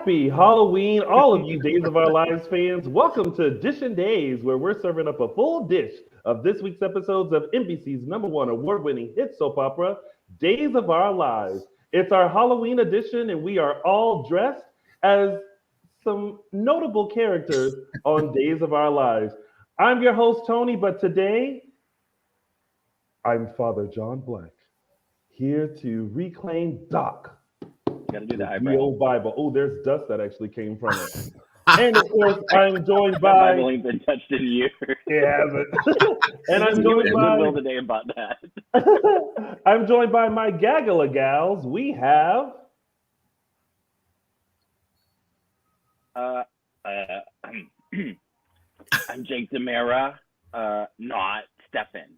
Happy Halloween, all of you Days of Our Lives fans. Welcome to Dishin Days, where we're serving up a full dish of this week's episodes of NBC's number one award-winning hit soap opera, Days of Our Lives. It's our Halloween edition, and we are all dressed as some notable characters on Days of Our Lives. I'm your host, Tony, but today I'm Father John Black, here to reclaim Doc. Got to do the The eyebrow. old Bible. Oh, there's dust that actually came from it. And of course, I'm joined That by. Bible ain't been touched in years. It hasn't. And I'm You went joined to Goodwill by. today and bought that. I'm joined by my gaggle of gals. We have. I'm Jake DeMera, not Stefan.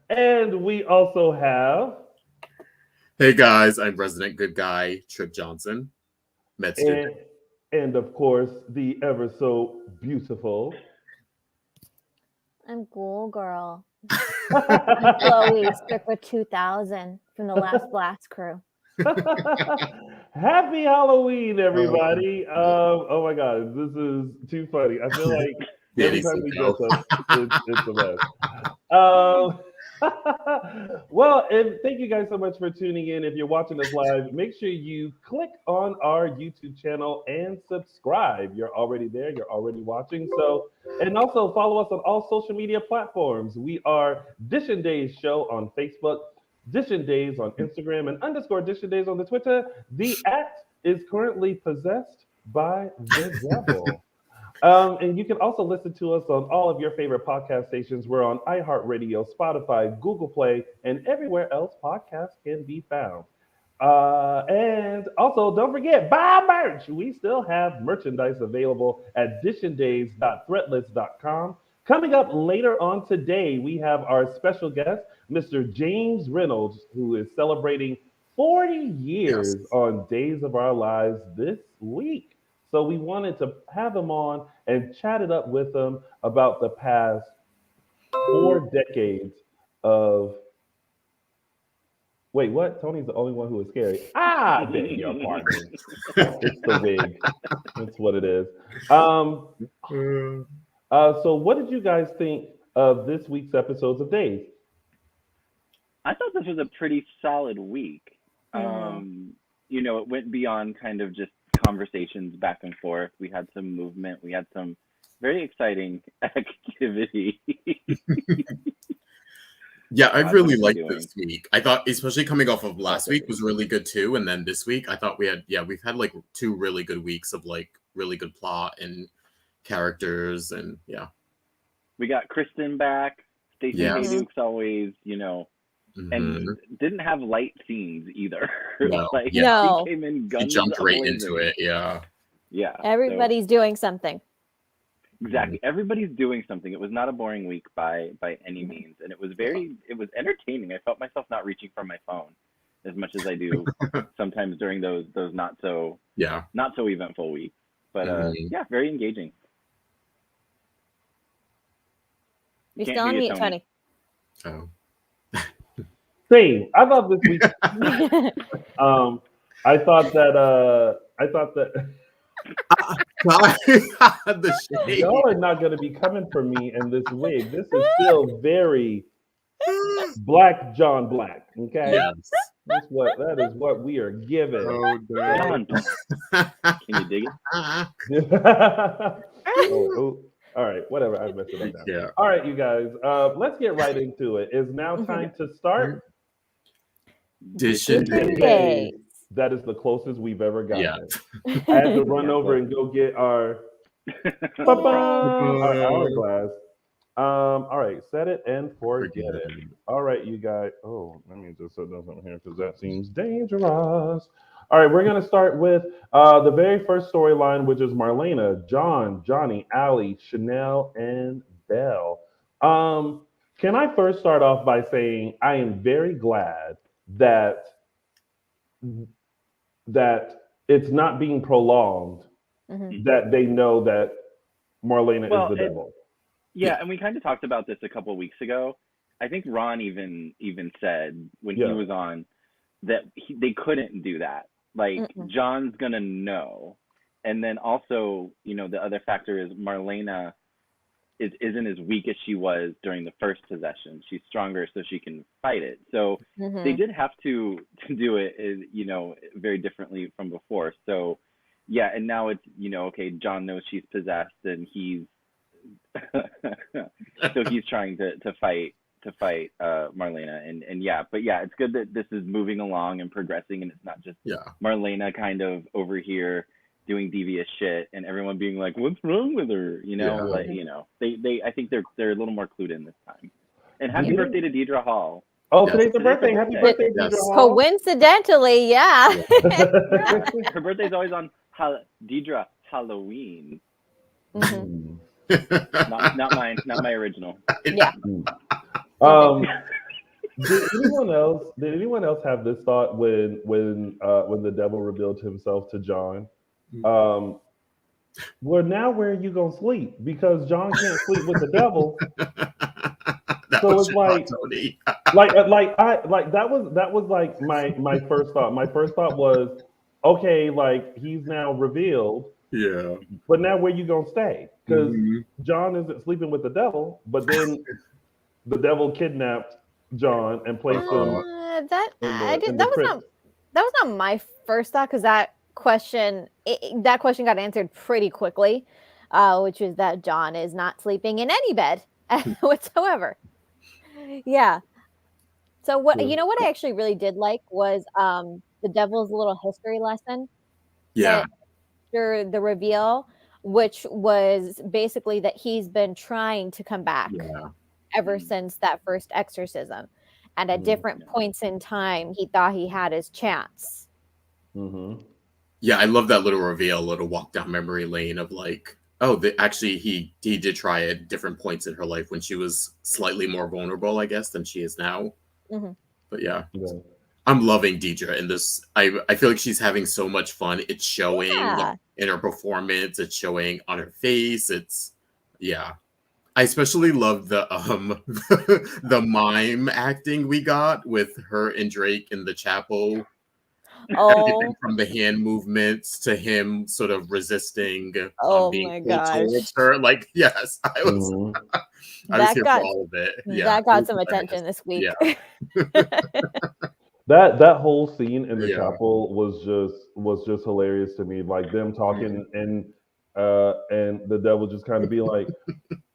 And we also have. Hey guys, I'm Resident Good Guy Trip Johnson, med student. And of course, the ever so beautiful. I'm Ghoul Girl. I'm Chloe, Stripper 2000 from the Last Blast crew. Happy Halloween, everybody. Oh my God, this is too funny. I feel like every time we dress up, it's the best. Well, and thank you guys so much for tuning in. If you're watching us live, make sure you click on our YouTube channel and subscribe. You're already there. You're already watching. So, and also follow us on all social media platforms. We are Dishin Days Show on Facebook, Dishin Days on Instagram, and _Dishin Days on the Twitter. The act is currently possessed by the devil. And you can also listen to us on all of your favorite podcast stations. We're on iHeartRadio, Spotify, Google Play, and everywhere else podcasts can be found. And also, don't forget, buy merch. We still have merchandise available at dishindays.threadless.com. Coming up later on today, we have our special guest, Mr. James Reynolds, who is celebrating 40 years on Days of Our Lives this week. So we wanted to have him on and chat it up with him about the past 4 decades of. Wait, what? Tony's the only one who is scary. I beg your pardon. It's the wig. That's what it is. So what did you guys think of this week's episodes of Days? I thought this was a pretty solid week. It went beyond kind of just conversations back and forth. We had some movement. We had some very exciting activity. Yeah, I really liked this week. I thought, especially coming off of last week, was really good too. And then this week, I thought we've had like 2 really good weeks of like really good plot and characters, and yeah. We got Kristen back. Stacey Duke's always, and didn't have light scenes either. No. He came in guns. He jumped right into it. Yeah. Everybody's doing something. Exactly. Everybody's doing something. It was not a boring week by any means, and it was entertaining. I felt myself not reaching for my phone as much as I do sometimes during those not so eventful weeks. But very engaging. You're still on mute, Tony. Oh. Same. I thought this week. I thought that. Y'all are not going to be coming for me in this wig. This is still very Black John Black. Okay. Yes. That is what we are given. Oh, John. Can you dig it? All right, whatever. I messed it up now. Yeah. All right, you guys. Let's get right into it. It's now time to start Dishin Days. That is the closest we've ever gotten. Yeah. I had to run over and go get our hourglass. All right, set it and forget it. All right, you guys. Oh, let me just set something here because that seems dangerous. All right, we're gonna start with the very first storyline, which is Marlena, John, Johnny, Allie, Chanel, and Belle. Can I first start off by saying I am very glad that it's not being prolonged, that they know that Marlena is the devil. Yeah, and we kind of talked about this a couple of weeks ago. I think Ron even said when he was on that they couldn't do that Like Mm-mm. John's gonna know, and then also, the other factor is Marlena isn't as weak as she was during the first possession. She's stronger, so she can fight it. So they did have to do it, very differently from before. So yeah, and now it's okay. John knows she's possessed, and he's so he's trying to fight Marlena, and yeah, but yeah, it's good that this is moving along and progressing, and it's not just Marlena kind of over here doing devious shit and everyone being like, what's wrong with her? They I think they're a little more clued in this time. And happy birthday to Deidre Hall. Oh, today's her birthday. Happy birthday, Deidre Hall. Coincidentally, yeah. Her birthday's always on Deidre Halloween. Mm-hmm. Not mine, not my original. Yeah. Did anyone else have this thought when the devil revealed himself to John? Well, now where are you gonna sleep? Because John can't sleep with the devil. So it's like, that was like my first thought. My first thought was, okay, like he's now revealed. Yeah. But now where you gonna stay? Because John isn't sleeping with the devil, but then the devil kidnapped John and placed him. That was not my first thought, because that question got answered pretty quickly, which is that John is not sleeping in any bed whatsoever. Yeah. So what I actually really did like was the devil's little history lesson. Yeah. After the reveal, which was basically that he's been trying to come back ever since that first exorcism. And at different points in time, he thought he had his chance. Mm-hmm. Yeah, I love that little reveal, little walk down memory lane of like, actually he did try at different points in her life when she was slightly more vulnerable, I guess, than she is now. Mm-hmm. But yeah. I'm loving Deidre in this. I feel like she's having so much fun. It's showing in her performance. It's showing on her face. I especially love the the mime acting we got with her and Drake in the chapel. Everything from the hand movements to him sort of resisting being pulled towards her. Like, yes, I was here for all of it. Yeah, that got some attention this week. Yeah. That whole scene in the chapel was just hilarious to me. Like them talking and the devil just kind of be like,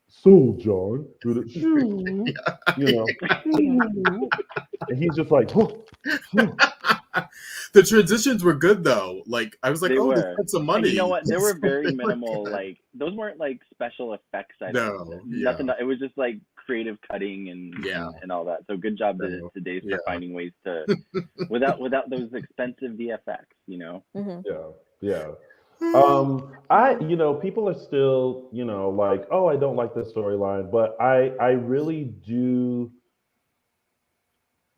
"So John, and he's just like, The transitions were good though. Like I was like, they spent some money. And you know what? They were very minimal. Like those weren't like special effects. Nothing. It was just like creative cutting and all that. So good job to Days for finding ways to without those expensive VFX. Yeah. People are still, like, oh, I don't like this storyline, but I really do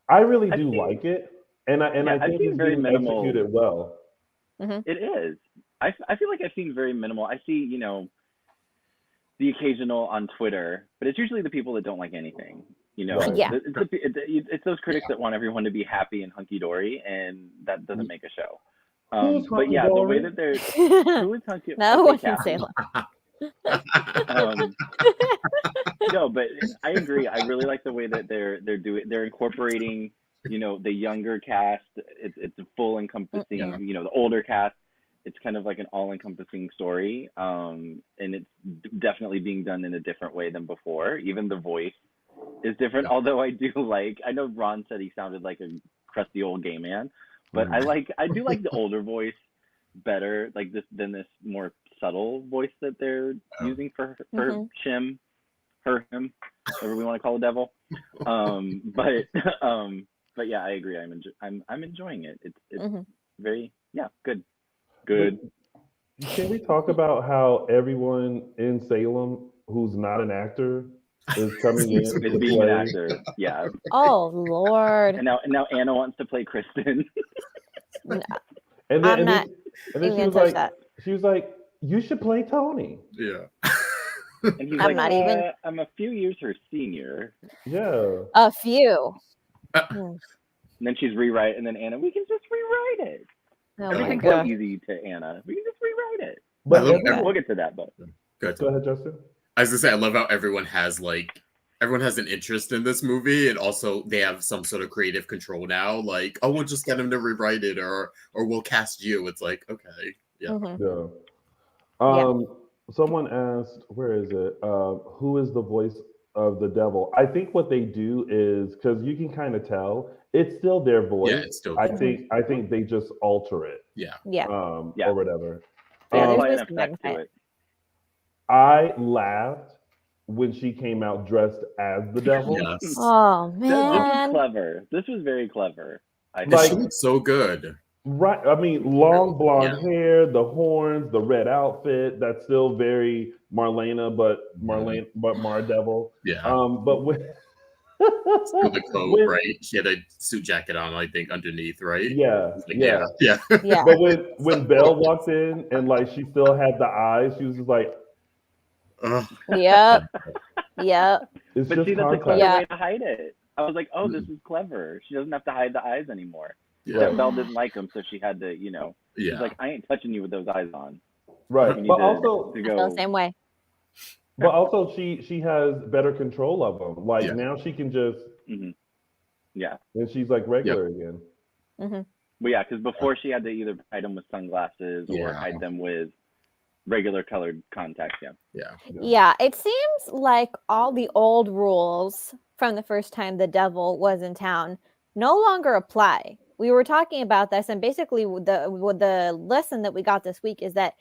like it. And I think it's being executed well. Mm-hmm. It is. I feel like I've seen very minimal. I see, the occasional on Twitter, but it's usually the people that don't like anything. It's those critics that want everyone to be happy and hunky dory, and that doesn't make a show. But yeah, the way that they're who is hunky? No, I can say no, but I agree. I really like the way that they're incorporating. The younger cast, it's a full encompassing, the older cast, it's kind of like an all-encompassing story. And it's definitely being done in a different way than before. Even the voice is different, although I know Ron said he sounded like a crusty old gay man, but I do like the older voice better, like this than this more subtle voice that they're using for Shim, him, whatever we want to call the devil. But yeah, I agree. I'm enjoying it. It's very good. Can we talk about how everyone in Salem who's not an actor is coming in is being an actor? Yeah. Oh Lord. And now Anna wants to play Kristen. No, and then she was like, you should play Tony. Yeah. And he's I'm a few years her senior. Yeah. A few. And then she's rewrite, and then Anna, we can just rewrite it. Everything's so easy to Anna. We can just rewrite it. But we'll get to that. But go ahead, Justin. I was gonna say, I love how everyone has an interest in this movie, and also they have some sort of creative control now. Like, oh, we'll just get him to rewrite it, or we'll cast you. It's like, okay, yeah. Someone asked, where is it? Who is the voice of the devil? I think what they do is, because you can kind of tell, it's still their voice. Yeah, it's still. I think they just alter it. Or whatever. There's effect to it. I laughed when she came out dressed as the devil. Yes. Oh man, this was clever. This was very clever. She looks so good. Right. I mean, long blonde hair, the horns, the red outfit. That's still very Marlena, but Mardevil. Yeah. But when still the coat, right? She had a suit jacket on, I think, underneath, right? Yeah. Yeah. But when Belle walked in and like she still had the eyes, she was just like, Yep. It's but just see, that's a clever way to hide it. I was like, oh, this is clever. She doesn't have to hide the eyes anymore. Yeah. Belle didn't like them, so she had to, she's like, I ain't touching you with those eyes on. Right. But also, I feel the same way. But also, she has better control of them. Like now, she can just, and she's like regular again. Mm-hmm. Well, yeah, because before she had to either hide them with sunglasses or hide them with regular colored contacts. Yeah, it seems like all the old rules from the first time the devil was in town no longer apply. We were talking about this, and basically the lesson that we got this week is that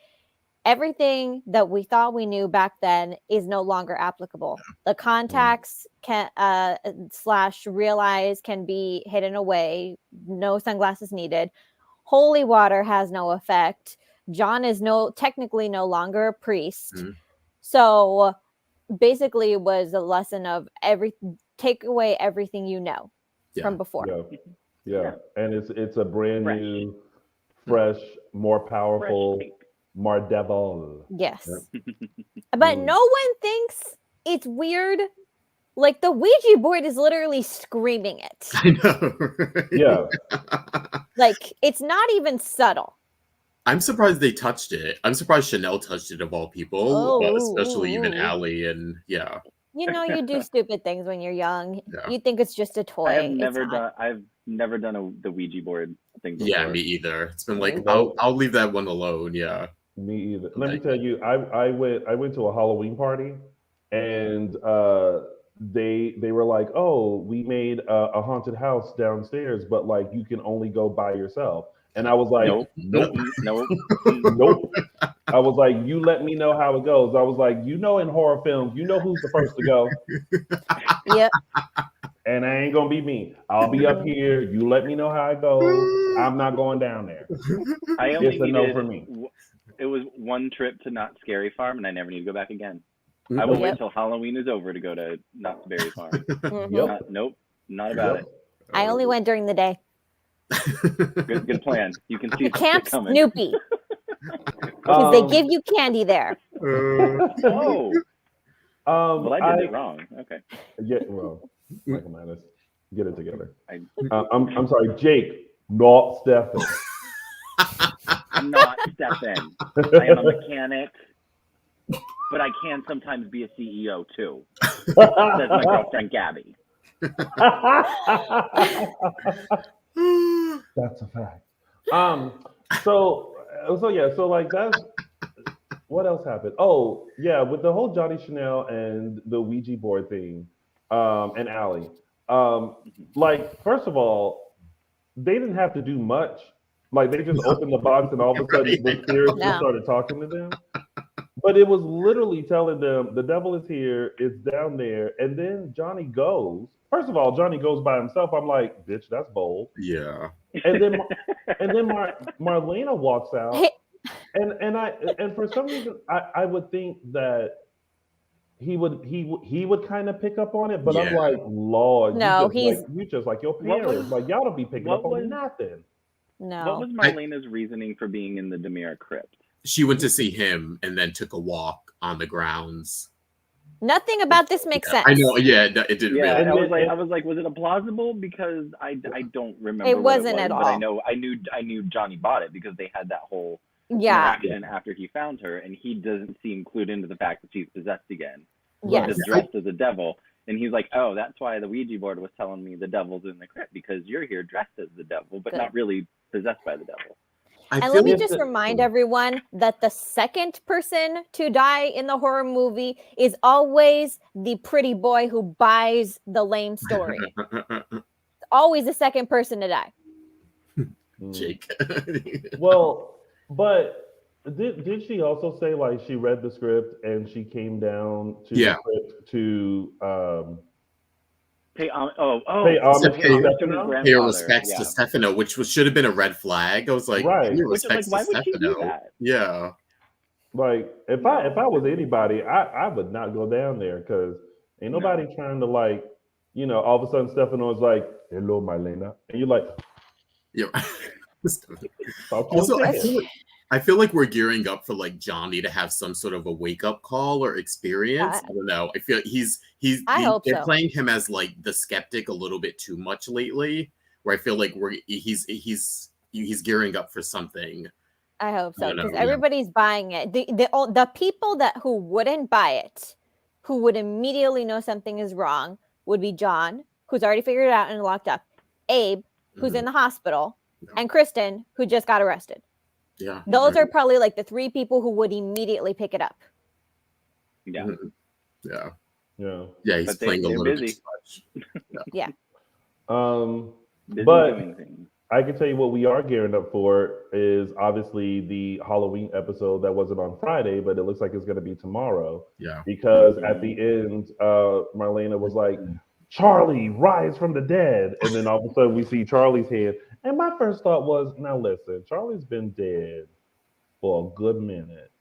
everything that we thought we knew back then is no longer applicable. The contacts can / real eyes can be hidden away. No sunglasses needed. Holy water has no effect. John is technically no longer a priest. Mm-hmm. So basically it was a lesson of take away everything you know from before. Yeah. And it's a brand new, fresh, more powerful Mardevil. Yes. But no one thinks it's weird. Like the Ouija board is literally screaming it. I know. Yeah. Like it's not even subtle. I'm surprised they touched it. I'm surprised Chanel touched it of all people, especially even Allie and you do stupid things when you're young. Yeah. You think it's just a toy. I've never done the Ouija board thing before. Yeah, me either. It's been like I'll leave that one alone. Yeah. Me either. Let me tell you, I went to a Halloween party, and they were like, "Oh, we made a haunted house downstairs, but like you can only go by yourself." And I was like, nope. I was like, you let me know how it goes. I was like, in horror films, who's the first to go. Yep. And I ain't gonna be me. I'll be up here. You let me know how it goes. I'm not going down there. It's a no for me. It was one trip to Knott's Scary Farm, and I never need to go back again. I will wait till Halloween is over to go to Knott's Berry Farm. Not about it. I only went during the day. Good plan. You can see Camp Snoopy because they give you candy there. Well, I did it wrong. Okay. Yeah. Well, Michael Madness, get it together. I'm sorry, Jake, not Stefan. I'm not Stefan. I am a mechanic, but I can sometimes be a CEO too. Says my girlfriend Gabby. That's a fact. So like that's what else happened? Oh yeah, with the whole Johnny Chanel and the Ouija board thing, and Allie. Like first of all, they didn't have to do much. Like they just opened the box and all of a sudden the spirits just started talking to them. But it was literally telling them the devil is here, it's down there, and then Johnny goes. First of all, Johnny goes by himself. I'm like, bitch, that's bold. Yeah. And then Marlena walks out, and for some reason I would think that he would kind of pick up on it, but I'm like, Lord, no, you just like your parents, like y'all don't be picking up on nothing. No. What was Marlena's reasoning for being in the Demira crypt? She went to see him and then took a walk on the grounds. Nothing about this makes sense. I know. Yeah, it didn't. Yeah, really. I was like, was it a plausible? Because I don't remember. It wasn't what it was, at all. But I knew Johnny bought it because they had that whole interaction after he found her, and he doesn't seem clued into the fact that she's possessed again. Yes. Just dressed as a devil. And he's like, oh, that's why the Ouija board was telling me the devil's in the crypt, because you're here dressed as the devil, but not really possessed by the devil. And let me just remind everyone that the second person to die in the horror movie is always the pretty boy who buys the lame story. Always the second person to die. Jake. Well, but did she also say like she read the script and she came down to the script to pay her respects to Stefano, which should have been a red flag. I was like, right. Pay respects to Stefano. Yeah. Like if I was anybody, I would not go down there because ain't nobody trying to like, all of a sudden Stefano is like, hello, Marlena. And you're like, yeah. Also, I feel like we're gearing up for like Johnny to have some sort of a wake up call or experience. I don't know. I feel they're playing him as like the skeptic a little bit too much lately. Where I feel like he's gearing up for something. I hope so because everybody's buying it. The people who wouldn't buy it, who would immediately know something is wrong, would be John, who's already figured it out and locked up, Abe, who's in the hospital, and Kristen, who just got arrested. Yeah. Those are probably like the three people who would immediately pick it up. Yeah. Yeah. Yeah. Yeah, he's playing a little bit too much. Yeah. But I can tell you what we are gearing up for is obviously the Halloween episode that wasn't on Friday, but it looks like it's going to be tomorrow. Yeah. Because at the end, Marlena was like, Charlie, rise from the dead. And then all of a sudden we see Charlie's head. And my first thought was, now listen, Charlie's been dead for a good minute.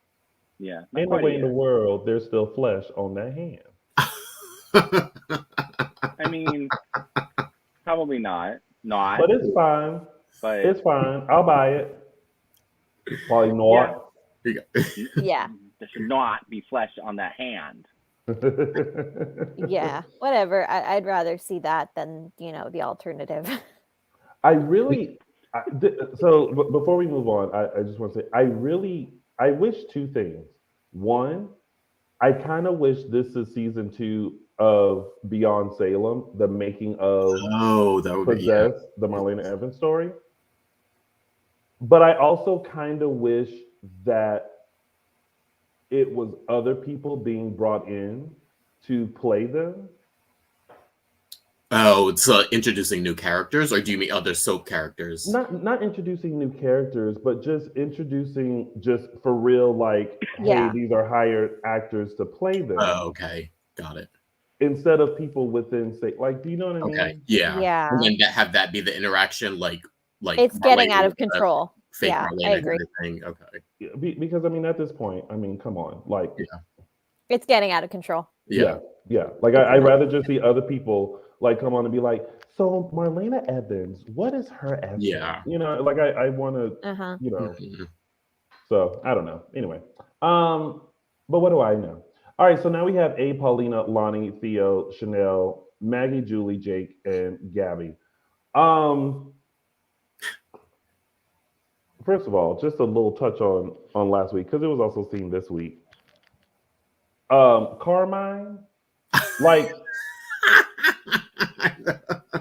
Yeah. Ain't no way in the world there's still flesh on that hand. I mean, probably not. But it's fine. But it's fine. I'll buy it. Probably not. Yeah. There should not be flesh on that hand. Yeah. Whatever. I'd rather see that than, the alternative. So before we move on, I just want to say, I wish two things. One, I kind of wish this is season 2 of Beyond Salem, the making of that would Possessed, the Marlena Evans story. But I also kind of wish that it was other people being brought in to play them. Oh, it's introducing new characters, or do you mean other soap characters? Not introducing new characters, but just introducing just for real, like, hey, these are hired actors to play them. Oh, okay, got it. Instead of people within, say, like, do you know what I mean? Okay, yeah. And then have that be the interaction, like it's getting out of control. Fake I agree. Kind of thing. Okay. Yeah, because I mean, at this point, I mean, come on, like, it's getting out of control. Yeah. Like, I'd rather just see other people like come on and be like, so Marlena Evans, what is her essence? Yeah. Like I want to, So I don't know. Anyway, but what do I know? All right, so now we have A, Paulina, Lonnie, Theo, Chanel, Maggie, Julie, Jake, and Gabby. First of all, just a little touch on last week because it was also seen this week. Carmine, like.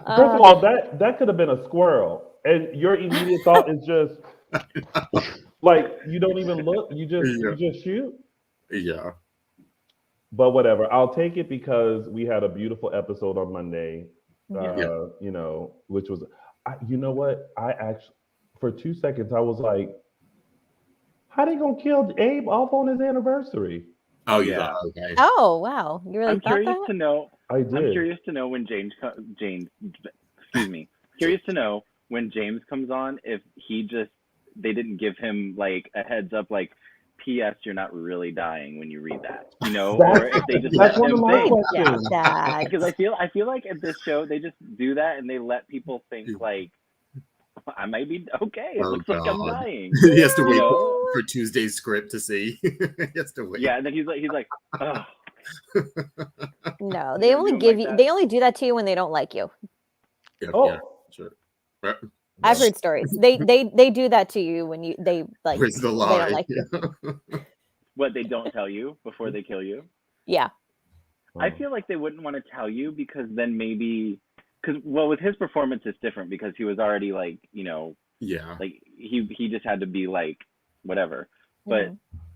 First of all, that could have been a squirrel, and your immediate thought is just like you don't even look, you just shoot. Yeah. But whatever, I'll take it because we had a beautiful episode on Monday. Which was, you know what? I actually, for 2 seconds, I was like, "How they gonna kill Abe off on his anniversary?" Oh yeah. Okay. Oh wow, you really? I'm curious to know. I did. I'm curious to know when Curious to know when James comes on, if they didn't give him like a heads up, like, P.S. You're not really dying when you read that, or if they just let him think. Because I feel like at this show they just do that and they let people think like, I might be okay. It looks like I'm dying. He has to wait for Tuesday's script to see. He has to wait. Yeah, and then he's like, oh. No, they only give you. They only do that to you when they don't like you. Yeah, sure. Right. I've heard stories. They do that to you when they like. Where's the lie? They don't like you. What, they don't tell you before they kill you? Yeah. I feel like they wouldn't want to tell you because then maybe with his performance it's different because he was already like, like he just had to be like whatever. But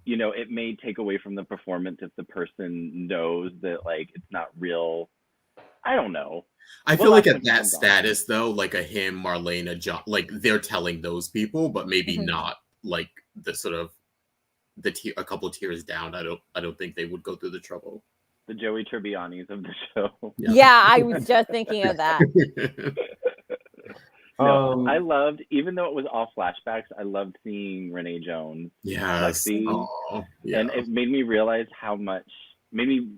it may take away from the performance if the person knows that like it's not real. I don't know. I feel like at that status though, like a him, Marlena, John, like they're telling those people, but maybe not like the sort of a couple of tiers down. I don't think they would go through the trouble. The Joey Tribbianis of the show. Yeah, I was just thinking of that. No, I loved, even though it was all flashbacks, I loved seeing Renee Jones. Yes. And it made me realize made me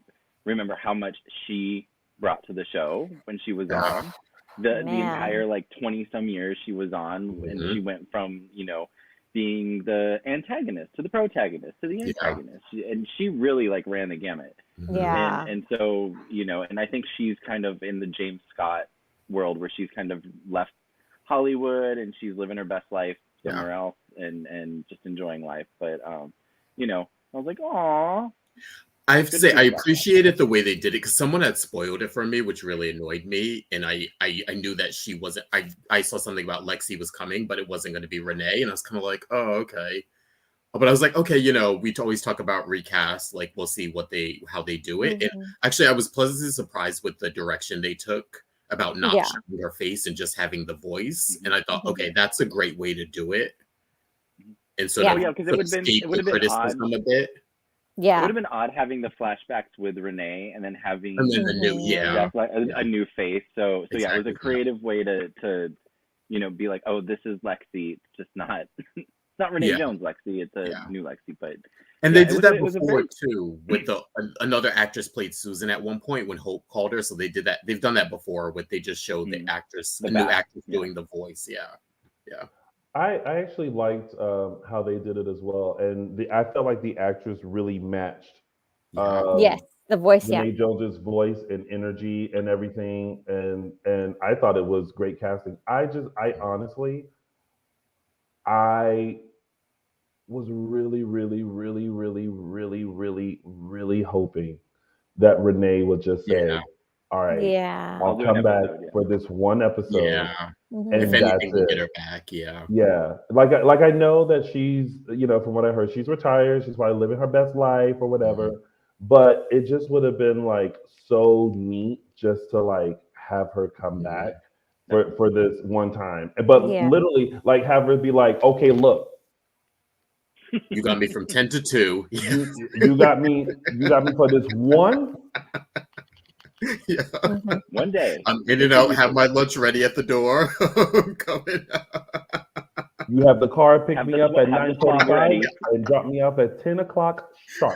remember how much she brought to the show when she was on. The entire like 20 some years she was on, and she went from, being the antagonist to the protagonist to the antagonist. And she really like ran the gamut. Yeah. And so, and I think she's kind of in the James Scott world where she's kind of left Hollywood and she's living her best life somewhere else and just enjoying life. But, I was like, aw. I have to say, I appreciated the way they did it because someone had spoiled it for me, which really annoyed me. And I knew that she wasn't, I saw something about Lexi was coming, but it wasn't going to be Renee. And I was kind of like, oh, okay. But I was like, okay, we always talk about recast, like we'll see how they do it. And actually, I was pleasantly surprised with the direction they took about not showing her face and just having the voice. And I thought, okay, that's a great way to do it. And so because it would have been odd. A bit. Yeah, it would have been odd having the flashbacks with Renee and then having the new, a new face. So it was a creative way to be like, oh, this is Lexi. It's just not. It's not Renee Jones Lexi, it's a new Lexi, but and they did that before too with another actress played Susan at one point when Hope called her, so they did that. They've done that before with they just showed the new actress doing the voice. I actually liked how they did it as well, and I felt like the actress really matched the voice, Renee Jones's voice and energy and everything, and I thought it was great casting. I honestly I was really, really, really, really, really, really, really hoping that Renee would just say, all right, I'll come back for this one episode. And if anything, we'll get her back. Yeah. Like I know that she's, from what I heard, she's retired. She's probably living her best life or whatever. But it just would have been like so neat just to like have her come back for this one time. But literally like have her be like, okay, look. You got me from 10 to 2. You got me for this one. One day. I'm in and out, have my lunch ready at the door. I'm coming out. You have the car pick me up at 9:45 and drop me off at 10 o'clock sharp.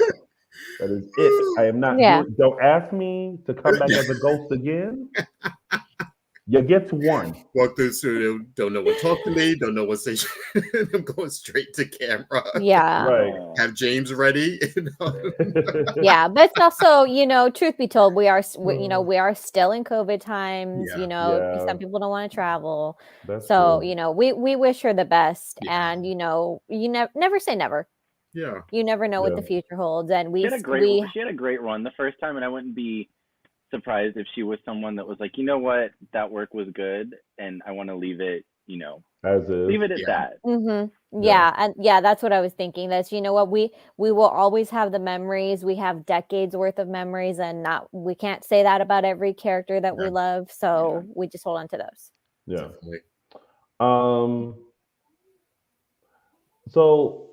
That is it. I am not don't ask me to come back as a ghost again. You get to one. Walk through the studio, don't know what to talk to me, don't know what to say. I'm going straight to camera. Yeah. Right. Have James ready. Yeah, but it's also, truth be told, we are still in COVID times. Some people don't want to travel. That's so, true. we wish her the best. And, you never say never. Yeah. You never know what the future holds. And she had a great run the first time, and I wouldn't be surprised if she was someone that was like, you know what, that work was good and I want to leave it, as is. Leave it at that. And that's what I was thinking. That's, what, we will always have the memories. We have decades worth of memories, and we can't say that about every character that we love. So we just hold on to those. Yeah. So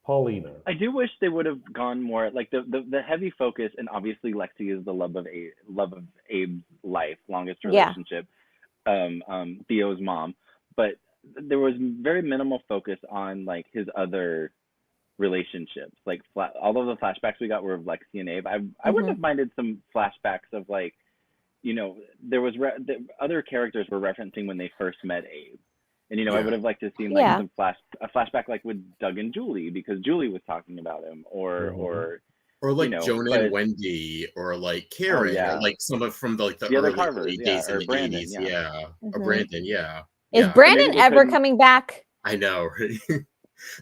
Paulina, I do wish they would have gone more like the heavy focus, and obviously Lexi is the love of Abe's life, longest relationship, Theo's mom, but there was very minimal focus on like his other relationships. Like all of the flashbacks we got were of Lexi and Abe. I wouldn't have minded some flashbacks of like, there was the other characters were referencing when they first met Abe. And, I would have liked to have seen like a flashback like with Doug and Julie, because Julie was talking about him, or Or like Jonah but, and Wendy, or like Karen, or like some of from the other early Carvers, days in or the Brandon, 80s. Yeah. Or Brandon, yeah. Is Yeah. Brandon ever coming back? I know, right?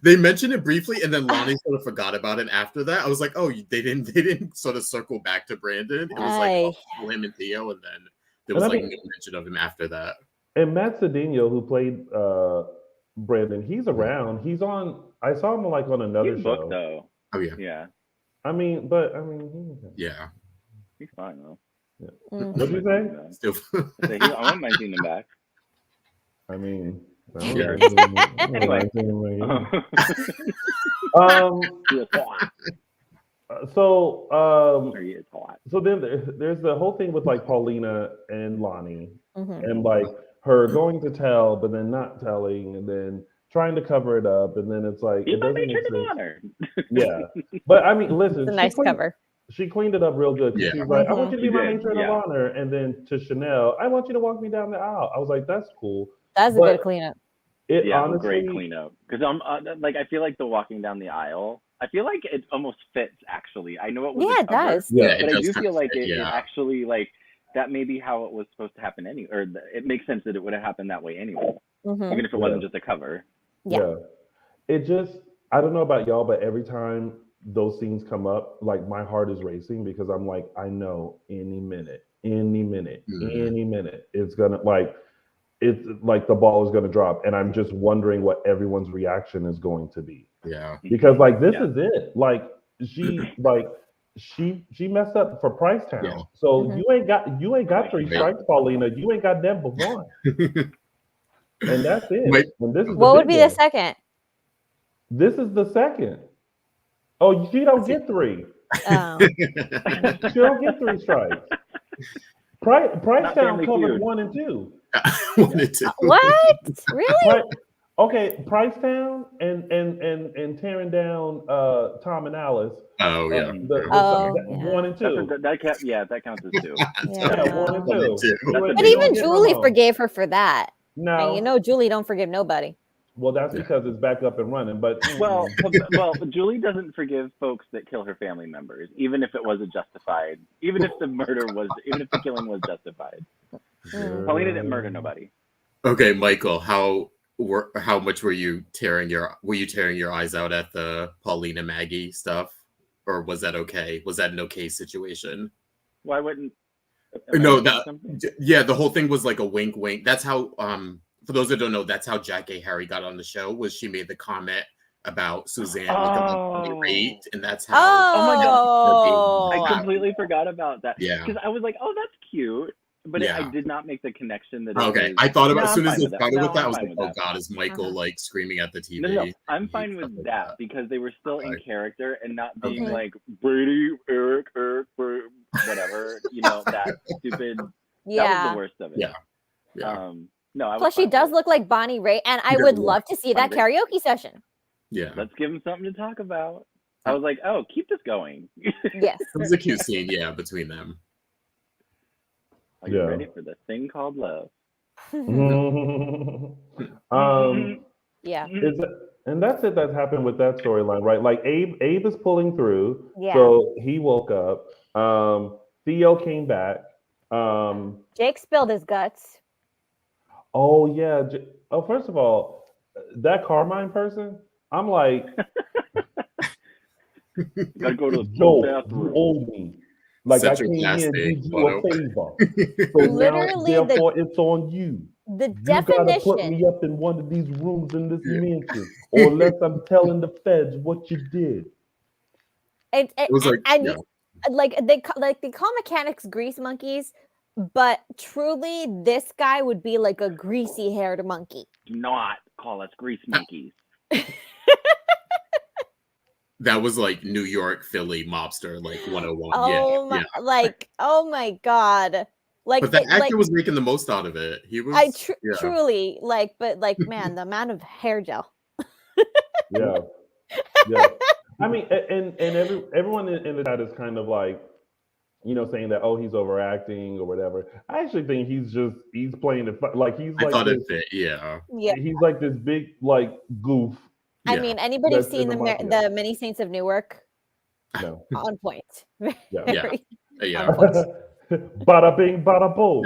They mentioned it briefly, and then Lonnie sort of forgot about it after that. I was like, oh, they didn't sort of circle back to Brandon. It was like him and Theo, and then there was like no mention of him after that. And Matt Cedeno, who played Brandon, he's around. He's on. I saw him like on another he's show. Booked, though. Oh yeah. Yeah. Yeah. He's fine though. Yeah. What'd you say? Still, I wouldn't mind seeing him back. I mean, Anyway. So then there's the whole thing with like Paulina and Lonnie, and like her going to tell, but then not telling, and then trying to cover it up, and then it's like it doesn't make sense. Yeah, but I mean, listen, it's a nice cover. She cleaned it up real good. Yeah. She's like, I want you to be my matron of honor, and then to Chanel, I want you to walk me down the aisle. I was like, that's cool. That's a good cleanup. Honestly, great cleanup. Because like I feel like the walking down the aisle, I feel like it almost fits actually. I know it was it does. Yeah, but I do feel like it actually like that may be how it was supposed to happen anyway, or it makes sense that it would have happened that way anyway, even if it wasn't just a cover. Yeah. It just, I don't know about y'all, but every time those scenes come up, like my heart is racing because I'm like, I know any minute, it's gonna it's like the ball is gonna drop, and I'm just wondering what everyone's reaction is going to be. Yeah. Because like this is it. Like she messed up for Price Town. Yeah. So you ain't got 3 strikes, Paulina. You ain't got them but 1. And that's it. What would be the second? This is the second. Oh, she don't get 3. Oh. She don't get 3 strikes. Price Town covered 1 and 2. 1 and 2. What? Really? Okay, Price Town and tearing down Tom and Alice. Oh yeah. 1 and 2. That counts as 2. Yeah, 1 and 2. But even Julie forgave her for that. No, and Julie don't forgive nobody. Well, that's because it's back up and running. But well, Julie doesn't forgive folks that kill her family members, even if it wasn't justified, even if the killing was justified. Paulina didn't murder nobody. Okay, Michael, how much were you tearing your eyes out at the Paulina Maggie stuff, or was that okay? Was that an okay situation? Why wouldn't? No, the whole thing was like a wink, wink. That's how. For those that don't know, that's how Jack A. Harry got on the show. Was she made the comment about Suzanne becoming raped, and that's how. Oh my god! I completely forgot about that. Yeah, because I was like, oh, that's cute. But I did not make the connection that. I thought about as soon as it started with that, I was like, "Oh God, is Michael like screaming at the TV?" No, I'm fine with that because they were still in character and not being like Brady, Eric, whatever. That stupid. Yeah, that was the worst of it. Yeah. No. Plus, she does look like Bonnie Raitt, and I would love to see that karaoke session. Yeah, let's give him something to talk about. I was like, "Oh, keep this going." Yes, it was a cute scene. Yeah, between them. Are you ready for the thing called love? Yeah. And that's it that happened with that storyline, right? Like Abe is pulling through. Yeah. So he woke up. Theo came back. Jake spilled his guts. Oh yeah. First of all, that Carmine person, I'm like, gotta go to the bathroom. You owe me. Like I came here and did you a favor. So literally, therefore it's on you. The you definition. Gotta put me up in one of these rooms in this mansion, or unless I'm telling the feds what you did. It was like, they call mechanics grease monkeys, but truly, this guy would be like a greasy haired monkey. Do not call us grease monkeys. That was like New York, Philly mobster, like 101. Oh my god! Like, but the actor was making the most out of it. He was. Truly man, the amount of hair gel. Yeah. I mean, and everyone in the chat is kind of like, saying that he's overacting or whatever. I actually think he's playing it like he's like. I thought it fit. Yeah. He's like this big like goof. I mean, anybody seen the Many Saints of Newark? No. On point. Yeah. Yeah. On point. Bada bing, bada boom.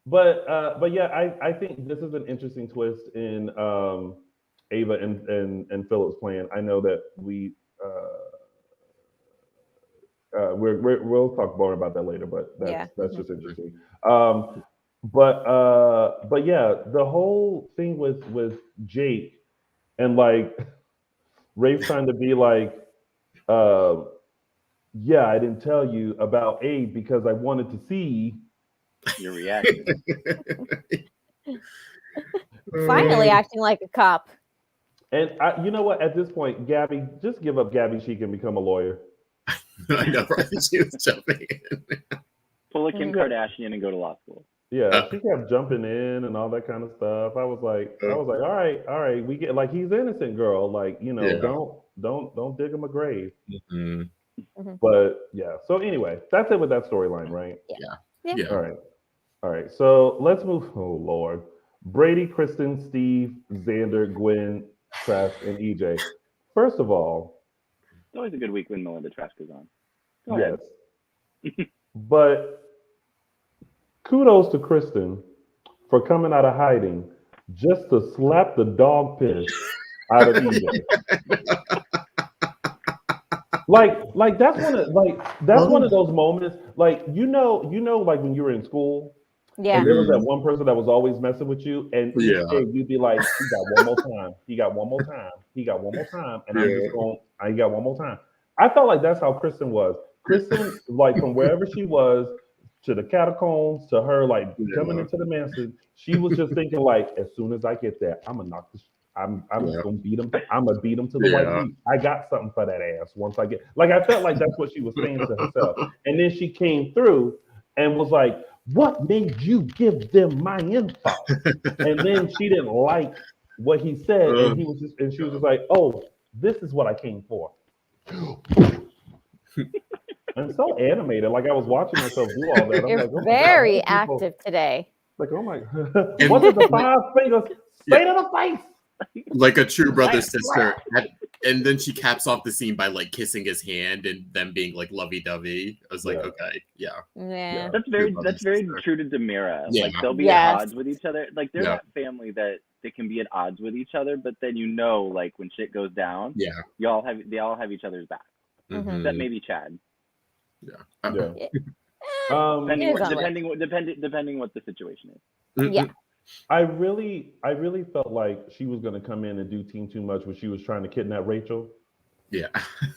But yeah, I think this is an interesting twist in Ava and Philip's plan. I know that we'll talk more about that later, but that's just interesting. But yeah, the whole thing with Jake and like Rafe trying to be like, uh, yeah, I didn't tell you about Abe because I wanted to see your reaction. Finally acting like a cop. And you know what? At this point, Gabby, just give up Gabby. She can become a lawyer. I know, right? She was jumping in. Pull a Kim Kardashian and go to law school. Yeah, she kept jumping in and all that kind of stuff. I was like, all right, we get like he's innocent, girl. Like, you know, don't dig him a grave. Mm-hmm. But yeah. So anyway, that's it with that storyline, right? Yeah. All right. So let's move. Oh Lord, Brady, Kristen, Steve, Xander, Gwen, Trask, and EJ. First of all, it's always a good week when Melinda Trask is on. Go ahead. But kudos to Kristen for coming out of hiding just to slap the dog piss out of EJ. Like that's one of those moments. Like you know, like when you were in school. Yeah. And there was that one person that was always messing with you, and each day you'd be like, "He got one more time. He got one more time. He got one more time." And I'm just going, "I got one more time." I felt like that's how Kristen was. Kristen, like from wherever she was to the catacombs to her, like coming into the mansion, she was just thinking like, as soon as I get there, I'm gonna knock this. I'm just gonna beat him. I'm gonna beat him to the white meat. I got something for that ass. Once I get, like, I felt like that's what she was saying to herself. And then she came through and was like, "What made you give them my info?" And then she didn't like what he said, and she was just like, "Oh, this is what I came for." I'm so animated. Like I was watching myself do all that. I'm You're like, oh very active today. Like, oh my, what did the 5 fingers say to the face? Like a true brother sister. And then she caps off the scene by like kissing his hand and them being like lovey-dovey. I was like, okay, yeah. That's very true to Demira. Yeah. Like they'll be at odds with each other. Like they're that family that they can be at odds with each other, but then like when shit goes down, they all have each other's back. Except maybe Chad. Depending what the situation is. Yeah. I really felt like she was going to come in and do Team Too Much when she was trying to kidnap Rachel. Yeah.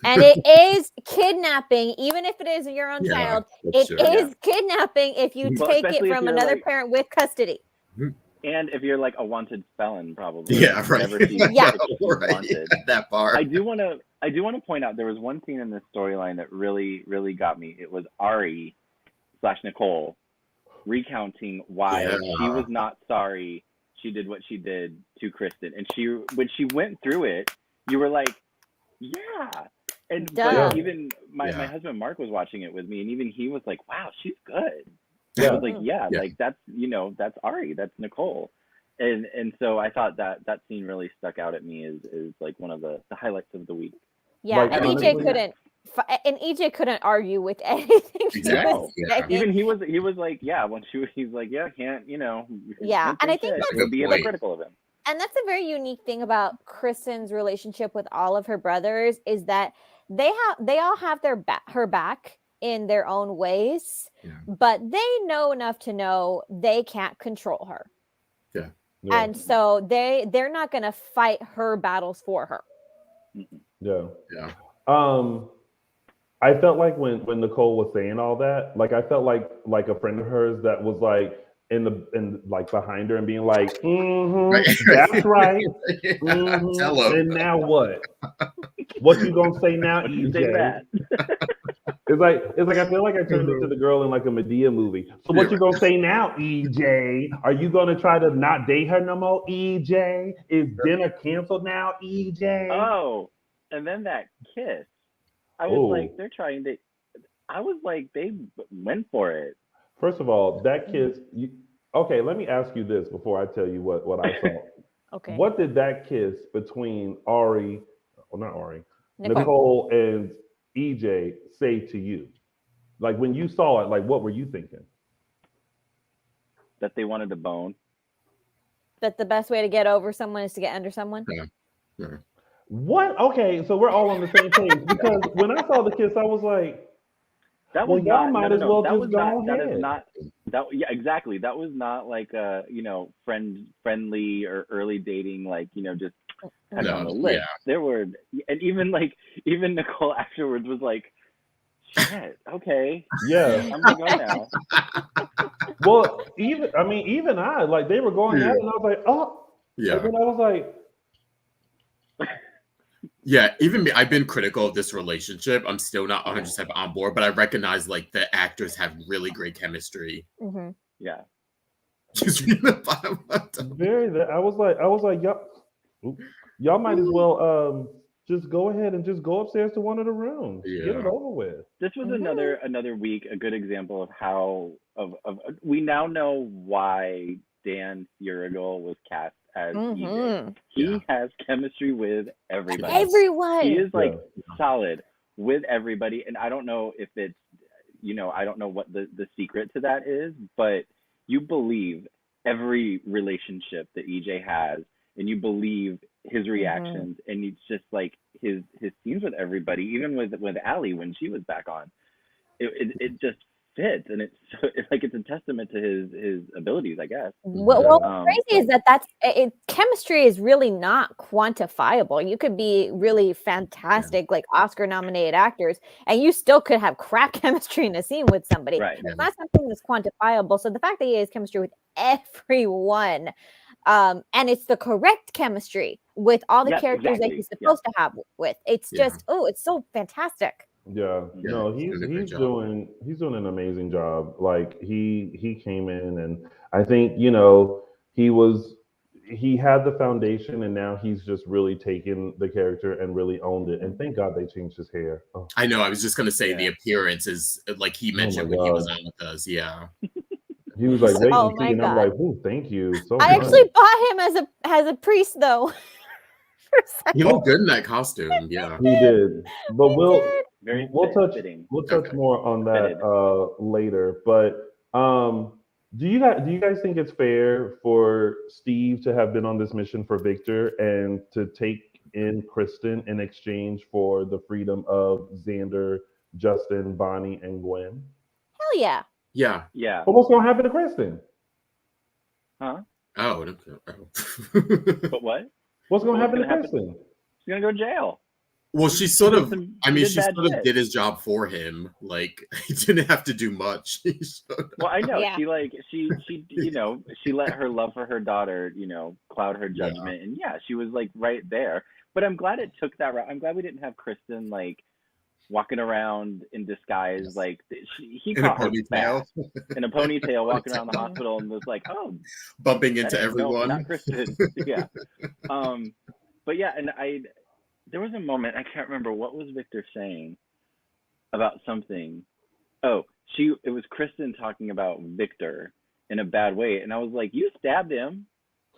And it is kidnapping, even if it is your own child. It is kidnapping if you take it from another parent with custody. And if you're like a wanted felon, probably. Yeah, right. Wanted. That part. I do want to point out there was one scene in this storyline that really, really got me. It was Ari / Nicole recounting why she was not sorry she did what she did to Kristen. And when she went through it, you were like, yeah. And but even my husband Mark was watching it with me, and even he was like, wow, she's good. I was like, like that's that's Ari, that's Nicole. And so I thought that scene really stuck out at me as like one of the highlights of the week. Yeah, like, and EJ couldn't argue with anything. Exactly. Even he was like, when he's like, can't, and I think that's be hypocritical of him. And that's a very unique thing about Kristen's relationship with all of her brothers is that they all have her back in their own ways, but they know enough to know they can't control her. Yeah. And so they're not going to fight her battles for her. Yeah. I felt like when Nicole was saying all that, like I felt like a friend of hers that was like in like behind her and being like, that's right. Tell him. And now what? What you gonna say now, EJ? It's like I feel like I turned into the girl in like a Medea movie. So what you gonna say now, EJ? Are you gonna try to not date her no more, EJ? Is dinner canceled now, EJ? Oh, and then that kiss. I was like, they're trying to. I was like, they went for it. First of all, that kiss. Okay, let me ask you this before I tell you what I saw. Okay. What did that kiss between Nicole. Nicole and EJ say to you? Like when you saw it, like what were you thinking? That they wanted to bone. That the best way to get over someone is to get under someone? Yeah. What? Okay, so we're all on the same page because when I saw the kiss, I was like, That well, was y'all not. might No, as no, well that just was go not. That is ahead. not. That yeah, exactly. That was not like a friendly or early dating, like just kind of on the list. Yeah. There were, and even Nicole afterwards was like, shit, okay, Yeah. I'm gonna go now. Well, even I, like they were going at it, and I was like, oh, Yeah. and then I was like, yeah, even me, I've been critical of this relationship. I'm still not 100% on board, but I recognize like the actors have really great chemistry. Mm-hmm. Yeah. Just reading the bottom of the- I was like, y'all might as well just go ahead and just go upstairs to one of the rooms. Get it Yeah. over with. This was another week, a good example of how we now know why Dan Furigal was cast as EJ. He has chemistry with everybody. Everyone. He is like solid with everybody, and I don't know if it's I don't know what the secret to that is, but you believe every relationship that EJ has, and you believe his reactions, and it's just like his scenes with everybody, even with Allie when she was back on, it just fits, and it's a testament to his abilities, I guess. Well, what's crazy is that's chemistry is really not quantifiable. You could be really fantastic, like Oscar-nominated actors, and you still could have crap chemistry in a scene with somebody. Right. It's not something that's quantifiable. So the fact that he has chemistry with everyone, and it's the correct chemistry with all the characters that he's supposed to have with. It's just it's so fantastic. Yeah, no, he's doing an amazing job. Like he came in, and I think he had the foundation, and now he's just really taken the character and really owned it. And thank God they changed his hair. Oh. I know. I was just gonna say the appearance is like he mentioned when he was on with us. Yeah. He was like, wait and see, and I'm like, oh, thank you so much. I actually bought him as a priest, though. He looked good in that costume. Yeah, he did. But we'll touch more on that later. But do you guys think it's fair for Steve to have been on this mission for Victor and to take in Kristen in exchange for the freedom of Xander, Justin, Bonnie, and Gwen? Hell yeah. Yeah. But what's gonna happen to Kristen? Huh? Oh. But what? What's gonna happen to Kristen? She's gonna go to jail. Well, she sort of did his job for him. Like he didn't have to do much. Well, I know she she let her love for her daughter, cloud her judgment, and she was like right there. But I'm glad it took that route. I'm glad we didn't have Kristen like walking around in disguise, like he caught her back in a ponytail, walking around the hospital, and was like, oh, bumping into everyone. No, not Kristen. Yeah. But and there was a moment, I can't remember what was Victor saying about something. Oh, it was Kristen talking about Victor in a bad way, and I was like, you stabbed him.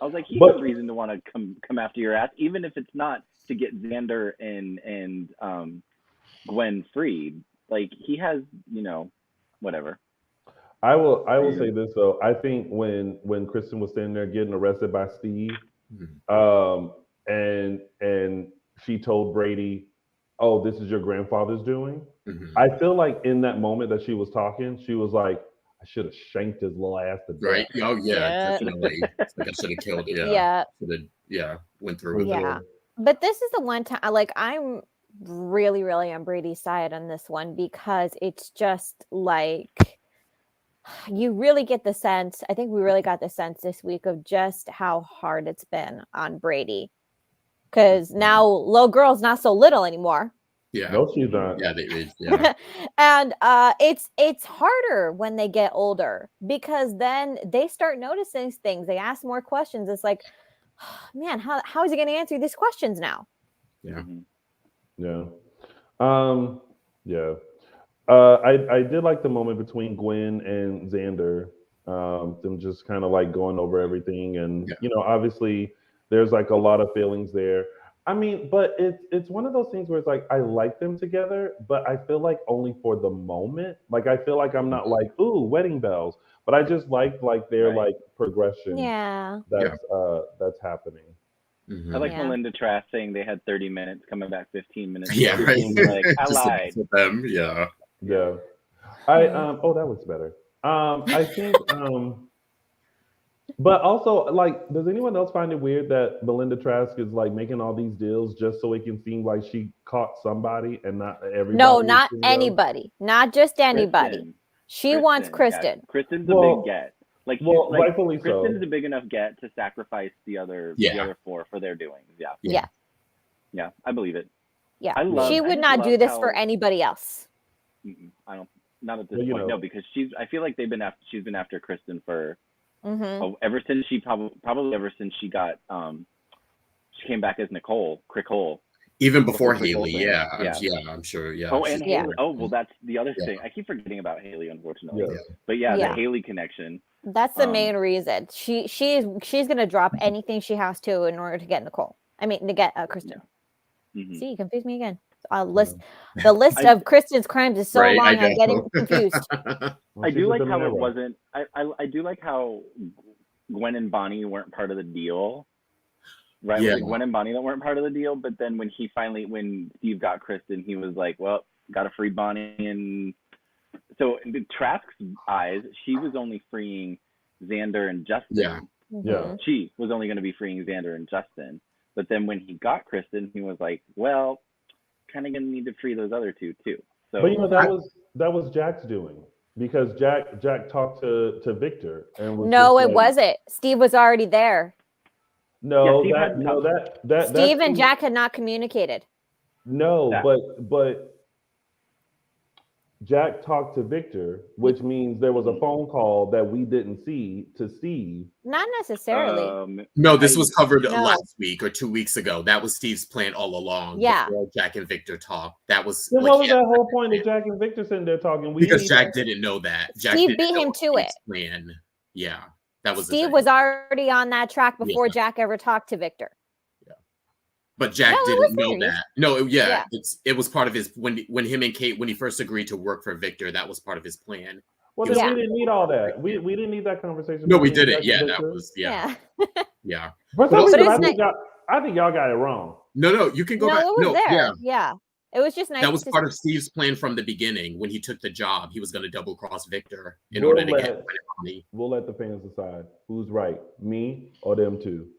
I was like, he has reason to want to come after your ass, even if it's not to get Xander and Gwen freed. Like he has, whatever. I will say this though. I think when Kristen was standing there getting arrested by Steve, and she told Brady, "Oh, this is your grandfather's doing." I feel like in that moment that she was talking, she was like, "I should have shanked his little ass to death." Right? Oh yeah, definitely. Like I should have killed. Went through with it. But this is the one time, like I'm really, really on Brady's side on this one because it's just like you really get the sense. I think we really got the sense this week of just how hard it's been on Brady. Because now little girl's not so little anymore. Yeah. No, she's not. Yeah. And it's harder when they get older because then they start noticing things. They ask more questions. It's like, man, how is he going to answer these questions now? Yeah. Yeah. I did like the moment between Gwen and Xander. Them just kind of like going over everything, and obviously There's like a lot of feelings there. I mean, but it's one of those things where it's like I like them together, but I feel like only for the moment. Like I feel like I'm not like, ooh, wedding bells, but I just like their Right. like progression Yeah. that's happening. I like Mhm. Yeah. Melinda Trask saying they had 30 minutes, coming back 15 minutes Yeah, later, right. being like, I Just to lied. mess with them. Yeah. Yeah. Yeah. Oh, that was better. I think but also like does anyone else find it weird that Melinda Trask is like making all these deals just so it can seem like she caught somebody and not No, everybody is not single? anybody. Not just anybody. Kristen. She wants Yeah. Kristen. Kristen's a big Well, get. Like she's well, like rightfully Kristen's so. a big enough get to sacrifice the Yeah. other four for their doings. Yeah. Yeah. Yeah. I believe it. Yeah. I She would just not love do this for how anybody else. I don't not at this Well, you point, know, no, because I feel like she's been after Kristen for Mm-hmm. ever since she probably ever since she got she came back as Crick Hole. Even The before whole Crick Hole Haley, thing. yeah, Yeah. I'm sure. Yeah. Oh, and Yeah. Haley. Oh, well, that's the other Yeah. thing. I keep forgetting about Haley, unfortunately. yes. Yeah. But yeah, Yeah. the Haley connection. That's the main reason. She's gonna drop anything she has to in order to get Nicole. I mean, to get Kristen. Mhm. See, you confused me again. The list of Kristen's crimes is so Right, I long. I'm getting know. confused. Well, I she's do a like how it Demanero. wasn't. I do like how Gwen and Bonnie weren't part of the deal. Right? Yeah. Was it Gwen and Bonnie that weren't part of the deal? But then when Steve got Kristen, he was like, well, got to free Bonnie. And so in Trask's eyes, she was only freeing Xander and Justin. Yeah. Yeah. Mhm. She was only going to be freeing Xander and Justin. But then when he got Kristen, he was like, well, kind of going to need to free those other two too. So But you know that was Jack's doing because Jack talked to Victor and was No, just it like, wasn't. Steve was already there. no, Steve that hadn't no talked- that Steve and that's Jack had not communicated. no, That- but Jack talked to Victor, which means there was a phone call that we didn't see to Steve. Not necessarily. No, this was covered No. last week or 2 weeks ago. That was Steve's plan all along. Yeah. Before Jack and Victor talked. That was Then like, what was yeah, that whole point of Jack and Victor sitting there talking? because Jack didn't know that. Jack Steve didn't beat know him to Steve's it. plan. Yeah, that was the Steve thing. was already on that track before Yeah. Jack ever talked to Victor. But Jack No, it didn't was know serious. that. No, Yeah. it was part of his when him and Kate when he first agreed to work for Victor. That was part of his plan. Well, He then was- we didn't need all that. We didn't need that conversation. No, we between didn't. Jack Yeah, and that Victor. was Yeah. yeah. For But some also- reason, But it's I think y'all got it wrong. No, you can go No, back. it was No, there. yeah. Yeah. It was just nice. That was to part of Steve's plan from the beginning. When he took the job, he was going to double cross Victor in We'll order to let- get money. We'll let the fans decide who's right, me or them two.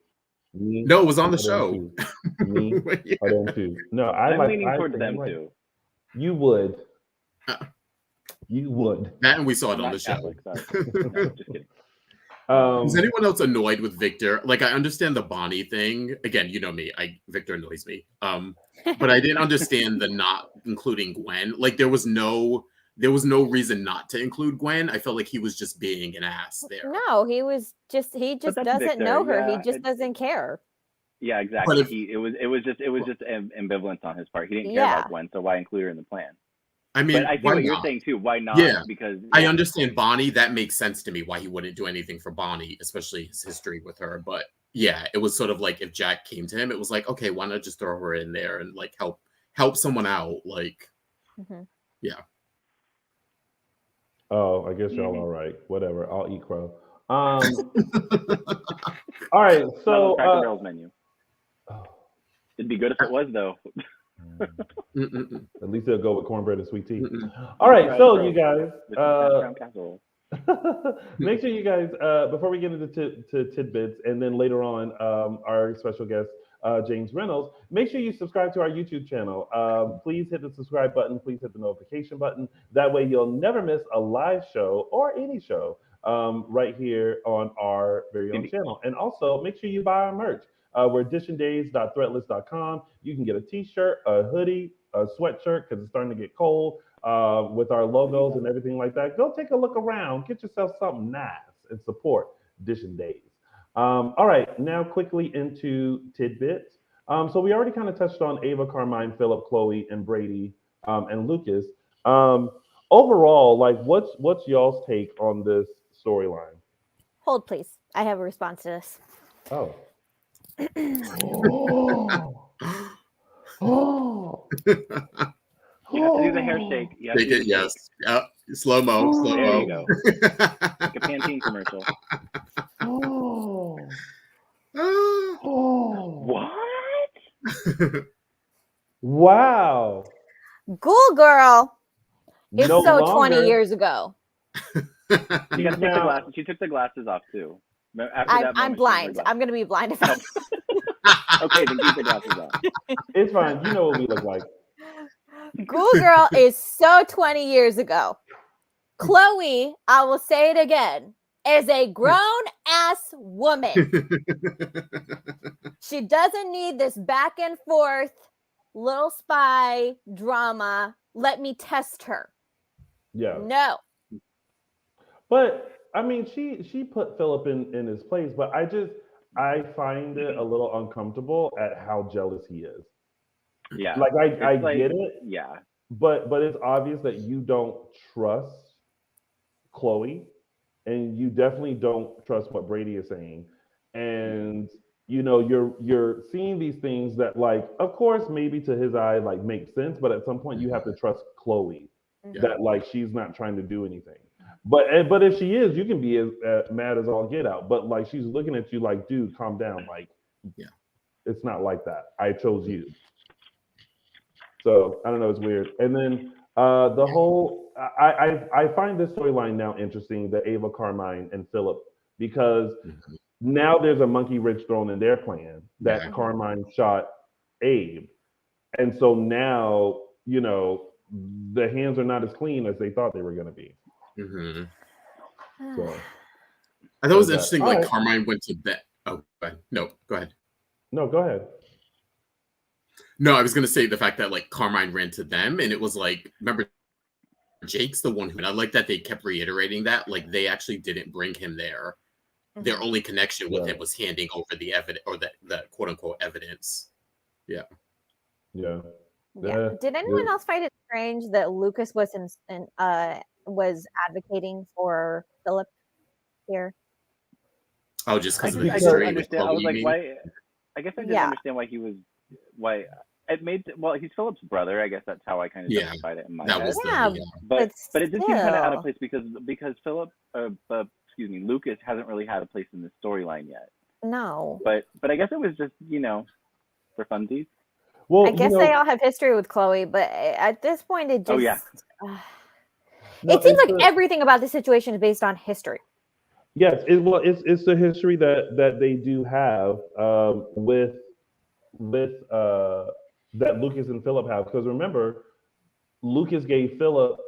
Me No, it was on the or them show. two. Me Yeah. or them two. No, I'm leaning I towards think them I'm right. too. You would. Uh. You would. That and we saw it I'm on not the show. Catholic, sorry. No, just kidding. Is anyone else annoyed with Victor? Like, I understand the Bonnie thing. Again, you know me. Victor annoys me. But I didn't understand the not including Gwen. Like, there was no reason not to include Gwen. I felt like he was just being an ass there. No, he just that's doesn't Victor, know her. yeah, He just doesn't care. Yeah, exactly. But if- It was just ambivalence on his part. He didn't care Yeah. about Gwen, so why include her in the plan? I mean, But I see why what you're not? saying too. Why not? Yeah. Because I understand Bonnie. That makes sense to me why he wouldn't do anything for Bonnie, especially his history with her. But yeah, it was sort of like if Jack came to him, it was like, okay, why not just throw her in there and like help someone out? Like, Mhm. yeah. Oh, I guess y'all all right. Whatever. I'll eat crow. All right. So Cracker Barrel's menu. oh, It'd be good if it was though. Mm-mm-mm. at least they'll go with cornbread and sweet tea. Mm-mm. All right. Right, So bro. you guys, This is Crown Castle. make sure you guys, before we get into tidbits, and then later on, our special guest, James Reynolds, make sure you subscribe to our YouTube channel. Please hit the subscribe button. Please hit the notification button. That way you'll never miss a live show or any show right here on our very own channel. And also, make sure you buy our merch. We're dishindays.threadless.com. You can get a t-shirt, a hoodie, a sweatshirt, because it's starting to get cold, with our logos and everything like that. Go take a look around. Get yourself something nice and support Dishin Days. All right, now quickly into tidbits. So we already kind of touched on Ava, Carmine, Philip, Chloe, and Brady, and Lucas. Overall, like, what's y'all's take on this storyline? Hold, please. I have a response to this. Oh, Oh. You have to do the hair shake. You have Take to do it, the shake. yes. Slow mo, slow There mo. you go. Like a Pantene commercial. Oh. Oh. Oh. What? Wow. Ghoul Girl is No so longer. 20 years ago. You got to take the glasses. She took the glasses off too. After that I'm blind. I'm gonna be blind if I. Okay, then keep the glasses on. It's fine. You know what we look like. Ghoul Girl is so 20 years ago. Chloe, I will say it again, is a grown ass woman. She doesn't need this back and forth little spy drama. Let me test her. Yeah. No. But I mean, she put Philip in his place, but I find it a little uncomfortable at how jealous he is. Yeah. Like I It's like, get it, yeah. but it's obvious that you don't trust Chloe, and you definitely don't trust what Brady is saying, and you know you're seeing these things that, like, of course maybe to his eye like make sense, but at some point you have to trust Chloe that like she's not trying to do anything. But if she is, you can be as mad as all get out. But like she's looking at you like, dude, calm down. Like, Yeah. it's not like that. I chose you. So I don't know. It's weird. And then the whole I find this storyline now interesting, the Ava, Carmine, and Philip, because now there's a monkey wrench thrown in their plan that Yeah. Carmine shot Abe, and so now you know the hands are not as clean as they thought they were going to be. Mm-hmm. So I thought it was interesting. Like, right. Carmine went to bed. Oh, go ahead. No, go ahead. No, go ahead. No, I was gonna say the fact that like Carmine ran to them, and it was like, remember, Jake's the one who, and I like that they kept reiterating that, like, they actually didn't bring him there. Their only connection with him was handing over the evidence, or the quote unquote evidence. Yeah. Yeah. Did anyone else find it strange that Lucas was was advocating for Philip here? Oh, just because of the I history didn't with understand. Chloe, I was like, you mean? why? I guess I didn't understand why he was. Why it made? Well, he's Philip's brother. I guess that's how I kind of justified it in my That head. was but it did seem kind of out of place because Philip, Lucas hasn't really had a place in this storyline yet. No. But I guess it was just, for funsies. Well, I guess they all have history with Chloe, but at this point, it just. Oh yeah. It seems like everything about this situation is based on history. Yes, it's the history that they do have with that Lucas and Philip have, because remember, Lucas gave Philip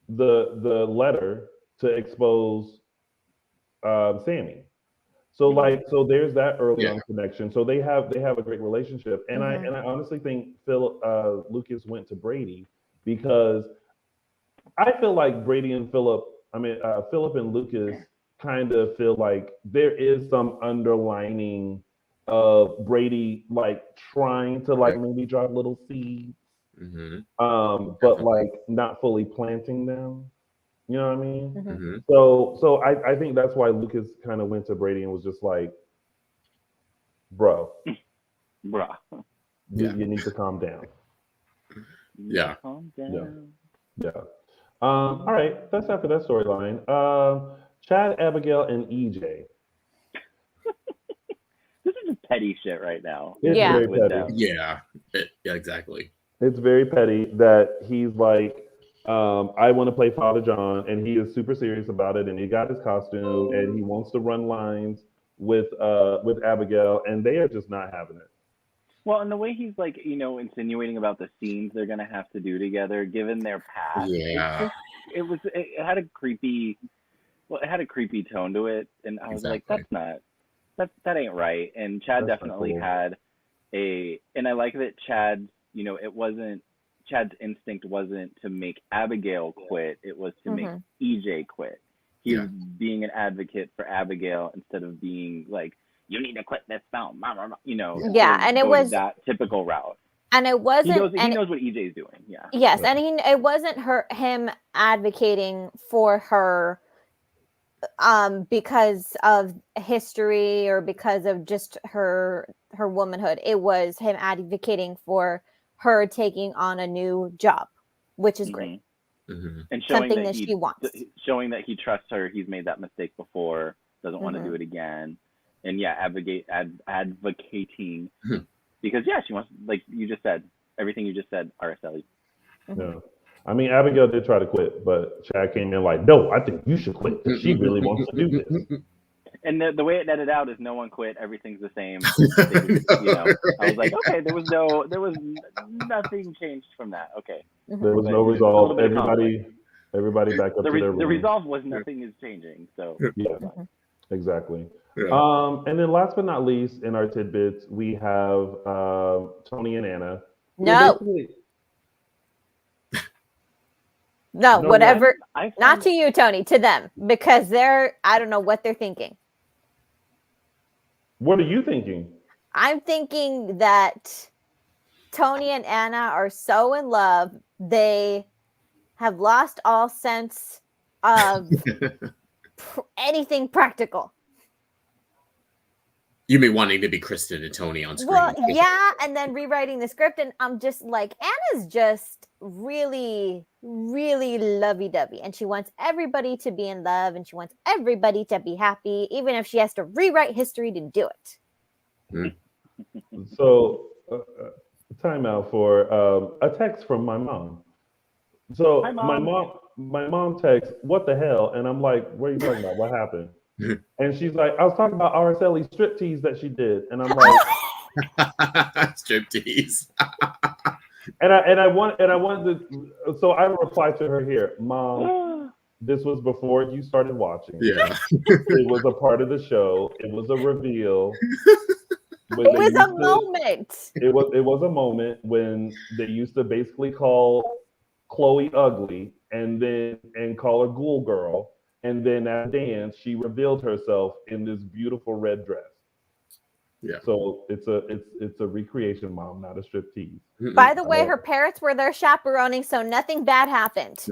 the letter to expose Sammy. So there's that early on connection. So they have a great relationship, and I honestly think Lucas went to Brady because I feel like Brady and Philip and Lucas kind of feel like there is some underlining of Brady like trying to like maybe drop little seeds, but like not fully planting them. You know what I mean? So I think that's why Lucas kind of went to Brady and was just like, bro, you need to calm down. Yeah. Calm down. Yeah. All right, that's after that storyline. Chad, Abigail, and EJ. This is just petty shit right now. It's very petty. Yeah, exactly. It's very petty that he's like, I want to play Father John, and he is super serious about it, and he got his costume, and he wants to run lines with Abigail, and they are just not having it. Well, and the way he's like, insinuating about the scenes they're gonna have to do together, given their past, it had a creepy tone to it, and I was like, that ain't right. And Chad definitely had and I like that Chad's instinct wasn't to make Abigail quit, it was to make EJ quit. He was being an advocate for Abigail instead of being like, you need to quit this film, and it was that typical route. And it wasn't. He knows what EJ's doing. Yeah. Yes, and it wasn't him advocating for her because of history or because of just her womanhood. It was him advocating for her taking on a new job, which is great. And showing something that she wants. Showing that he trusts her. He's made that mistake before. Doesn't want to do it again. And advocating because she wants, like you just said, everything you just said, Araceli. Yeah. I mean, Abigail did try to quit, but Chad came in like, no, I think you should quit. She really wants to do this. And the way it netted out is no one quit. Everything's the same. I was like, okay, there was nothing changed from that. Okay. There was no resolve. Everybody back up to their room. The resolve was nothing is changing. So yeah, exactly. Yeah. And then last but not least, in our tidbits, we have Tony and Anna. No, whatever. Not to you, Tony, to them, because I don't know what they're thinking. What are you thinking? I'm thinking that Tony and Anna are so in love, they have lost all sense of anything practical. You mean wanting to be Kristen and Tony on screen? Well, yeah, and then rewriting the script, and I'm just like, Anna's just really, really lovey-dovey, and she wants everybody to be in love, and she wants everybody to be happy, even if she has to rewrite history to do it. So, time out for a text from my mom. So hi, Mom. my mom texts, "What the hell?" And I'm like, "What are you talking about? What happened?" And she's like, "I was talking about Araceli's striptease that she did," and I'm like, "Striptease." and I wanted to, so I replied to her here, "Mom, this was before you started watching. Yeah, it was a part of the show. It was a reveal. It was a moment. It was a moment when they used to basically call Chloe ugly and call her Ghoul Girl." And then at dance, she revealed herself in this beautiful red dress. Yeah. So it's a recreation, Mom, not a striptease. By the way, her parents were there chaperoning, so nothing bad happened.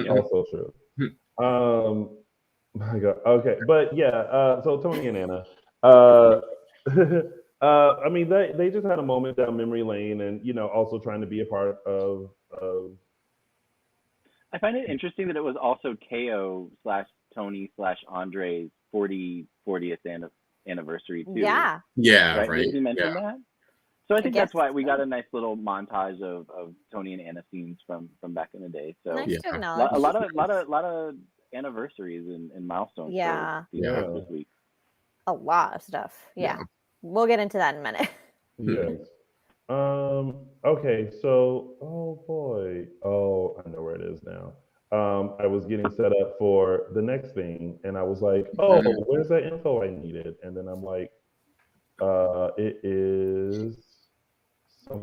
Also true. My God. Okay, but yeah. So Tony and Anna. I mean, they just had a moment down memory lane, and also trying to be a part of. I find it interesting that it was also Teo / Tony / Andre's 40th anniversary too. Yeah. Yeah. Right. Right. Did you mention that? So I think that's why we got a nice little montage of Tony and Anna scenes from back in the day. So nice to acknowledge. a lot of anniversaries and milestones. Yeah. This week. A lot of stuff. Yeah. We'll get into that in a minute. Yes. Okay, so I know where it is now. I was getting set up for the next thing, and I was like, "Oh, where's that info I needed?" And then I'm like, "It is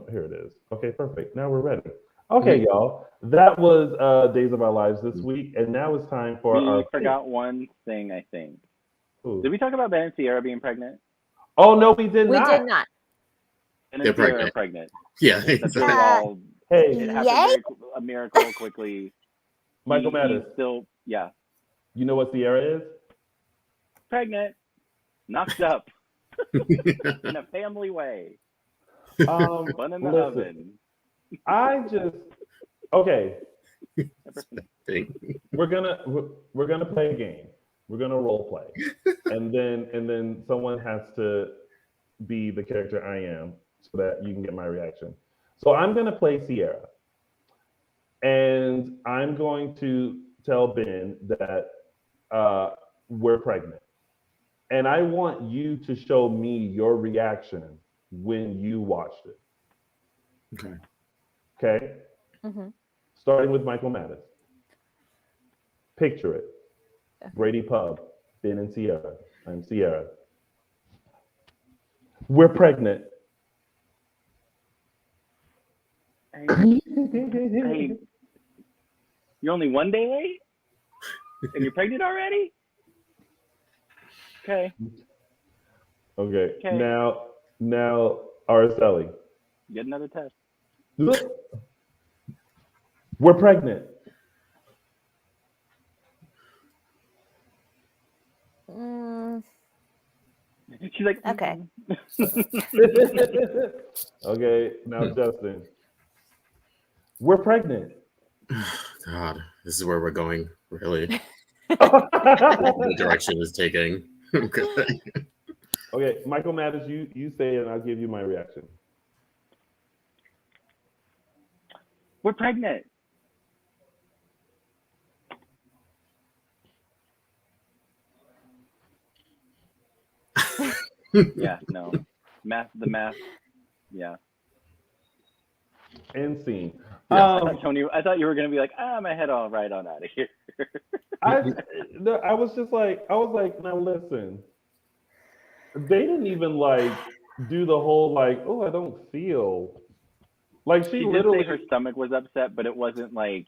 here. It is." Okay, perfect. Now we're ready. Okay, y'all. That was Days of Our Lives this week, and now it's time for We forgot one thing, I think. Ooh. Did we talk about Ben and Ciara being pregnant? Oh no, we did not. We did not. And then Ciara pregnant. Yeah. That's really all. Hey, it happened a miracle quickly. Michael Mattis. Still, yeah. You know what Ciara is? Pregnant, knocked up, in a family way. Bun in the oven. Okay. We're gonna play a game. We're gonna role play, and then someone has to be the character I am, so that you can get my reaction. So I'm gonna play Ciara, and I'm going to tell Ben that we're pregnant, and I want you to show me your reaction when you watched it. Okay. Okay. Mm-hmm. Starting with Michael Mattis. Picture it. Brady Pub, Ben and Ciara. I'm Ciara. We're pregnant. Hey, you're only one day late? And you're pregnant already? Okay. Okay. Now, Araceli. Get another test. Look. We're pregnant. She's like, Okay. Okay, now Justin. We're pregnant. God, this is where we're going, really. The direction is taking. Okay. Okay, Michael Mattis, you say it and I'll give you my reaction. we're pregnant. Yeah, no. The math. Yeah. End scene. Yeah. I thought you were gonna be like, my head all right on out of here. I was like, now listen. They didn't even like do the whole like, oh, I don't feel. Like she She did literally say her stomach was upset, but it wasn't like,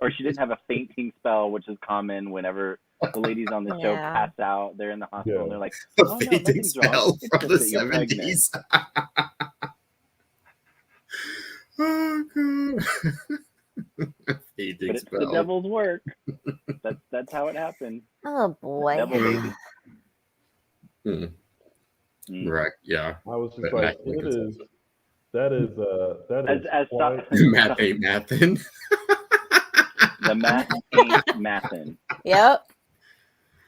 or she didn't have a fainting spell, which is common whenever the ladies on the show Yeah. pass out. They're in the hospital and they're like, The oh, no, fainting nothing's wrong. spell It's from just the that you're pregnant. 70s. Oh, God. Fainting But it's spell. the devil's work. That's how it happened. Oh boy. Devil baby. Right, yeah. I was just But like, Matt it Jenkins is that is As quite- Math ain't mathin'. The math ain't mathin'. Yep.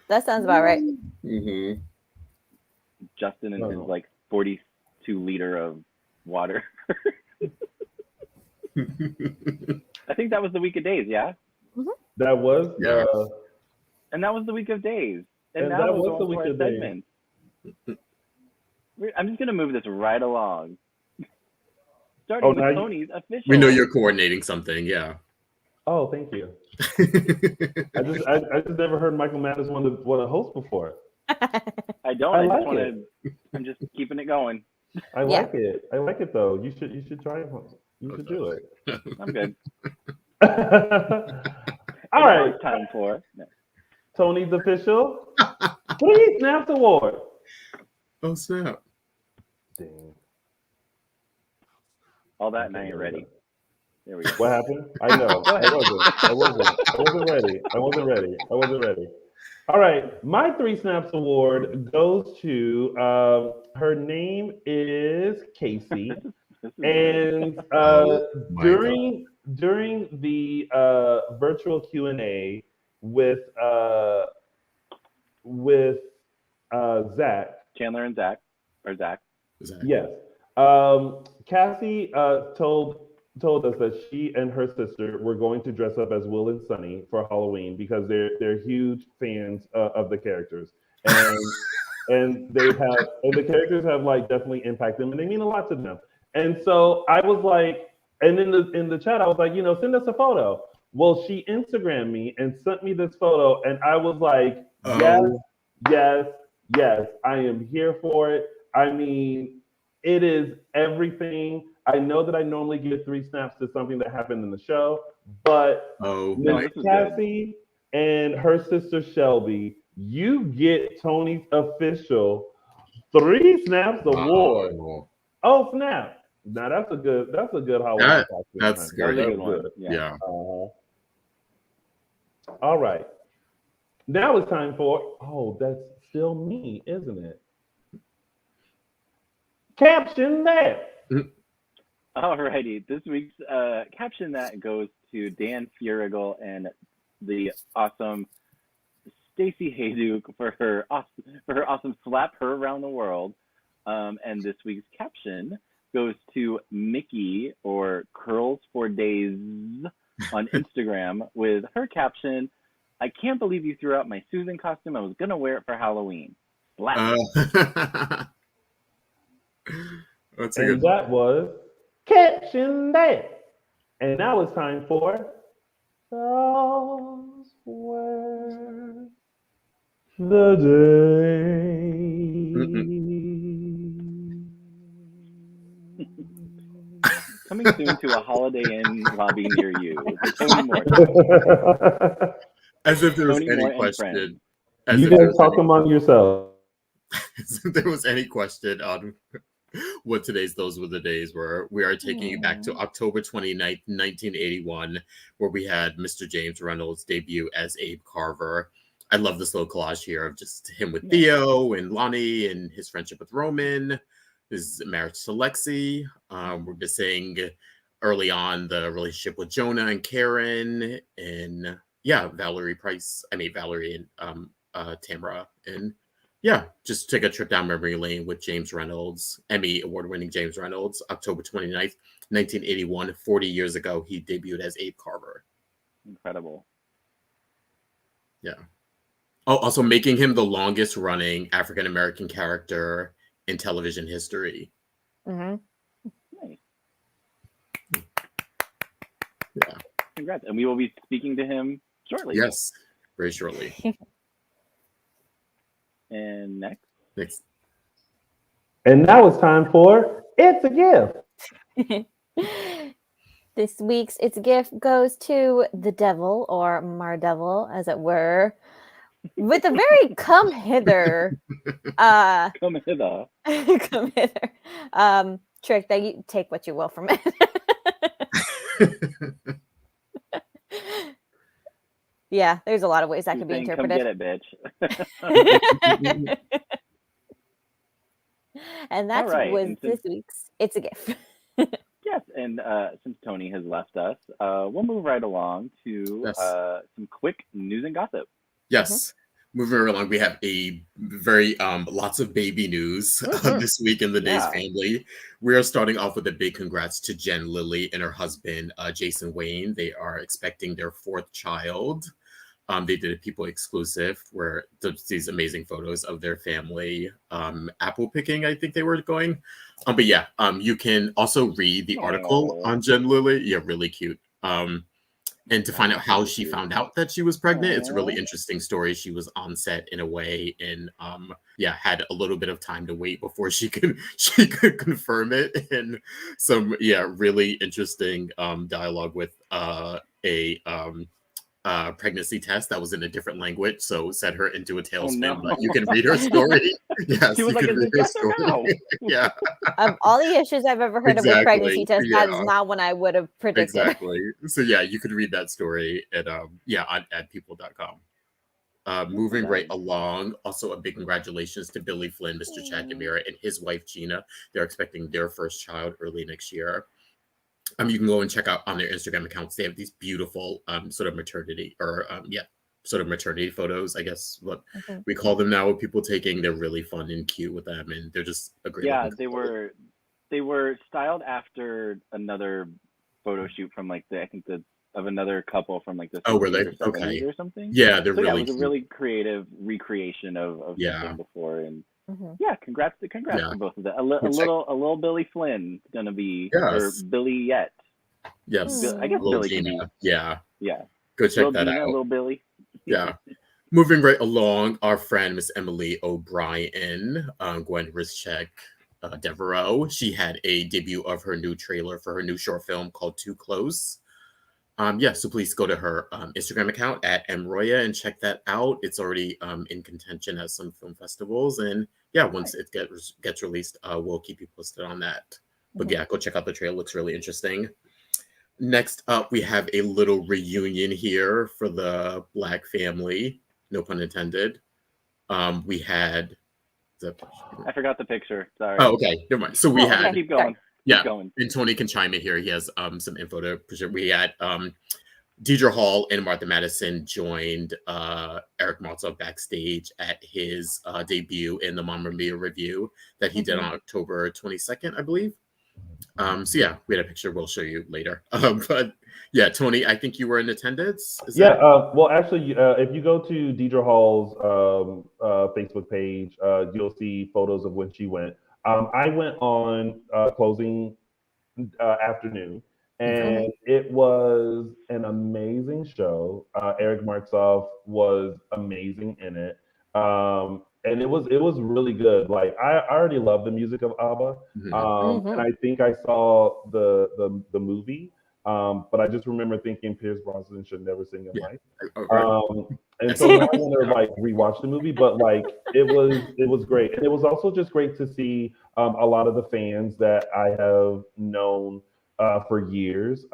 That sounds about right. Mm-hmm. Justin and his like 42-liter of water. I think that was the week of days, yeah? that was Yeah. And that was the week of days. And And now that we're was going the to week our of days. segment. I'm just going to move this right along. Starting with now Tony's official. We know you're coordinating something, yeah. Oh, thank you. I just never heard Michael Mattis want to host before. I don't. I I like just want to. I'm just keeping it going. I Yeah. like it. I like it though. You should try it. You should do it. I'm good. All Now right, it's time for. No. Tony's official 3 Snaps Award. Oh, snap. Dang. All that and I ain't ready. There we go. What happened? I know. I wasn't ready. All right. My 3 Snaps Award goes to her name is Casey. This is And my during the virtual Q&A with Zach. Chandler and Zach, or Zach. Yes. Cassie told us that she and her sister were going to dress up as Will and Sunny for Halloween because they're huge fans of the characters, and the characters have like definitely impacted them and they mean a lot to them. And so I was like, and in the chat I was like, send us a photo. Well, she Instagrammed me and sent me this photo, and I was like, yes, I am here for it. I mean, it is everything. I know that I normally give 3 snaps to something that happened in the show, but Miss Cassie and her sister Shelby, you get Tony's official 3 Snaps Award. Oh snap! Now that's a good Halloween costume. That's That was a good one. Good. Yeah. All right. Now it's time for that's still me, isn't it? Caption that. Alrighty, this week's caption that goes to Dan Furigal and the awesome Stacey Hayduke for her awesome slap her around the world. And this week's caption goes to Mickey or Curls for Days on Instagram with her caption, "I can't believe you threw out my Susan costume. I was gonna wear it for Halloween." Slap. That was caption that. And now it's time for those were the day. Coming soon to a Holiday Inn lobby near you. Tony Moore. As if there was Tony any Moore and question. friends. You guys talk among yourselves. As if there was any question on what today's Those Were the Days were. We are taking you back to October 29th, 1981, where we had Mr. James Reynolds debut as Abe Carver. I love this little collage here of just him with Theo and Lonnie and his friendship with Roman, his marriage to Lexi. We're just saying early on the relationship with Jonah and Karen, and Valerie and Tamara, and just take a trip down memory lane with James Reynolds, Emmy award-winning James Reynolds, October 29th, 1981, 40 years ago, he debuted as Abe Carver. Incredible. Yeah. Oh, also making him the longest running African-American character in television history. Nice. Yeah. Congrats. And we will be speaking to him shortly. Yes, very shortly. And next. And now it's time for It's a Gift. This week's It's a Gift goes to the devil, or Mardevil, as it were, with a very come hither. Come hither. Come hither. Trick that you take what you will from it. Yeah, there's a lot of ways that could be interpreted. Come get it, bitch. And that was this week's It's a Gift. Yes, and since Tony has left us, we'll move right along to some quick news and gossip. Yes. Moving right along, we have a very lots of baby news this week in the Days family. We are starting off with a big congrats to Jen Lilly and her husband, Jason Wayne. They are expecting their 4th child. They did a People exclusive where these amazing photos of their family apple picking, I think they were going. But you can also read the article on Jen Lilly. Yeah, really cute. And to find out how she found out that she was pregnant, it's a really interesting story. She was on set in a way and had a little bit of time to wait before she could confirm it. And some really interesting dialogue with a pregnancy test that was in a different language, so set her into a tailspin. But you can read her story. Yes, she was like, "Is it yes or no?" Yeah. Of all the issues I've ever heard of a pregnancy test, that is not one I would have predicted. Exactly. So you could read that story at at people.com. Moving right along, also a big congratulations to Billy Flynn, Mr. Chackamira, and his wife Gina. They're expecting their first child early next year. You can go and check out on their Instagram accounts. They have these beautiful sort of maternity photos, I guess what we call them now, with people taking. They're really fun and cute with them, and they're just a great. Yeah, they were styled after another photo shoot from of another couple from the were they okay or something? Yeah, they're really. It was a really creative recreation of something before, and congrats to both of them. A little Billy Flynn gonna be or Billy yet. Yes, I guess Billy can be. Yeah. Go check little that Gina, out. Little Billy. Yeah. Moving right along, our friend Miss Emily O'Brien, Gwen Rischek Devereaux. She had a debut of her new trailer for her new short film called Too Close. So please go to her Instagram account at mroya and check that out. It's already in contention at some film festivals, and once it gets released, we'll keep you posted on that. But go check out the trailer. It looks really interesting. Next up, we have a little reunion here for the Black family. No pun intended. We had I forgot the picture. Sorry. Oh, okay. Never mind. So we had. Keep going. Yeah, and Tony can chime in here. He has some info to present. We had Deidre Hall and Martha Madison joined Eric Maltzow backstage at his debut in the Mamma Mia review that he did on October 22nd, I believe. We had a picture we'll show you later. But Tony, I think you were in attendance. Well, actually, if you go to Deidre Hall's Facebook page, you'll see photos of when she went. I went on closing afternoon, and it was an amazing show. Eric Martzow was amazing in it, and it was really good. Like I already love the music of ABBA, and I think I saw the movie. But I just remember thinking Pierce Brosnan should never sing in life. And so now I want to rewatch the movie, but it was great. And it was also just great to see a lot of the fans that I have known for years.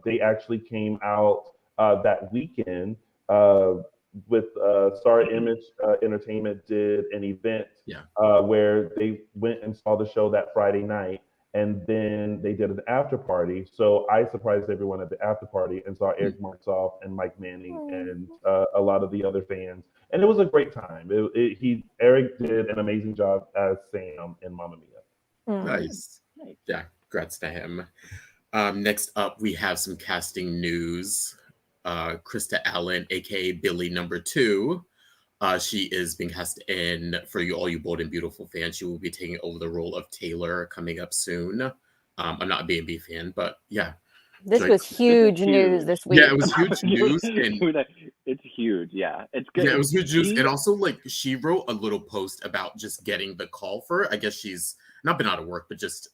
They actually came out that weekend with Star Image Entertainment did an event Yeah. where they went and saw the show that Friday night, and then they did an after party. So I surprised everyone at the after party and saw Eric Martsolf and Mike Manning and a lot of the other fans, and it was a great time. Eric did an amazing job as Sam in Mamma Mia. Nice. Yeah, congrats to him. Next up, we have some casting news. Krista Allen, aka Billy number 2. She is being cast in, for all you Bold and Beautiful fans, she will be taking over the role of Taylor coming up soon. I'm not a B&B fan, but yeah. This was huge news this week. Yeah, it was huge news. And it's huge, yeah. It's good. Yeah, it was huge news. And also, like, she wrote a little post about just getting the call for it. I guess she's not been out of work, but just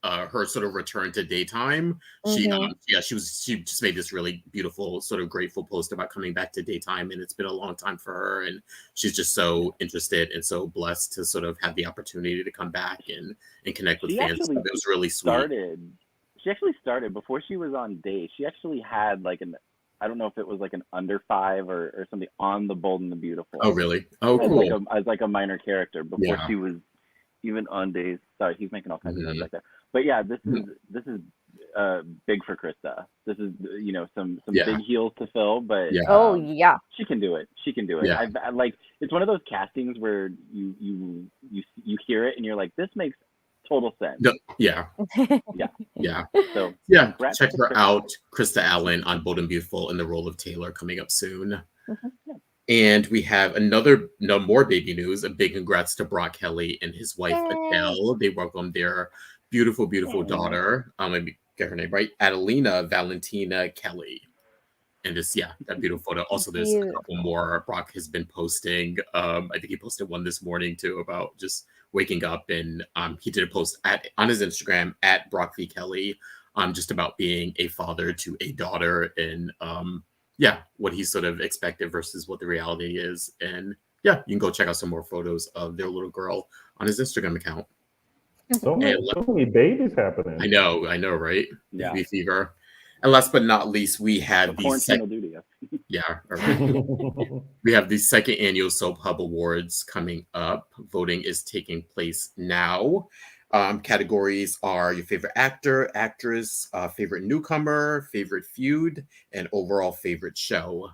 her sort of return to daytime. She just made this really beautiful, sort of grateful post about coming back to daytime, and it's been a long time for her, and she's just so interested and so blessed to sort of have the opportunity to come back and connect with fans. So it was really sweet. She actually started before she was on Days. She actually had like I don't know if it was like an under 5 or something on the Bold and the Beautiful. Oh, really? Oh, cool. As like a minor character before she was even on Days. Sorry, he's making all kinds of noise back there. But yeah, this is big for Krista. This is some big heels to fill, but she can do it. She can do it. Yeah. I like, it's one of those castings where you hear it and you're like, this makes total sense. No, yeah. So yeah, check her out, Krista Allen on Bold and Beautiful in the role of Taylor coming up soon. And we have no more baby news. A big congrats to Brock Kelly and his wife Adele. They welcomed their beautiful daughter. Let me get her name right. Adelina Valentina Kelly. And this, that beautiful photo. Also, there's a couple more Brock has been posting. I think he posted one this morning too about just waking up, and he did a post on his Instagram at Brock V. Kelly, just about being a father to a daughter, and what he sort of expected versus what the reality is. And you can go check out some more photos of their little girl on his Instagram account. So many babies happening. I know, right? Yeah. Baby fever. And last but not least, we have we have the second annual Soap Hub Awards coming up. Voting is taking place now. Categories are your favorite actor, actress, favorite newcomer, favorite feud, and overall favorite show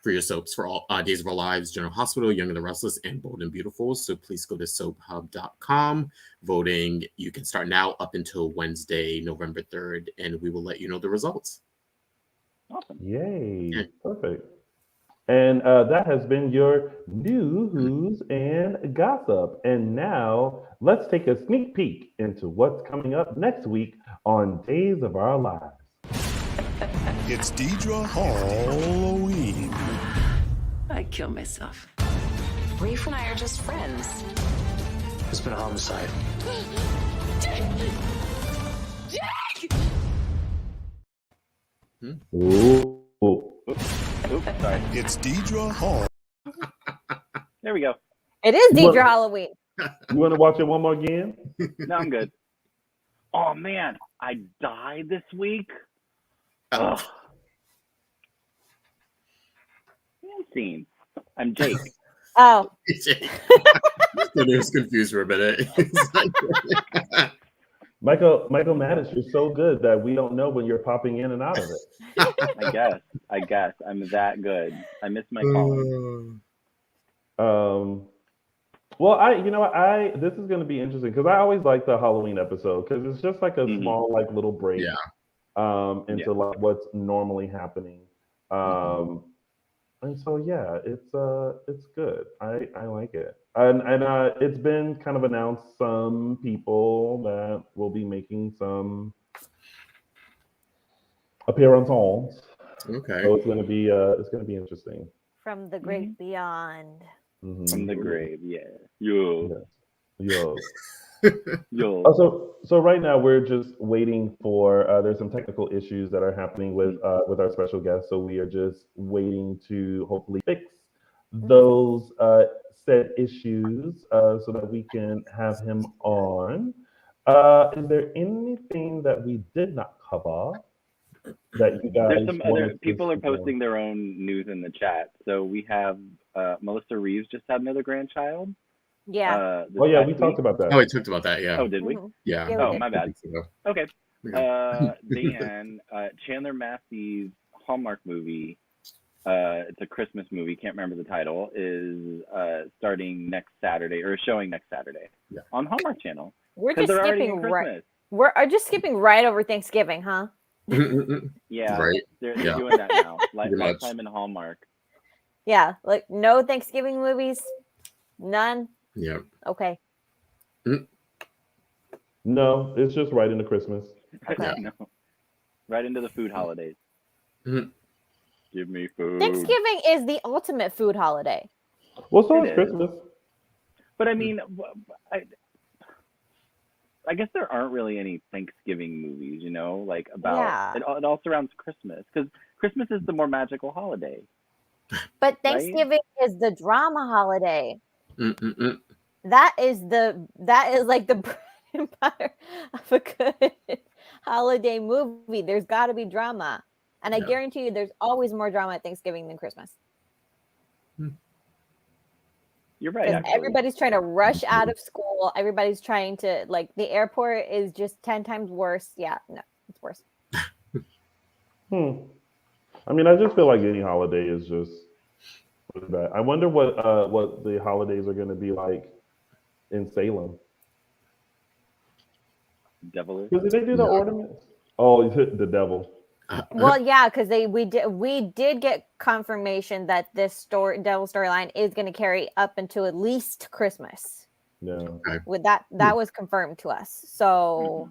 for your soaps for all Days of Our Lives, General Hospital, Young and the Restless, and Bold and Beautiful. So please go to soaphub.com. Voting, you can start now up until Wednesday, November 3rd, and we will let you know the results. Awesome. Yay. Yeah. Perfect. And that has been your news and gossip. And now let's take a sneak peek into what's coming up next week on Days of Our Lives. It's Deidre Halloween. I'd kill myself. Reef and I are just friends. It's been a homicide. Jake! Ooh. Oops, sorry. It's Deidre Hall. There we go. It is Deidre Halloween. You want to watch it one more again? No, I'm good. Oh man, I died this week. Scene. I'm Jake. Oh. Jake. So he was confused for a minute. Michael Maddox, you're so good that we don't know when you're popping in and out of it. I guess. I'm that good. I miss my calling. Well, this is going to be interesting because I always like the Halloween episode because it's just like a small, like little break into like what's normally happening. And so it's good. I like it. And it's been kind of announced some people that will be making some appearances. Okay. So it's gonna be interesting. From the great beyond. Mm-hmm. From the grave, Yo. So right now we're just waiting for there's some technical issues that are happening with our special guest, so we are just waiting to hopefully fix those said issues so that we can have him on. Is there anything that we did not cover? that you guys? There's some other wanted to people are speak on? posting their own news in the chat. So we have Melissa Reeves just had another grandchild. Yeah. This Oh yeah, past we week. talked about that. Oh, we talked about that. Yeah. Oh, did we? Mhm. Yeah. Yeah, we Oh, did. my bad. Okay. Yeah. Dan, Chandler Massey's Hallmark movie, it's a Christmas movie, can't remember the title, is starting next Saturday, or showing next Saturday on Hallmark Channel. We're 'Cause just they're already in skipping right. Christmas. We're just skipping right over Thanksgiving, huh? Yeah, Right. they're Yeah. doing that now. Pretty much. Lifetime in Hallmark. Yeah, like no Thanksgiving movies, none. Yeah. Okay. No, it's just right into Christmas. Okay. No. Right into the food holidays. Mhm. Give me food. Thanksgiving is the ultimate food holiday. Well, so It is is. Christmas. But I mean, I guess there aren't really any Thanksgiving movies, you know, like about it all surrounds Christmas, because Christmas is the more magical holiday. But Thanksgiving is the drama holiday. Mm-mm-mm. That is like the bread and butter of a good holiday movie. There's got to be drama, and I guarantee you, there's always more drama at Thanksgiving than Christmas. You're right. Actually. Everybody's trying to rush out of school. Everybody's trying to, like, the airport is just 10 times worse. Yeah, no, it's worse. I mean, I just feel like any holiday is just bad. I wonder what the holidays are going to be like in Salem. Devil is. Because they do the ornaments. Oh, the devil. Well, yeah, because we did get confirmation that this devil storyline is going to carry up until at least Christmas. Yeah. With that was confirmed to us. So,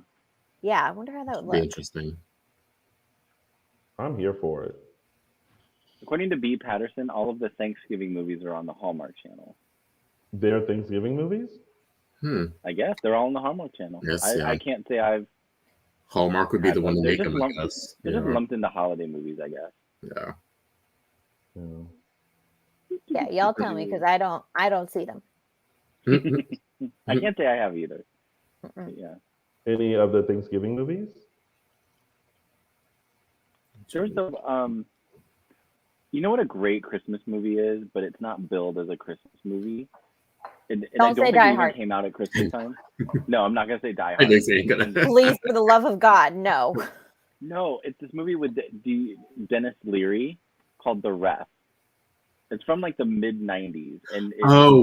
yeah, I wonder how that would look. Be interesting. I'm here for it. According to B. Patterson, all of the Thanksgiving movies are on the Hallmark Channel. They're Thanksgiving movies? I guess they're all on the Hallmark Channel. Yes, I can't say I've. Hallmark would be the one to make them, I guess. They're just lumped into holiday movies, I guess. Yeah. Yeah, y'all tell me, because I don't see them. I can't say I have either. Yeah. Any of the Thanksgiving movies? There's you know what a great Christmas movie is, but it's not billed as a Christmas movie. And I don't think it even came out at Christmas time. No, I'm not gonna say Die Hard. Please, for the love of God, no. No, it's this movie with Dennis Leary called The Ref. It's from like the mid '90s, and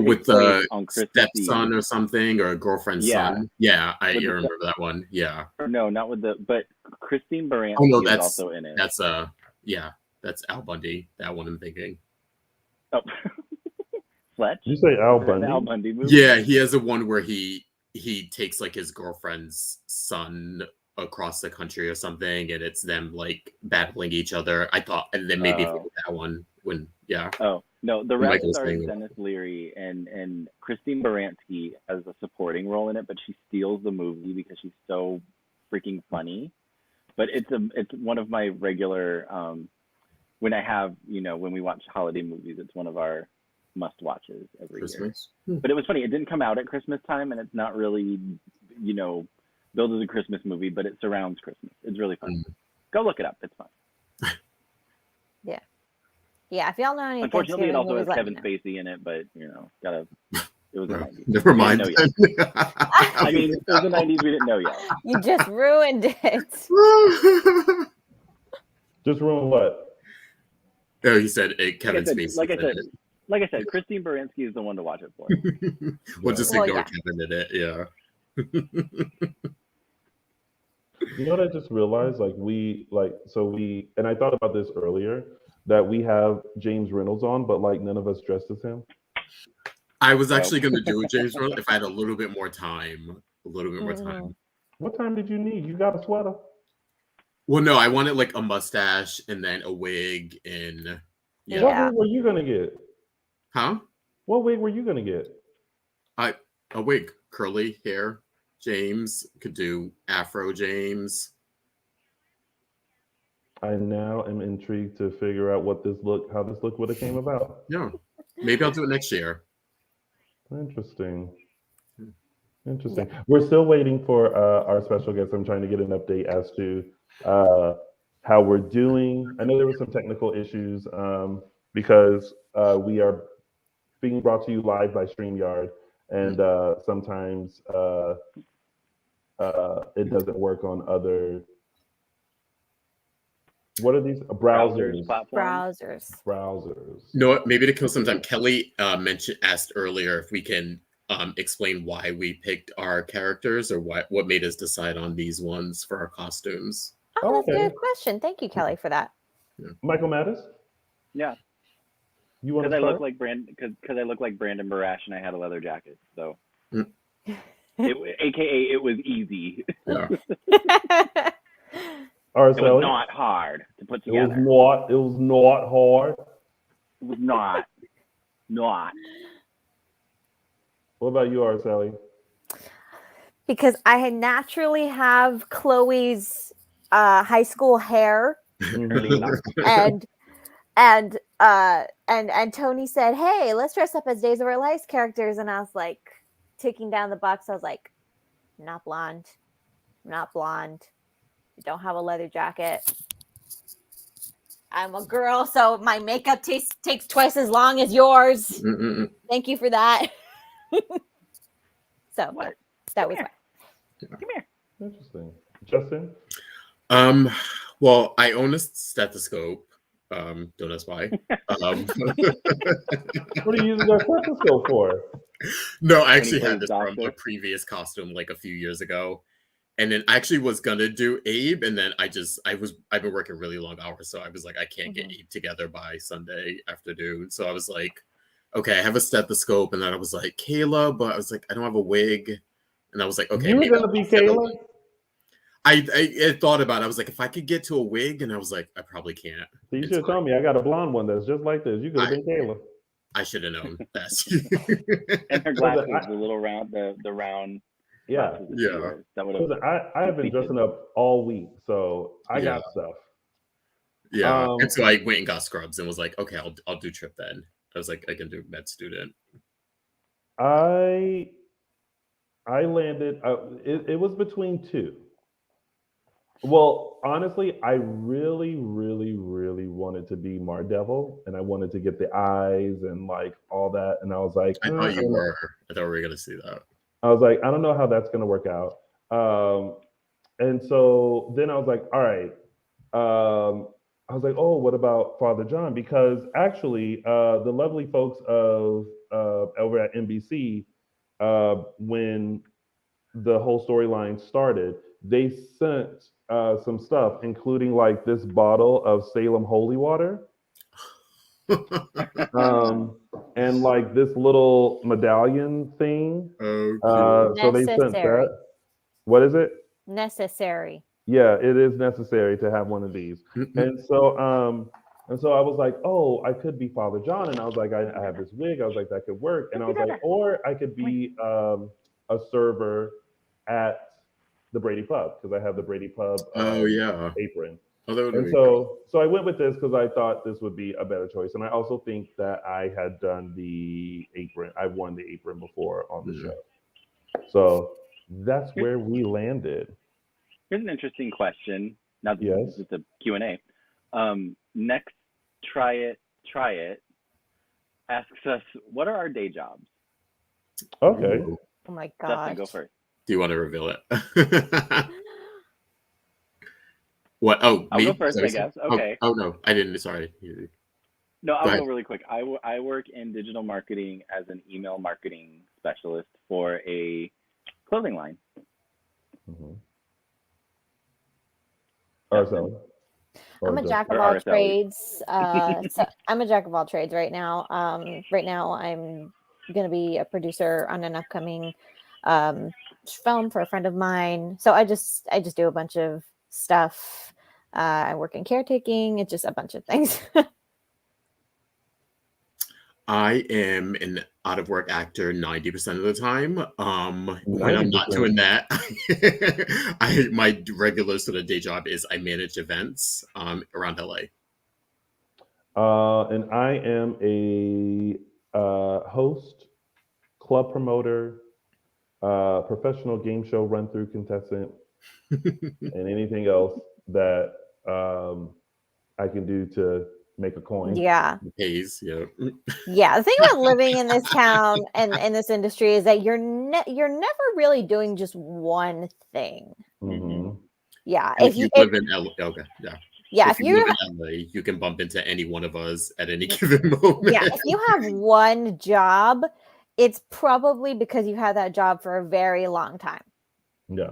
with the stepson or something, or a girlfriend's son. Yeah, I remember that one. Yeah. No, not with but Christine Baranski is also in it. That's Al Bundy. That one I'm thinking. Oh. Fletch? You say Al Bundy? Al Bundy movie? Yeah, he has a one where he takes like his girlfriend's son across the country or something, and it's them like battling each other. I thought, and then maybe that one when Oh no, the rest stars Dennis Leary and Christine Baranski has a supporting role in it, but she steals the movie because she's so freaking funny. But it's one of my regular when we watch holiday movies, it's one of our must watches every year. But it was funny, it didn't come out at Christmas time, and it's not really billed as a Christmas movie, but it surrounds Christmas. It's really fun. Go look it up, it's fun. Yeah, if y'all know any Unfortunately, it also has movies, Kevin Spacey in it, but it was the 90s. Never mind. I mean, it was the 90s, we didn't know yet. You just ruined it. Just ruined what? Oh, he said Kevin Spacey. Like I said, Christine Baranski is the one to watch it for. We'll just ignore Kevin in it, yeah. You know what I just realized? And I thought about this earlier, that we have James Reynolds on, but like none of us dressed as him. I was actually going to do a James Reynolds if I had a little bit more time. What time did you need? You got a sweater? Well, no, I wanted like a mustache and then a wig and What wig were you gonna get? Huh? What wig were you gonna get? A wig, curly hair. James could do Afro James. I now am intrigued to figure out how this look would have came about. Yeah, maybe I'll do it next year. Interesting. We're still waiting for our special guest. I'm trying to get an update as to how we're doing. I know there were some technical issues because we are being brought to you live by StreamYard, and sometimes it doesn't work on other. What are these browsers? Browsers. No, maybe to kill some time. Kelly asked earlier if we can explain why we picked our characters or what made us decide on these ones for our costumes. Oh, that's a good question. Thank you, Kelly, for that. Yeah. Michael Mattis? Yeah. You want to Because I start? look like because I look like Brandon Barash and I had a leather jacket, so AKA it was easy. Yeah. It was not hard to put together. It was not hard. It was not. What about you, Araceli? Because I naturally have Chloe's high school hair, and Tony said, "Hey, let's dress up as Days of Our Lives characters," and I was like, ticking down the box. I was like, "Not blonde, not blonde. You don't have a leather jacket. I'm a girl, so my makeup takes twice as long as yours. Thank you for that." So what? That was fine. Come here. Interesting. Justin? Well, I own a stethoscope. Don't ask why. What are you using that stethoscope for? No, I actually had this from a previous costume like a few years ago. And then I actually was gonna do Abe, and then I've been working really long hours, so I was like, I can't get Abe together by Sunday afternoon. So I was like, okay, I have a stethoscope, and then I was like, Kayla, but I was like, I don't have a wig. And I was like, okay, you were gonna be Kayla? I thought about it. I was like, if I could get to a wig, and I was like, I probably can't. So you should have told me I got a blonde one that's just like this. You could have been Kayla. I should have known best. And her glasses, the little round, the round. Yeah. That would have. I have been dressing up all week, so I got stuff. Yeah, and so I went and got scrubs and was like, okay, I'll do trip then. I was like, I can do med student. I landed. It was between two. Well, honestly, I really, really, really wanted to be Mardevil, and I wanted to get the eyes and like all that. And I was like, I thought we were gonna see that. I was like, I don't know how that's gonna work out. And so then I was like, all right. I was like, oh, what about Father John? Because actually, the lovely folks of over at NBC, when the whole storyline started, they sent some stuff, including like this bottle of Salem holy water, and like this little medallion thing. So they sent that. What is it? Necessary. Yeah, it is necessary to have one of these. And so I was like, oh, I could be Father John. And I was like, I have this wig. I was like, that could work. And I was like, or I could be a server at the Brady Pub, because I have the Brady Pub apron. And so I went with this because I thought this would be a better choice. And I also think that I had done the apron. I've worn the apron before on the show. So that's where we landed. Here's an interesting question. Now this is just a Q&A. Next, Try It asks us, what are our day jobs? Okay. Oh my God. Justin, go first. Do you want to reveal it? What? Oh, I'll me? go first, I guess. Okay. Oh no, I didn't. Sorry. No, I'll go really quick. I work in digital marketing as an email marketing specialist for a clothing line. I'm a jack of all trades. So I'm a jack of all trades right now. Right now, I'm going to be a producer on an upcoming film for a friend of mine. So I just do a bunch of stuff. I work in caretaking. It's just a bunch of things. I am an out of work actor 90% of the time. When I'm not doing that, my regular sort of day job is I manage events around LA. And I am a host, club promoter, professional game show run through contestant, and anything else that I can do to make a coin. Yeah. Pays, yeah. Yeah. The thing about living in this town and in this industry is that you're never really doing just one thing. Mm-hmm. Yeah. If you live in LA, okay, yeah. Yeah, if you live in LA, you can bump into any one of us at any given moment. Yeah, if you have one job, it's probably because you had that job for a very long time. Yeah.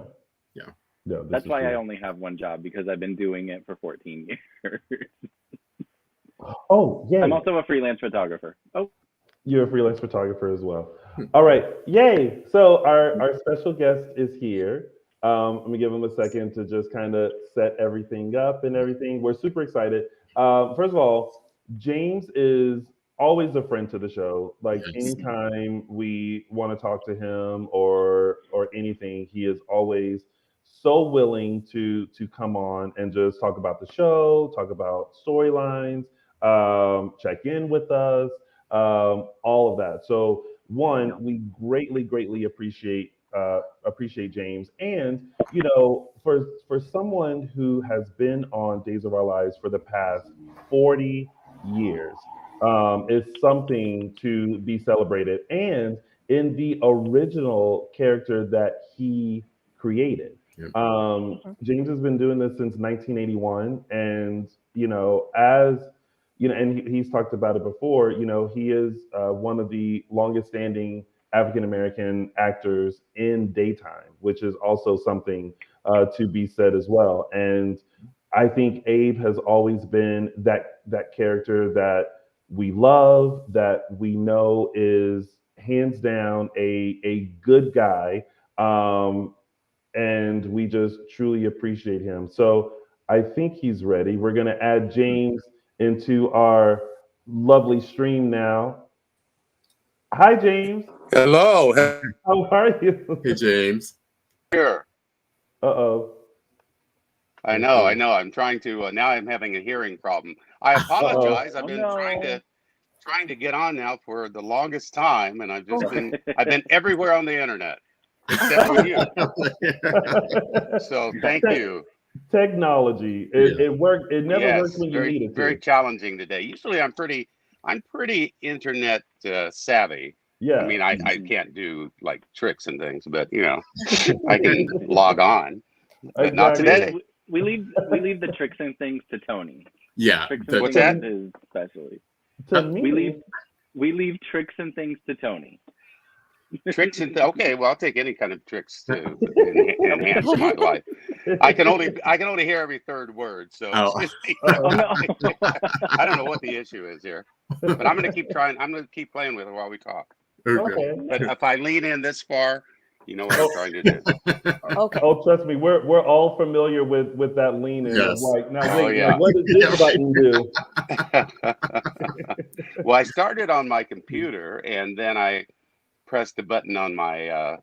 Yeah. Yeah. That's why I only have one job, because I've been doing it for 14 years. Oh, yeah. I'm also a freelance photographer. Oh. You're a freelance photographer as well. All right. Yay. So our special guest is here. Let me give him a second to just kind of set everything up and everything. We're super excited. First of all, James is always a friend to the show. Like anytime we want to talk to him or anything, he is always so willing to come on and just talk about the show, talk about storylines, check in with us, all of that. So one, we greatly appreciate James, and for someone who has been on Days of Our Lives for the past 40 years, it's something to be celebrated, and in the original character that he created. James has been doing this since 1981, and and he's talked about it before. He is one of the longest standing African American actors in daytime, which is also something to be said as well. And I think Abe has always been that character that we love, that we know is hands down a good guy, and we just truly appreciate him. So I think he's ready. We're gonna add James into our lovely stream now. Hi, James. Hello. How are you? Hey, James. Here. Uh-oh. I know. I'm trying to. Now I'm having a hearing problem. I apologize. I've been trying to get on now for the longest time, and I've been everywhere on the internet except for you. So thank you. Technology. It worked. It never works when you need it to. Very challenging today. Usually I'm pretty internet savvy. Yeah. I mean, I can't do like tricks and things, but I can log on. But not today. We leave the tricks and things to Tony. Yeah. Tricks and what's things that? is especially. To me, we leave tricks and things to Tony. Tricks and well, I'll take any kind of tricks to enhance my life. I can only hear every third word, so I don't know what the issue is here, but I'm going to keep trying. I'm going to keep playing with it while we talk. Okay. But if I lean in this far, you know what I'm trying to do. Okay. Oh, trust me, we're all familiar with that lean in. Yes. Like, now wait, yeah. what does this button do? Well, I started on my computer, and then I pressed the button on my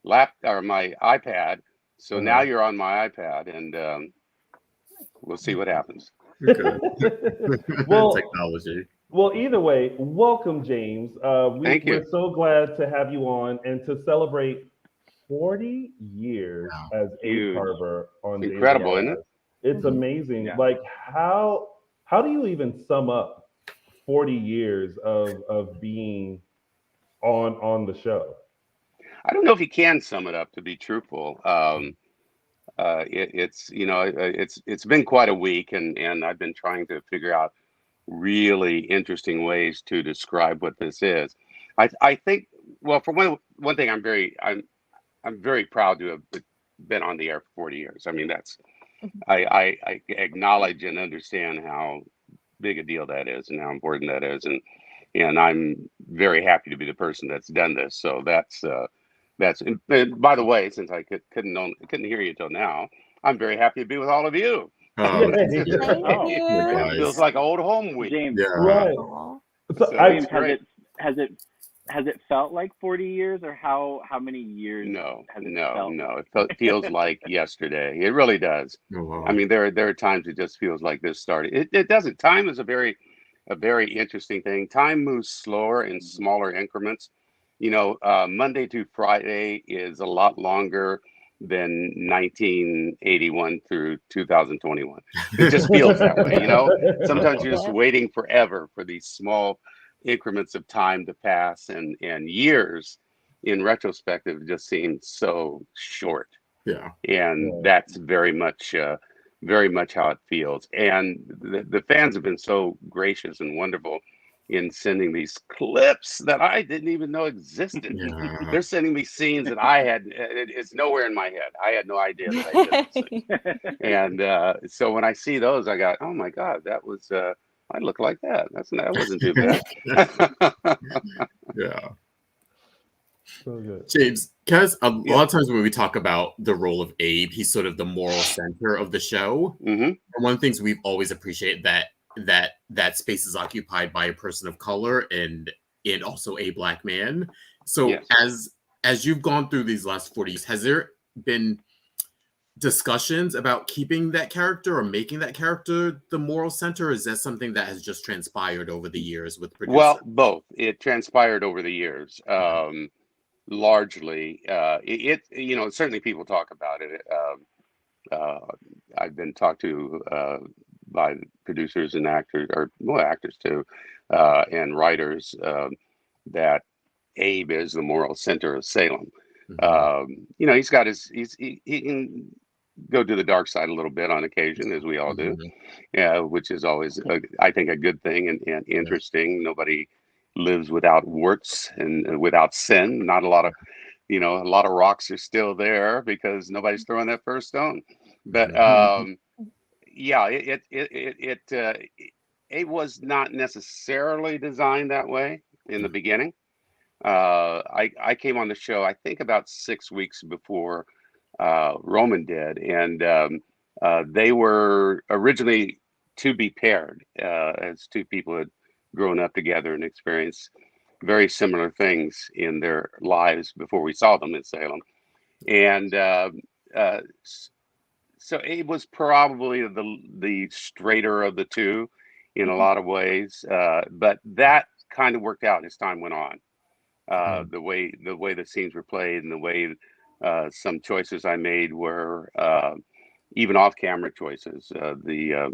my iPad. So now you're on my iPad, and we'll see what happens. Okay. Well, technology. Well, either way, welcome, James. Thank you. We're so glad to have you on and to celebrate 40 years as Abe Carver on the Incredible, isn't it? It's amazing. Yeah. Like how do you even sum up 40 years of being on the show? I don't know if you can sum it up, to be truthful. It's been quite a week, and I've been trying to figure out really interesting ways to describe what this is. I think, well, for one thing, I'm very proud to have been on the air for 40 years. I mean, I acknowledge and understand how big a deal that is and how important that is, and I'm very happy to be the person that's done this. So that's and by the way, since I couldn't hear you till now, I'm very happy to be with all of you. Oh, Thank you. It feels like old home week. James, yeah. Right. So James, great. has it felt like 40 years, or how many years? No. Felt? It feels like yesterday. It really does. Oh, wow. I mean, there are times it just feels like this started. It doesn't. Time is a very interesting thing. Time moves slower in smaller increments. Monday to Friday is a lot longer than 1981 through 2021. It just feels that way, you know. Sometimes you're just waiting forever for these small increments of time to pass, and years in retrospective just seem so short. Yeah. And that's very much how it feels. And the fans have been so gracious and wonderful in sending these clips that I didn't even know existed. Yeah. They're sending me scenes that I had, it's nowhere in my head. I had no idea that I did those things. And so when I see those, I got, oh my God, that was, I look like that. That wasn't too bad. Yeah. So good. James, because a lot of times when we talk about the role of Abe, he's sort of the moral center of the show. Mm-hmm. And one of the things we've always appreciated that space is occupied by a person of color and also a Black man. So as you've gone through these last 40 years, has there been discussions about keeping that character or making that character the moral center? Or is that something that has just transpired over the years with producers? Well, both. It transpired over the years. Largely, you know, certainly people talk about it. I've been talked to by producers and actors, or more actors too, and writers, that Abe is the moral center of Salem. You know, he's got he can go to the dark side a little bit on occasion, as we all do, which is always, I think, a good thing and interesting. Nobody lives without warts and without sin. Not a lot of, you know, a lot of rocks are still there because nobody's throwing that first stone. But yeah, it was not necessarily designed that way in the beginning. I came on the show, I think, about 6 weeks before Roman did, and they were originally to be paired, as two people had grown up together and experienced very similar things in their lives before we saw them in Salem. And so it was probably the straighter of the two in a lot of ways, but that kind of worked out as time went on. The way the scenes were played and the way some choices I made were even off-camera choices. The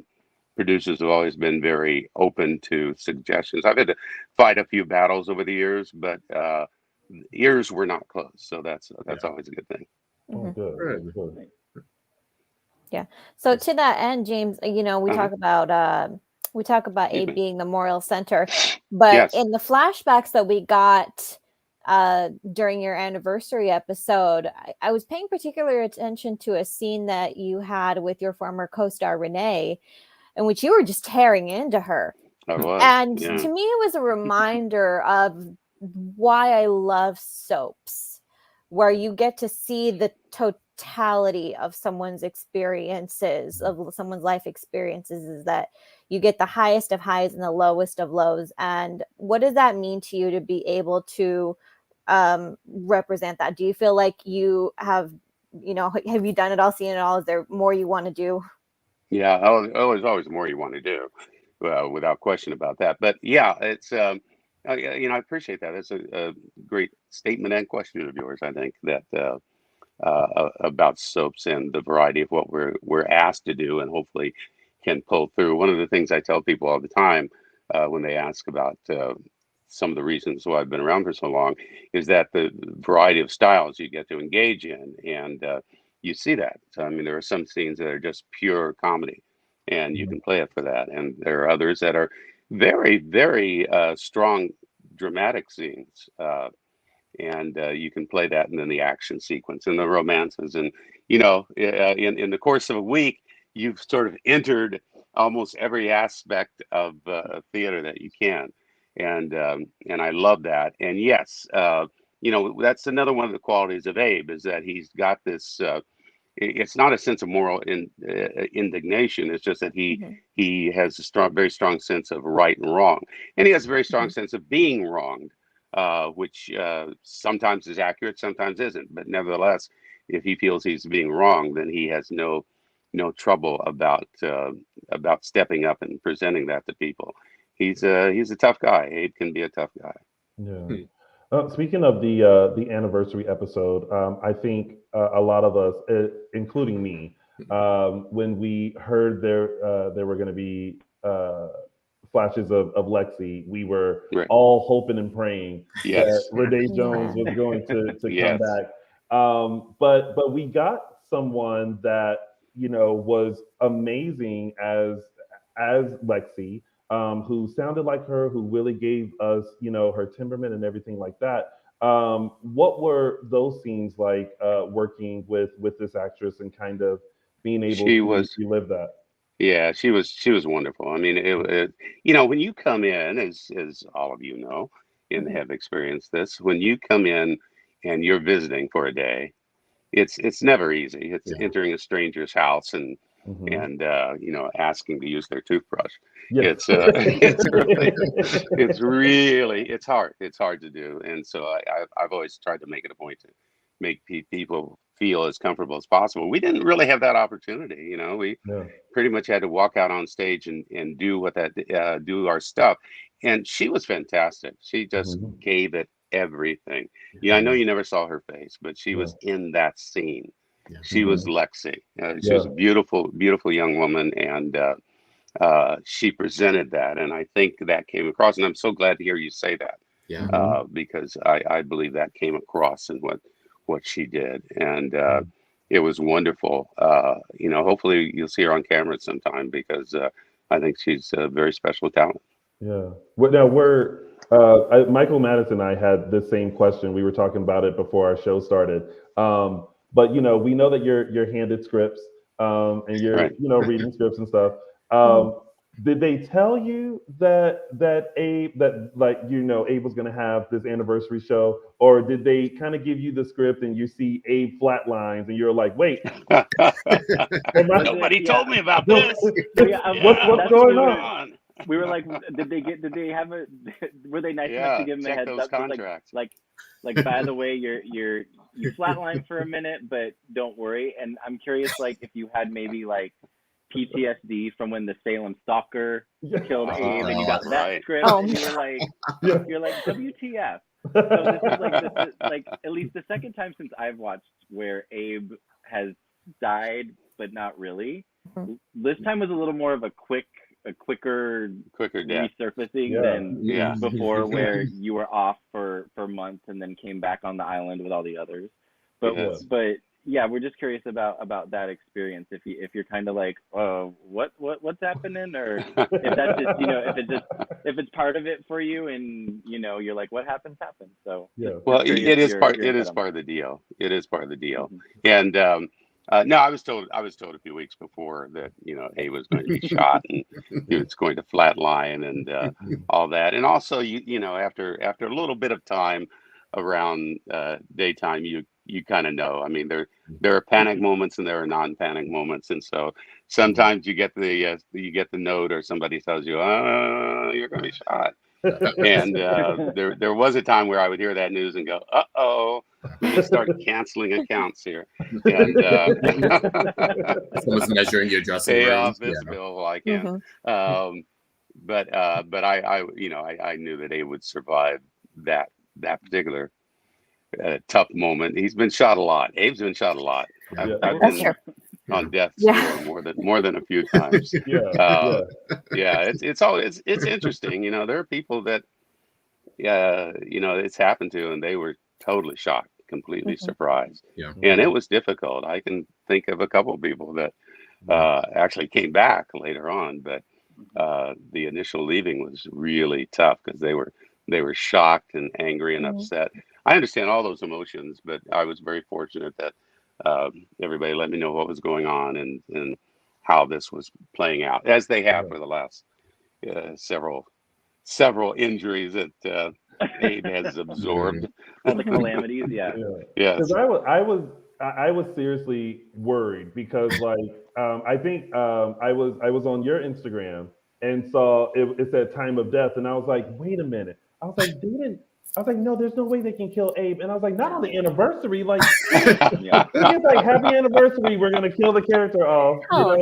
producers have always been very open to suggestions. I've had to fight a few battles over the years, but ears were not closed, so that's always a good thing. Oh, good. Yeah. So to that end, James, you know, we talk about Abe being the moral center, but in the flashbacks that we got during your anniversary episode, I was paying particular attention to a scene that you had with your former co-star Renee, in which you were just tearing into her. And to me, it was a reminder of why I love soaps, where you get to see the totality of someone's experiences, of someone's life experiences, is that you get the highest of highs and the lowest of lows. And what does that mean to you to be able to represent that? Do you feel like you have, you know, have you done it all, seen it all? Is there more you want to do? Yeah, always more you want to do, without question about that. But yeah, it's you know, I appreciate that. It's a great statement and question of yours. I think that about soaps and the variety of what we're asked to do, and hopefully can pull through. One of the things I tell people all the time when they ask about some of the reasons why I've been around for so long is that the variety of styles you get to engage in, and you see that. So, I mean, there are some scenes that are just pure comedy, and you can play it for that. And there are others that are very, very strong dramatic scenes, and you can play that, and then the action sequence and the romances. And, you know, in the course of a week, you've sort of entered almost every aspect of theater that you can. And I love that. And yes, you know, that's another one of the qualities of Abe, is that he's got this, it's not a sense of moral indignation. It's just that he has a very strong sense of right and wrong. And he has a very strong sense of being wronged, which sometimes is accurate, sometimes isn't. But nevertheless, if he feels he's being wronged, then he has no trouble about stepping up and presenting that to people. He's a tough guy. Abe can be a tough guy. Yeah. Speaking of the anniversary episode, I think a lot of us, including me, when we heard there were going to be flashes of Lexi, we were Right. all hoping and praying Yes. that Renee Jones Yeah. was going to Yes. come back. But we got someone that was amazing as Lexi, who sounded like her, who really gave us, her temperament and everything like that. What were those scenes like working with this actress and kind of being able She to was, relive that? yeah, she was wonderful. I mean, when you come in, as all of you know, and Mhm. have experienced this, when you come in and you're visiting for a day, it's never easy. It's Yeah. entering a stranger's house and Mhm. asking to use their toothbrush. Yes. It's hard. It's hard to do. And so I've always tried to make it a point to make people feel as comfortable as possible. We didn't really have that opportunity. We Yeah. pretty much had to walk out on stage and do our stuff. And she was fantastic. She just Mhm. gave it everything. Yeah, I know you never saw her face, but she Yeah. was in that scene. Yeah. She was Lexi. She was Yeah. a beautiful, beautiful young woman, and she presented that. And I think that came across. And I'm so glad to hear you say that, Yeah. because I believe that came across in what she did, and it was wonderful. Hopefully you'll see her on camera sometime, because I think she's a very special talent. Yeah. Now Michael Madison and I had the same question. We were talking about it before our show started. But we know that you're handed scripts, and you're Right. reading scripts and stuff. Mhm. Did they tell you that Abe was going to have this anniversary show, or did they kind of give you the script and you see Abe flatlines and you're like, wait, Nobody told me about this. What's going on? We were like, did they have were they nice enough to give him a check heads those up? Just contracts. Like, by the way, you flatline for a minute, but don't worry. And I'm curious, like, if you had maybe like PTSD from when the Salem stalker killed Abe, and you got that right. script, Oh, and you're like, WTF? So this is like at least the second time since I've watched where Abe has died, but not really. This time was a little more of a quicker death. resurfacing than before, where you were off for months and then came back on the island with all the others. But yeah, we're just curious about that experience. If you're kind of like, what's happening, or if that's just if it's part of it for you, and you're like, what happens. So well, it is part of the deal. It is part of the deal. And no, I was told a few weeks before that Abe was going to be shot and he was going to flatline and all that. And also after a little bit of time around daytime, you kind of know. I mean, there are panic moments and there are non-panic moments, and so sometimes you get the note, or somebody tells you, you're going to be shot. And there was a time where I would hear that news and go, uh-oh, let me start canceling accounts here. And someone's measuring your dressing pay room. off this bill while I can. But I knew that Abe would survive that particular tough moment. He's been shot a lot. Abe's been shot a lot. I've been on death's door more than a few times. It's interesting. There are people that it's happened to, and they were totally shocked, completely surprised. And it was difficult. I can think of a couple of people that actually came back later on, but the initial leaving was really tough because they were shocked and angry and upset. I understand all those emotions, but I was very fortunate that everybody let me know what was going on and how this was playing out, as they have for the last several injuries that Abe has absorbed. The calamities, Yes. Because I was seriously worried because I think I was on your Instagram and saw it said time of death, and I was like, wait a minute. I was like, no, there's no way they can kill Abe. And I was like, not on the anniversary. Like, it's like happy anniversary. We're gonna kill the character off. I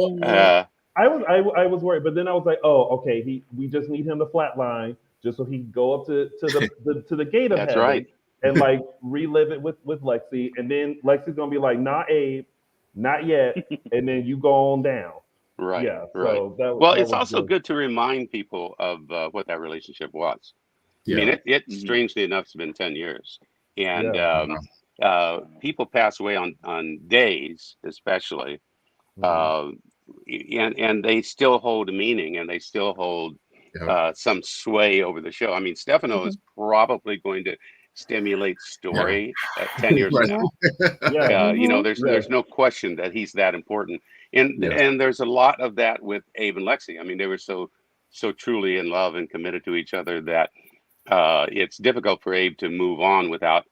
was worried, but then I was like, oh, okay. We just need him to flatline just so he can go up to the gate of heaven. Right. and like relive it with Lexi, and then Lexi's gonna be like, "Nah, Abe, not yet," and then you go on down. Right. Yeah. Right. So Well, that it's was also good to remind people of what that relationship was. I mean, Yeah. it strangely enough has been 10 years, and Yeah. people pass away on days, especially, and they still hold a meaning, and they still hold some sway over the show. I mean, Stefano is probably going to stimulate story 10 years from now. Yeah. You know, there's no question that he's that important, and there's a lot of that with Abe and Lexi. I mean, they were so truly in love and committed to each other that it's difficult for Abe to move on without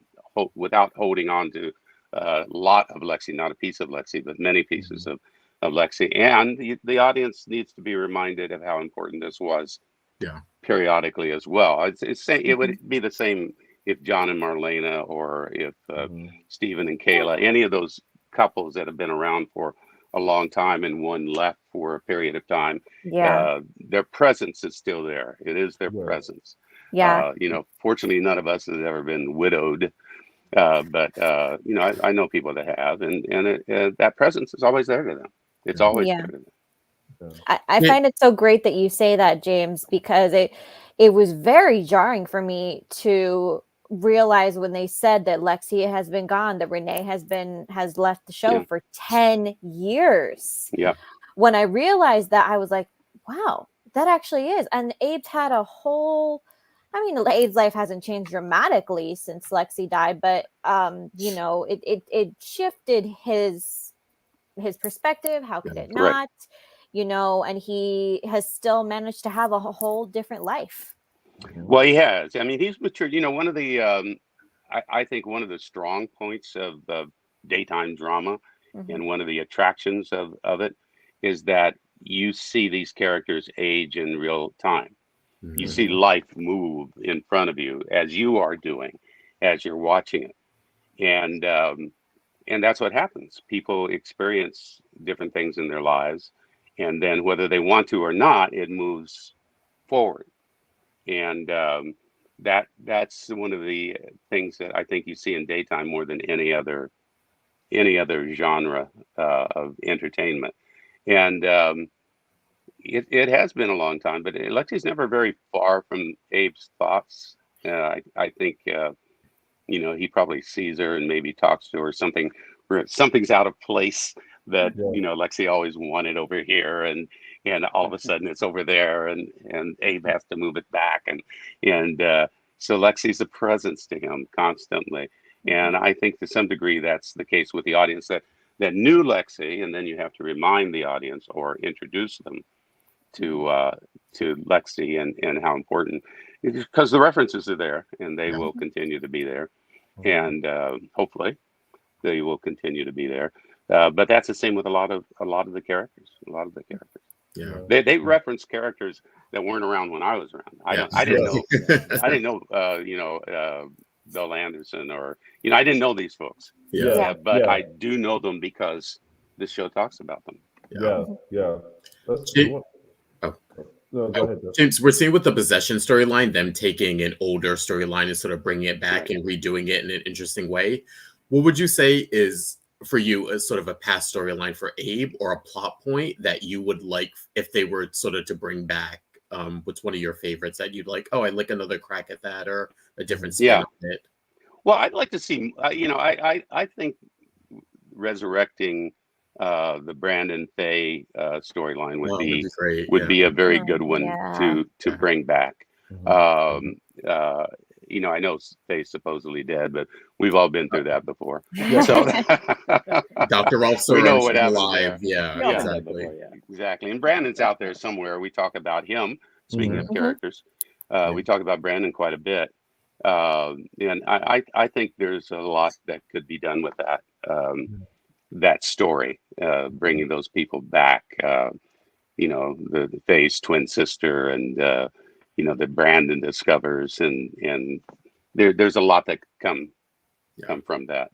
holding on to a lot of Lexi, not a piece of Lexi, but many pieces of Lexi. And the audience needs to be reminded of how important this was periodically as well. It would be the same if John and Marlena, or if Stephen and Kayla, any of those couples that have been around for a long time and one left for a period of time, their presence is still there. It is their presence. Yeah. You know, fortunately, none of us has ever been widowed, but you know, I know people that have, and that presence is always there to them. It's always there to them. I find it so great that you say that, James, because it was very jarring for me to realize when they said that Lexi has been gone, that Renee has left the show for 10 years. Yeah. When I realized that, I was like, wow, that actually is. And Abe's had a whole, I mean, Abe's life hasn't changed dramatically since Lexi died, but you know, it shifted his perspective. How could it not? You know, and he has still managed to have a whole different life. Well, he has. I mean, he's matured. You know, one of the I think one of the strong points of daytime drama, and one of the attractions of it, is that you see these characters age in real time. You see life move in front of you as you are doing, as you're watching it, and that's what happens. People experience different things in their lives, and then whether they want to or not, it moves forward. And that's one of the things that I think you see in daytime more than any other genre of entertainment. And it has been a long time, but Lexi's never very far from Abe's thoughts. I think you know, he probably sees her and maybe talks to her, something where something's out of place that you know, Lexi always wanted over here, and all of a sudden it's over there, and Abe has to move it back, and so Lexi's a presence to him constantly. And I think to some degree that's the case with the audience that knew Lexi, and then you have to remind the audience or introduce them to Lexi and how important, because the references are there, and they will continue to be there, and hopefully they will continue to be there. But that's the same with a lot of the characters. They reference characters that weren't around when I was around. I didn't know you know, Bill Anderson, or you know, I didn't know these folks. But I do know them because this show talks about them. That's cool. No, go ahead, James, we're seeing with the possession storyline, them taking an older storyline and sort of bringing it back and redoing it in an interesting way. What would you say is, for you, as sort of a past storyline for Abe, or a plot point that you would like if they were sort of to bring back? What's one of your favorites that you'd like? Oh, I'd like another crack at that, or a different spin on it. Well, I'd like to see. You know, I think resurrecting the Brandon Faye storyline would be a very good one to bring back. You know, I know Faye's supposedly dead, but we've all been through that before. So Dr. Ralph we know what happens alive. There. Exactly. And Brandon's out there somewhere. We talk about him. Speaking of characters, we talk about Brandon quite a bit. And I think there's a lot that could be done with that. That story, bringing those people back, you know, the Faye's twin sister, and you know, that Brandon discovers, and there's a lot that come from that.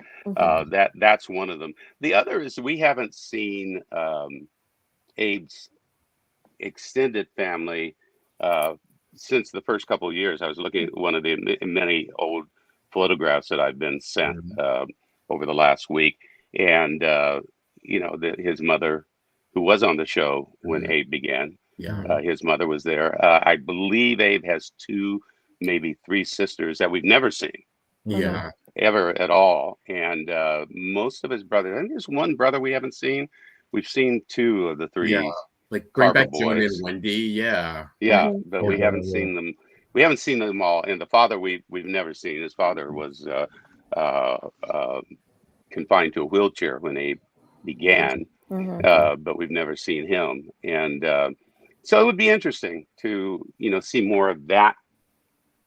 That's one of them. The other is we haven't seen Abe's extended family since the first couple of years. I was looking at one of the many old photographs that I've been sent over the last week, and his mother, who was on the show when Abe began, his mother was there. I believe Abe has 2, maybe 3 sisters that we've never seen. Yeah. Ever at all. And most of his brothers, I think there's one brother we haven't seen. We've seen 2 of the 3. Yeah. Like bring Carver back Joan boys. and Wendy. Yeah. Yeah, but we haven't seen them. We haven't seen them all. And the father we've never seen. His father was confined to a wheelchair when Abe began, but we've never seen him. And so it would be interesting to see more of that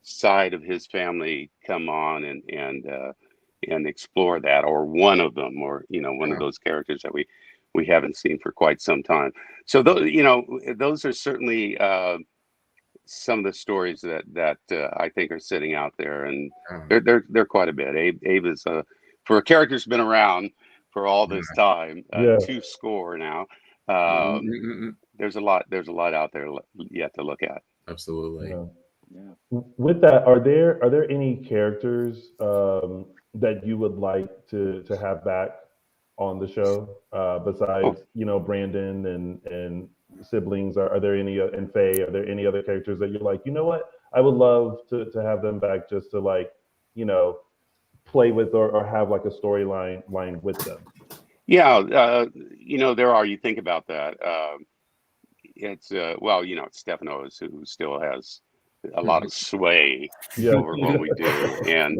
side of his family come on and explore that, or one of them, or one of those characters that we haven't seen for quite some time. So those are certainly some of the stories that I think are sitting out there, and they're quite a bit. Abe is for a character who's been around for all this time, 2 score now. There's a lot out there yet to look at. Absolutely. Yeah. With that, are there any characters that you would like to have back on the show besides Brandon and siblings? Are there any and Faye? Are there any other characters that you're like, you know what, I would love to have them back just to play with or have like a storyline with them? Yeah, there are. You think about that. It's it's Stephanos who still has a lot of sway over what we do, and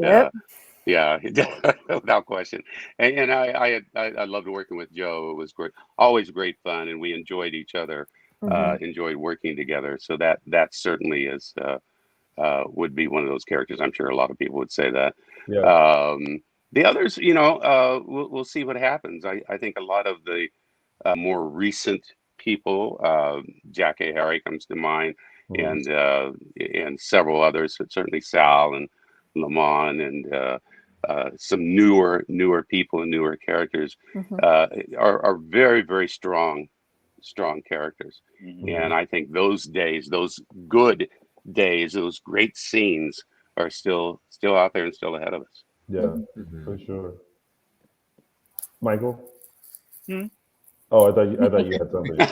without question. And I loved working with Joe. It was great, always great fun, and we enjoyed each other, enjoyed working together. So that certainly is would be one of those characters. I'm sure a lot of people would say that. The others, we'll see what happens. I think a lot of the more recent people, Jack A. Harry comes to mind, and several others, certainly Sal and Lamont, and some newer people and newer characters are very, very strong characters. And I think those days, those good days, those great scenes are still out there and still ahead of us. Yeah, for sure. Michael? Oh, I thought you had something. No,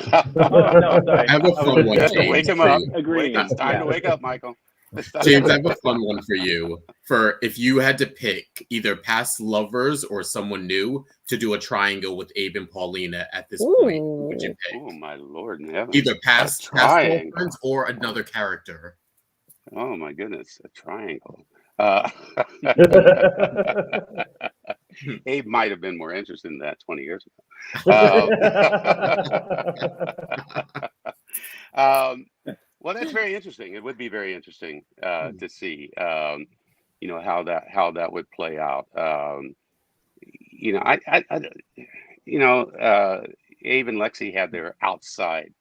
sorry. I have a fun one, James. Wake him up. Agreed. It's time to wake up, Michael. James, I have a fun one for you. For if you had to pick either past lovers or someone new to do a triangle with Abe and Paulina at this point, who would you pick? Oh my Lord in heaven! Either past girlfriends or another character. Oh my goodness, a triangle. Abe might have been more interested in that 20 years ago. Well, that's very interesting. It would be very interesting to see, how that would play out. Abe and Lexi had their outside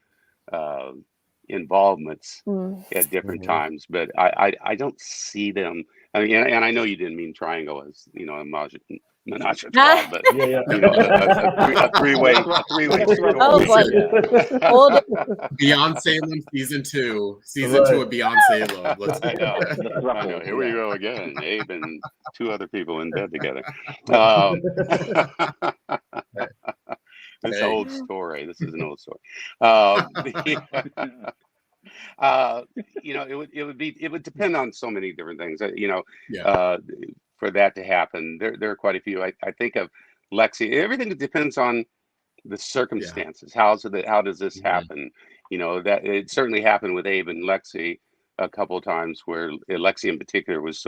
involvements at different times, but I don't see them. I mean, and I know you didn't mean triangle as a menage a trois, but a three-way Hold it. Beyond Salem season 2 of Beyond Salem. I know. Here we go again. Abe and 2 other people in bed together. This old story. This is an old story. It would depend on so many different things. For that to happen, there are quite a few. I think of Lexi. Everything depends on the circumstances. How does this happen? That it certainly happened with Abe and Lexi a couple of times, where Lexi in particular was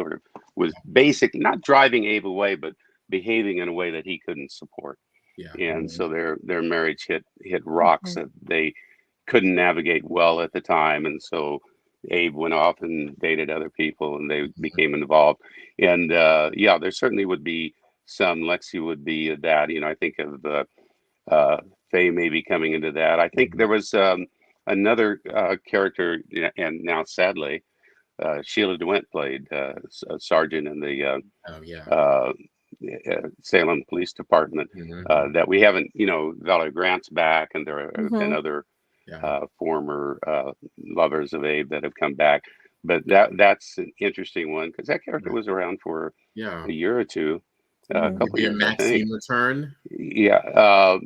basically not driving Abe away, but behaving in a way that he couldn't support. And so their marriage hit rocks that they couldn't navigate well at the time, and so Abe went off and dated other people, and they became involved. And there certainly would be some. Lexi would be that. I think of Faye maybe coming into that. I think there was another character, and now sadly, Sheila DeWint played a sergeant in the Salem Police Department that we haven't. Valerie Grant's back, and there are and other former lovers of Abe that have come back, but that's an interesting one because that character was around for a year or two, a couple years, I think. Return. Yeah,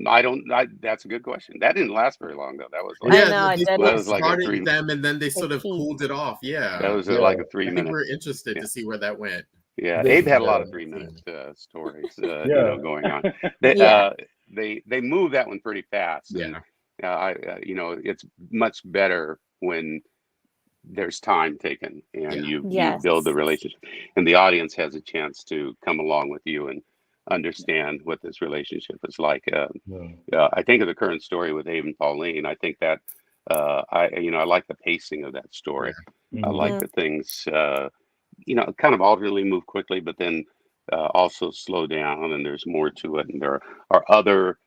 I don't. That's a good question. That didn't last very long though. That was like, that was like a 3. Them, and then they sort of cooled it off. That was like a 3 minute. I think we're interested to see where that went. Yeah, Abe had a lot of 3-minute stories, going on. They moved that one pretty fast. And, it's much better when there's time taken and you build the relationship, and the audience has a chance to come along with you and understand what this relationship is like. I think of the current story with Abe and Pauline. I think that I like the pacing of that story. I like that things kind of alternately move quickly, but then also slow down, and there's more to it, and there are other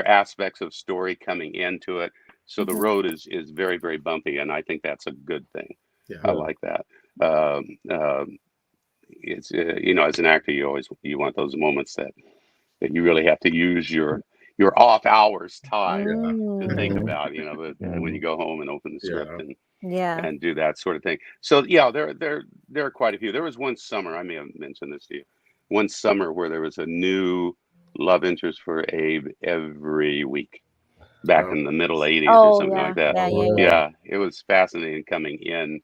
aspects of story coming into it. So the road is very, very bumpy, and I think that's a good thing. I like that. It's as an actor, you want those moments that you really have to use your off hours time to think about. When you go home and open the script and do that sort of thing. So there are quite a few. There was one summer, I may have mentioned this to you, one summer where there was a new love interest for Abe every week. Back in the middle 80s or something like that. Yeah, it was fascinating coming in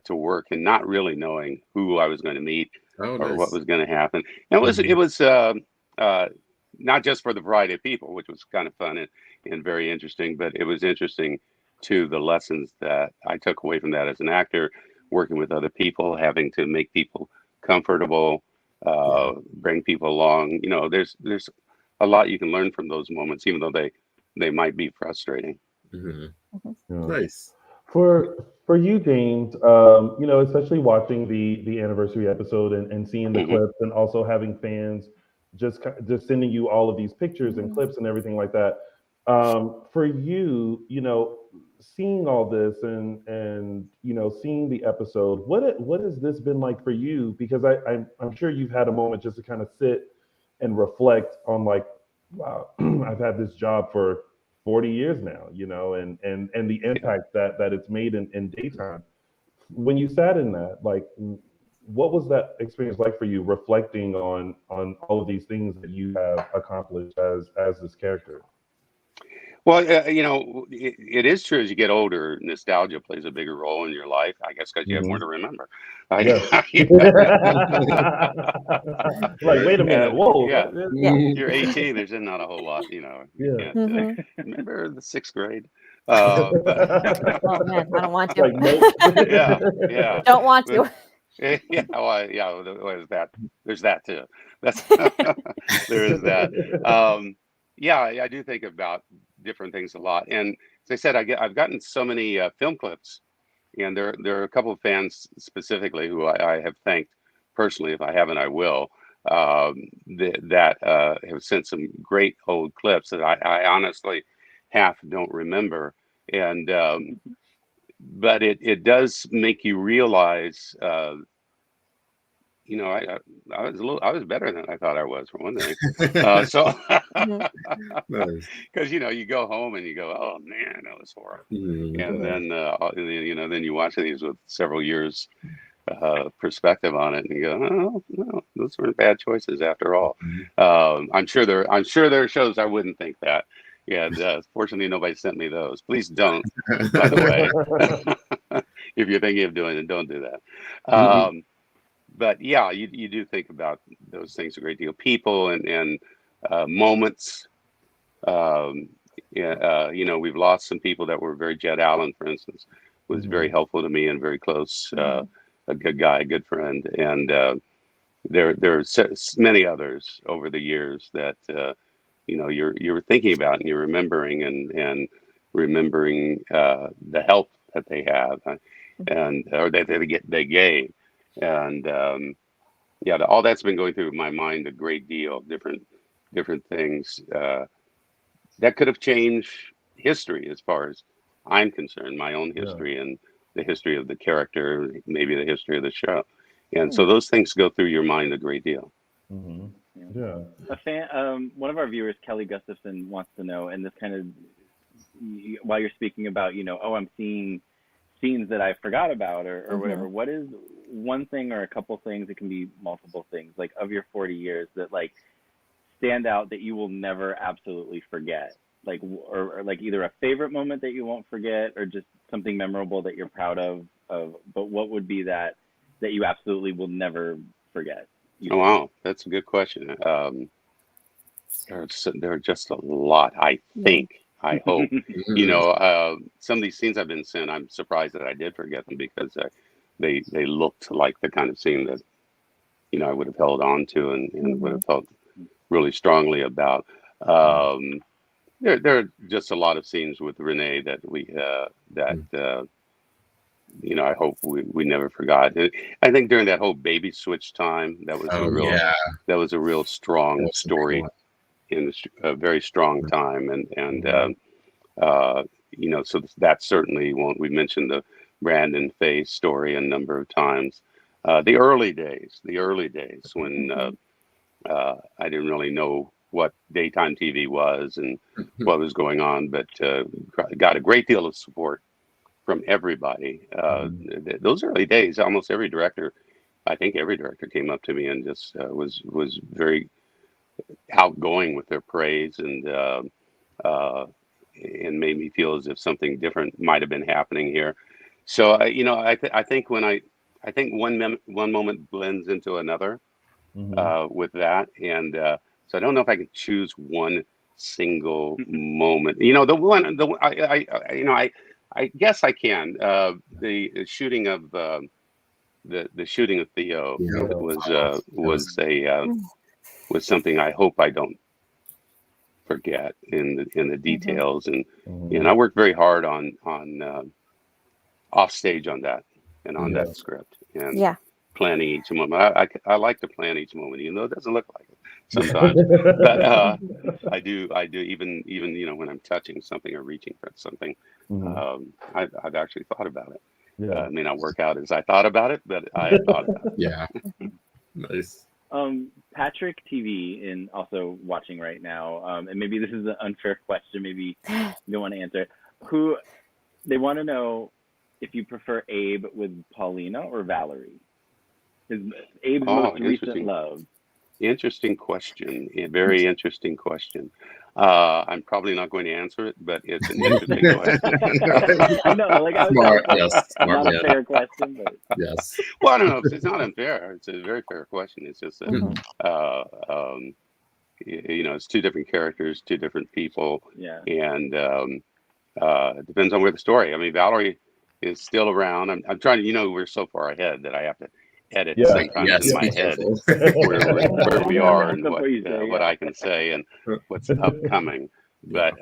to work and not really knowing who I was going to meet or what was going to happen. And it was not just for the variety of people, which was kind of fun and very interesting, but it was interesting to the lessons that I took away from that as an actor, working with other people, having to make people comfortable, bring people along. There's a lot you can learn from those moments, even though they might be frustrating. Nice. For you, James, especially watching the anniversary episode and seeing the clips, and also having fans just sending you all of these pictures and clips and everything like that. For you, seeing all this and seeing the episode, what has this been like for you? Because I'm sure you've had a moment just to kind of sit and reflect on, like, wow, I've had this job for 40 years now, and the impact that it's made in daytime. When you sat in that, like, what was that experience like for you, reflecting on all of these things that you have accomplished as this character? Well, it is true as you get older, nostalgia plays a bigger role in your life, I guess, because you have more to remember. Like, wait a minute, whoa. You're 18, there's not a whole lot, you can't remember the 6th grade. Oh man, I don't want to. Don't want to. There's that. There's that too. There is that. I do think about different things a lot, and as I said, I've gotten so many film clips, and there are a couple of fans specifically who I have thanked personally. If I haven't, I will. That have sent some great old clips that I honestly half don't remember, and but it does make you realize. I was better than I thought I was, for one thing. Because you go home and you go, oh man, that was horrible, and then then you watch these with several years perspective on it, and you go, oh no, those weren't bad choices after all. I'm sure there are shows I wouldn't think that. Fortunately, nobody sent me those. Please don't. By the way, if you're thinking of doing it, don't do that. But you do think about those things a great deal. People and moments. We've lost some people that were very. Jed Allen, for instance, was very helpful to me and very close. A good guy, a good friend, and there are many others over the years that you're thinking about and you're remembering and remembering the help that they have or that they gave. And all that's been going through my mind a great deal, different things that could have changed history as far as I'm concerned, my own history and the history of the character, maybe the history of the show. And so those things go through your mind a great deal. A fan, one of our viewers, Kelly Gustafson, wants to know, and this kind of, while you're speaking about, I'm seeing scenes that I forgot about or whatever. What is one thing or a couple things, it can be multiple things, like of your 40 years that like stand out that you will never absolutely forget? Like, or like either a favorite moment that you won't forget or just something memorable that you're proud of, but what would be that you absolutely will never forget? Oh, wow, that's a good question. There are just a lot, I think. I hope. Some of these scenes I've been seeing, I'm surprised that I did forget them because they looked like the kind of scene that I would have held on to and would have felt really strongly about. There are just a lot of scenes with Renee that I hope we never forgot. I think during that whole baby switch time, that was a real strong story in a very strong time, so that certainly won't. We mentioned the Brandon Faye story a number of times. The early days when I didn't really know what daytime TV was and what was going on, but got a great deal of support from everybody. Those early days, almost every director came up to me and just was very outgoing with their praise and made me feel as if something different might have been happening here. So I think one moment blends into another with that, and so I don't know if I can choose one single moment. I guess I can. The shooting of the shooting of Theo was something I hope I don't forget in the details, and I worked very hard on off stage on that and on that script and planning each moment. I like to plan each moment, even though it doesn't look like it sometimes. But I do even when I'm touching something or reaching for something, I've actually thought about it. It may not work out as I thought about it, but I thought about it. Yeah. Nice. Patrick TV and also watching right now, and maybe this is an unfair question, maybe you don't want to answer it. They want to know if you prefer Abe with Paulina or Valerie. Abe's most recent love. Interesting question. A very interesting question. I'm probably not going to answer it, but it's an interesting question. I know, like I was Smart, not a fair question, but yes. Well, I don't know. It's not unfair. It's a very fair question. It's just that, it's two different characters, two different people, and it depends on where the story. I mean, Valerie is still around. I'm trying to, we're so far ahead that I have to edit sometimes in my head where we are and what I can say and what's upcoming. But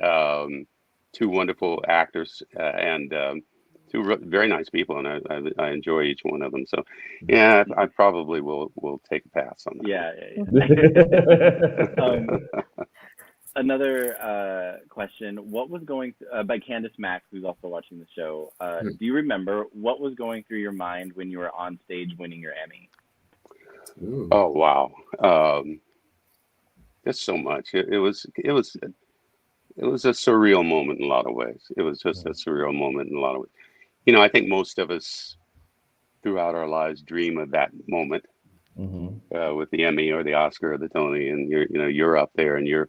two wonderful actors and two very nice people, and I enjoy each one of them. So yeah, I probably will take a pass on that. Another question: what was going by Candace Max, who's also watching the show? Do you remember what was going through your mind when you were on stage winning your Emmy? Ooh. Oh wow, there's so much. It was a surreal moment in a lot of ways. It was just a surreal moment in a lot of ways. I think most of us throughout our lives dream of that moment with the Emmy or the Oscar or the Tony, and you're up there and you're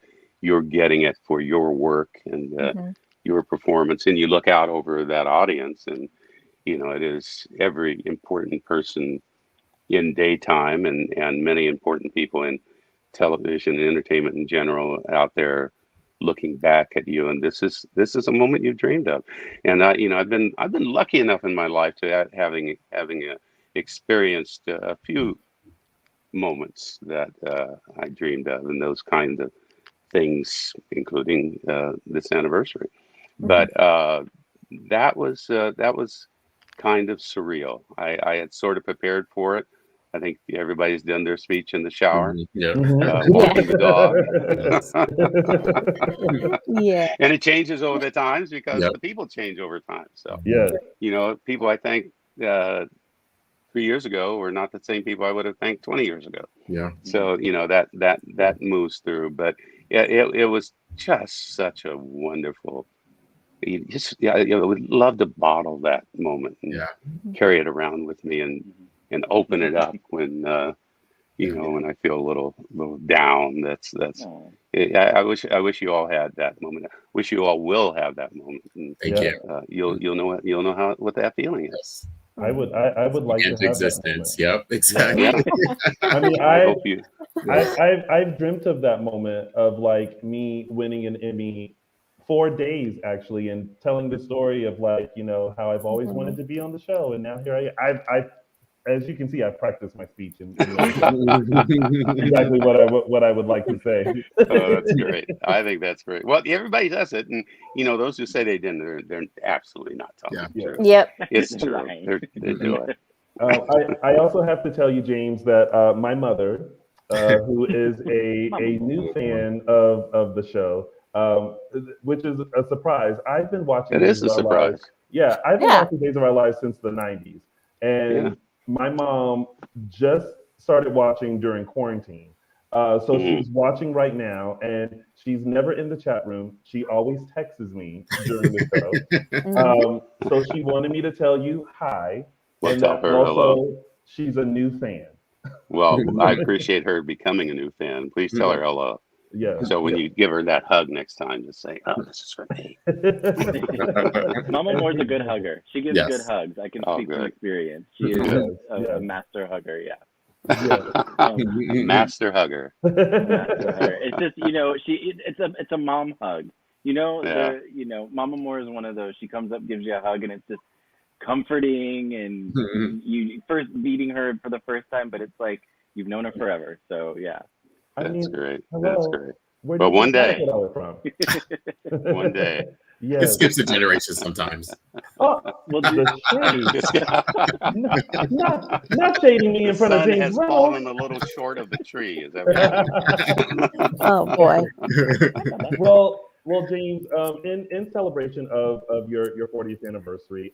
getting it for your work and your performance, and you look out over that audience, and it is every important person in daytime and many important people in television and entertainment in general out there looking back at you, and this is a moment you've dreamed of. And I've been lucky enough in my life to having experienced a few moments that I dreamed of, and those kind of things, including this anniversary. But that was kind of surreal. I had sort of prepared for it. I think everybody's done their speech in the shower, walking the dog. And it changes over the times because the people change over time. So people I think 3 years ago were not the same people I would have thanked 20 years ago. So that moves through. But it was just such a wonderful I would love to bottle that moment and carry it around with me and open it up when when I feel a little down. That's I wish you all had that moment. Wish you all will have that moment. And, Thank you. You'll know what that feeling is. I would like to have existence. that moment. Yep, exactly. Yeah. I mean, I hope you. I've dreamt of that moment of like me winning an Emmy 4 days actually, and telling the story of like how I've always wanted to be on the show, and now here I am. I as you can see, I've practiced my speech and exactly what I would like to say. Oh, that's great. I think that's great. Well, everybody does it, and those who say they didn't, they're absolutely not telling the truth. Yep. It's true. They do it. I also have to tell you, James, that my mother, who is a new fan of the show, which is a surprise. I've been watching. It is a surprise. Yeah, I've been watching Days of Our Lives since the '90s, and my mom just started watching during quarantine. So she's watching right now, and she's never in the chat room. She always texts me during the show. So she wanted me to tell you hi. Well, and tell her hello. She's a new fan. Well, I appreciate her becoming a new fan. Please tell her hello. Yeah. So when you give her that hug next time, just say, "Oh, this is for me." Mama Moore's a good hugger. She gives good hugs. I can speak from experience. She is a master hugger. Yeah. Master hugger. Master hugger. It's just it's a mom hug. Mama Moore is one of those. She comes up, gives you a hug, and it's just comforting, and you first meeting her for the first time, but it's like you've known her forever. So yeah. That's great. Hello. That's great. But one day. One day. It skips a generation sometimes. Oh, well, not shading me in front of James has Reynolds. fallen a little short of the tree. Is that right? Oh boy. Well, James, in celebration of your 40th anniversary,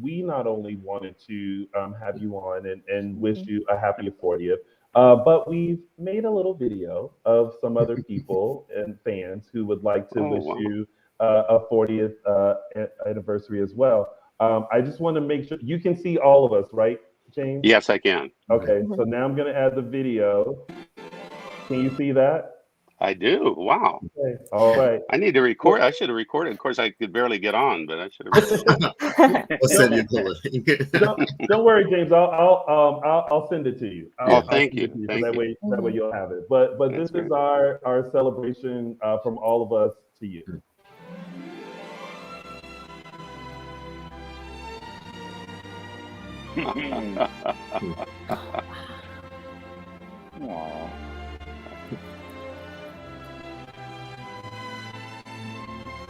we not only wanted to have you on and wish you a happy 40th, but we've made a little video of some other people and fans who would like to wish you a 40th anniversary as well. I just want to make sure you can see all of us, right, James? Yes, I can. Okay, so now I'm going to add the video. Can you see that? I do. Wow. Okay. All right. I need to record. I should have recorded. Of course, I could barely get on, but I should have. I'll send you the link. Don't worry, James. I'll send it to you. Thank you. That way you'll have it. But this is our celebration from all of us to you. Aww.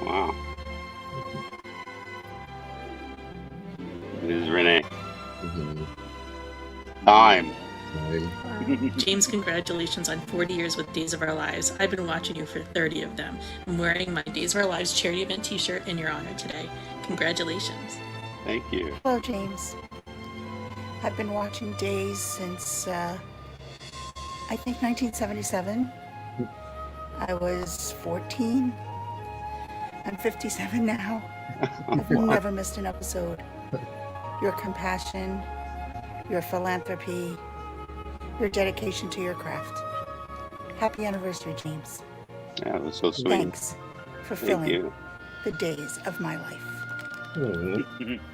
Wow. This is Renee. Time. James, congratulations on 40 years with Days of Our Lives. I've been watching you for 30 of them. I'm wearing my Days of Our Lives charity event t-shirt in your honor today. Congratulations. Thank you. Hello, James. I've been watching Days since, I think 1977. I was 14. I'm 57 now. I've never missed an episode. Your compassion, your philanthropy, your dedication to your craft. Happy anniversary, James. Yeah, that's so sweet. Thanks for filling the days of my life. Hi,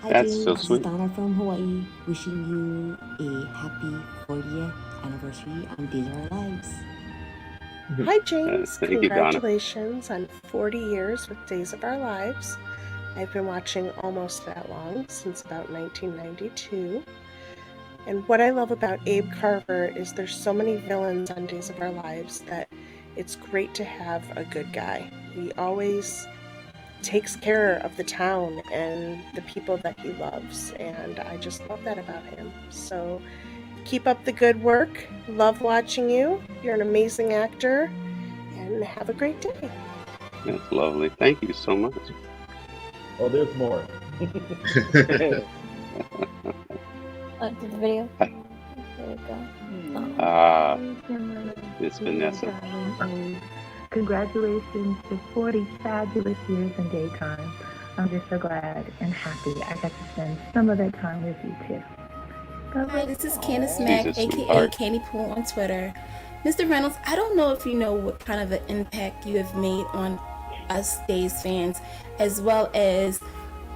That's James. so This is sweet. Donna from Hawaii, wishing you a happy 40th anniversary on Days of Our Lives. Hi, James. Thank you, Donna. Congratulations on 40 years with Days of Our Lives. I've been watching almost that long, since about 1992. And what I love about Abe Carver is there's so many villains on Days of Our Lives that it's great to have a good guy. He always takes care of the town and the people that he loves, and I just love that about him. So keep up the good work. Love watching you. You're an amazing actor, and have a great day. That's lovely. Thank you so much. Oh, there's more. The video. There we go. It's Vanessa. Congratulations to 40 fabulous years in daytime. I'm just so glad and happy I got to spend some of that time with you too. Hi, this is Candace Mack, aka Candy Pool on Twitter. Mr. Reynolds, I don't know if you know what kind of an impact you have made on us Days fans, as well as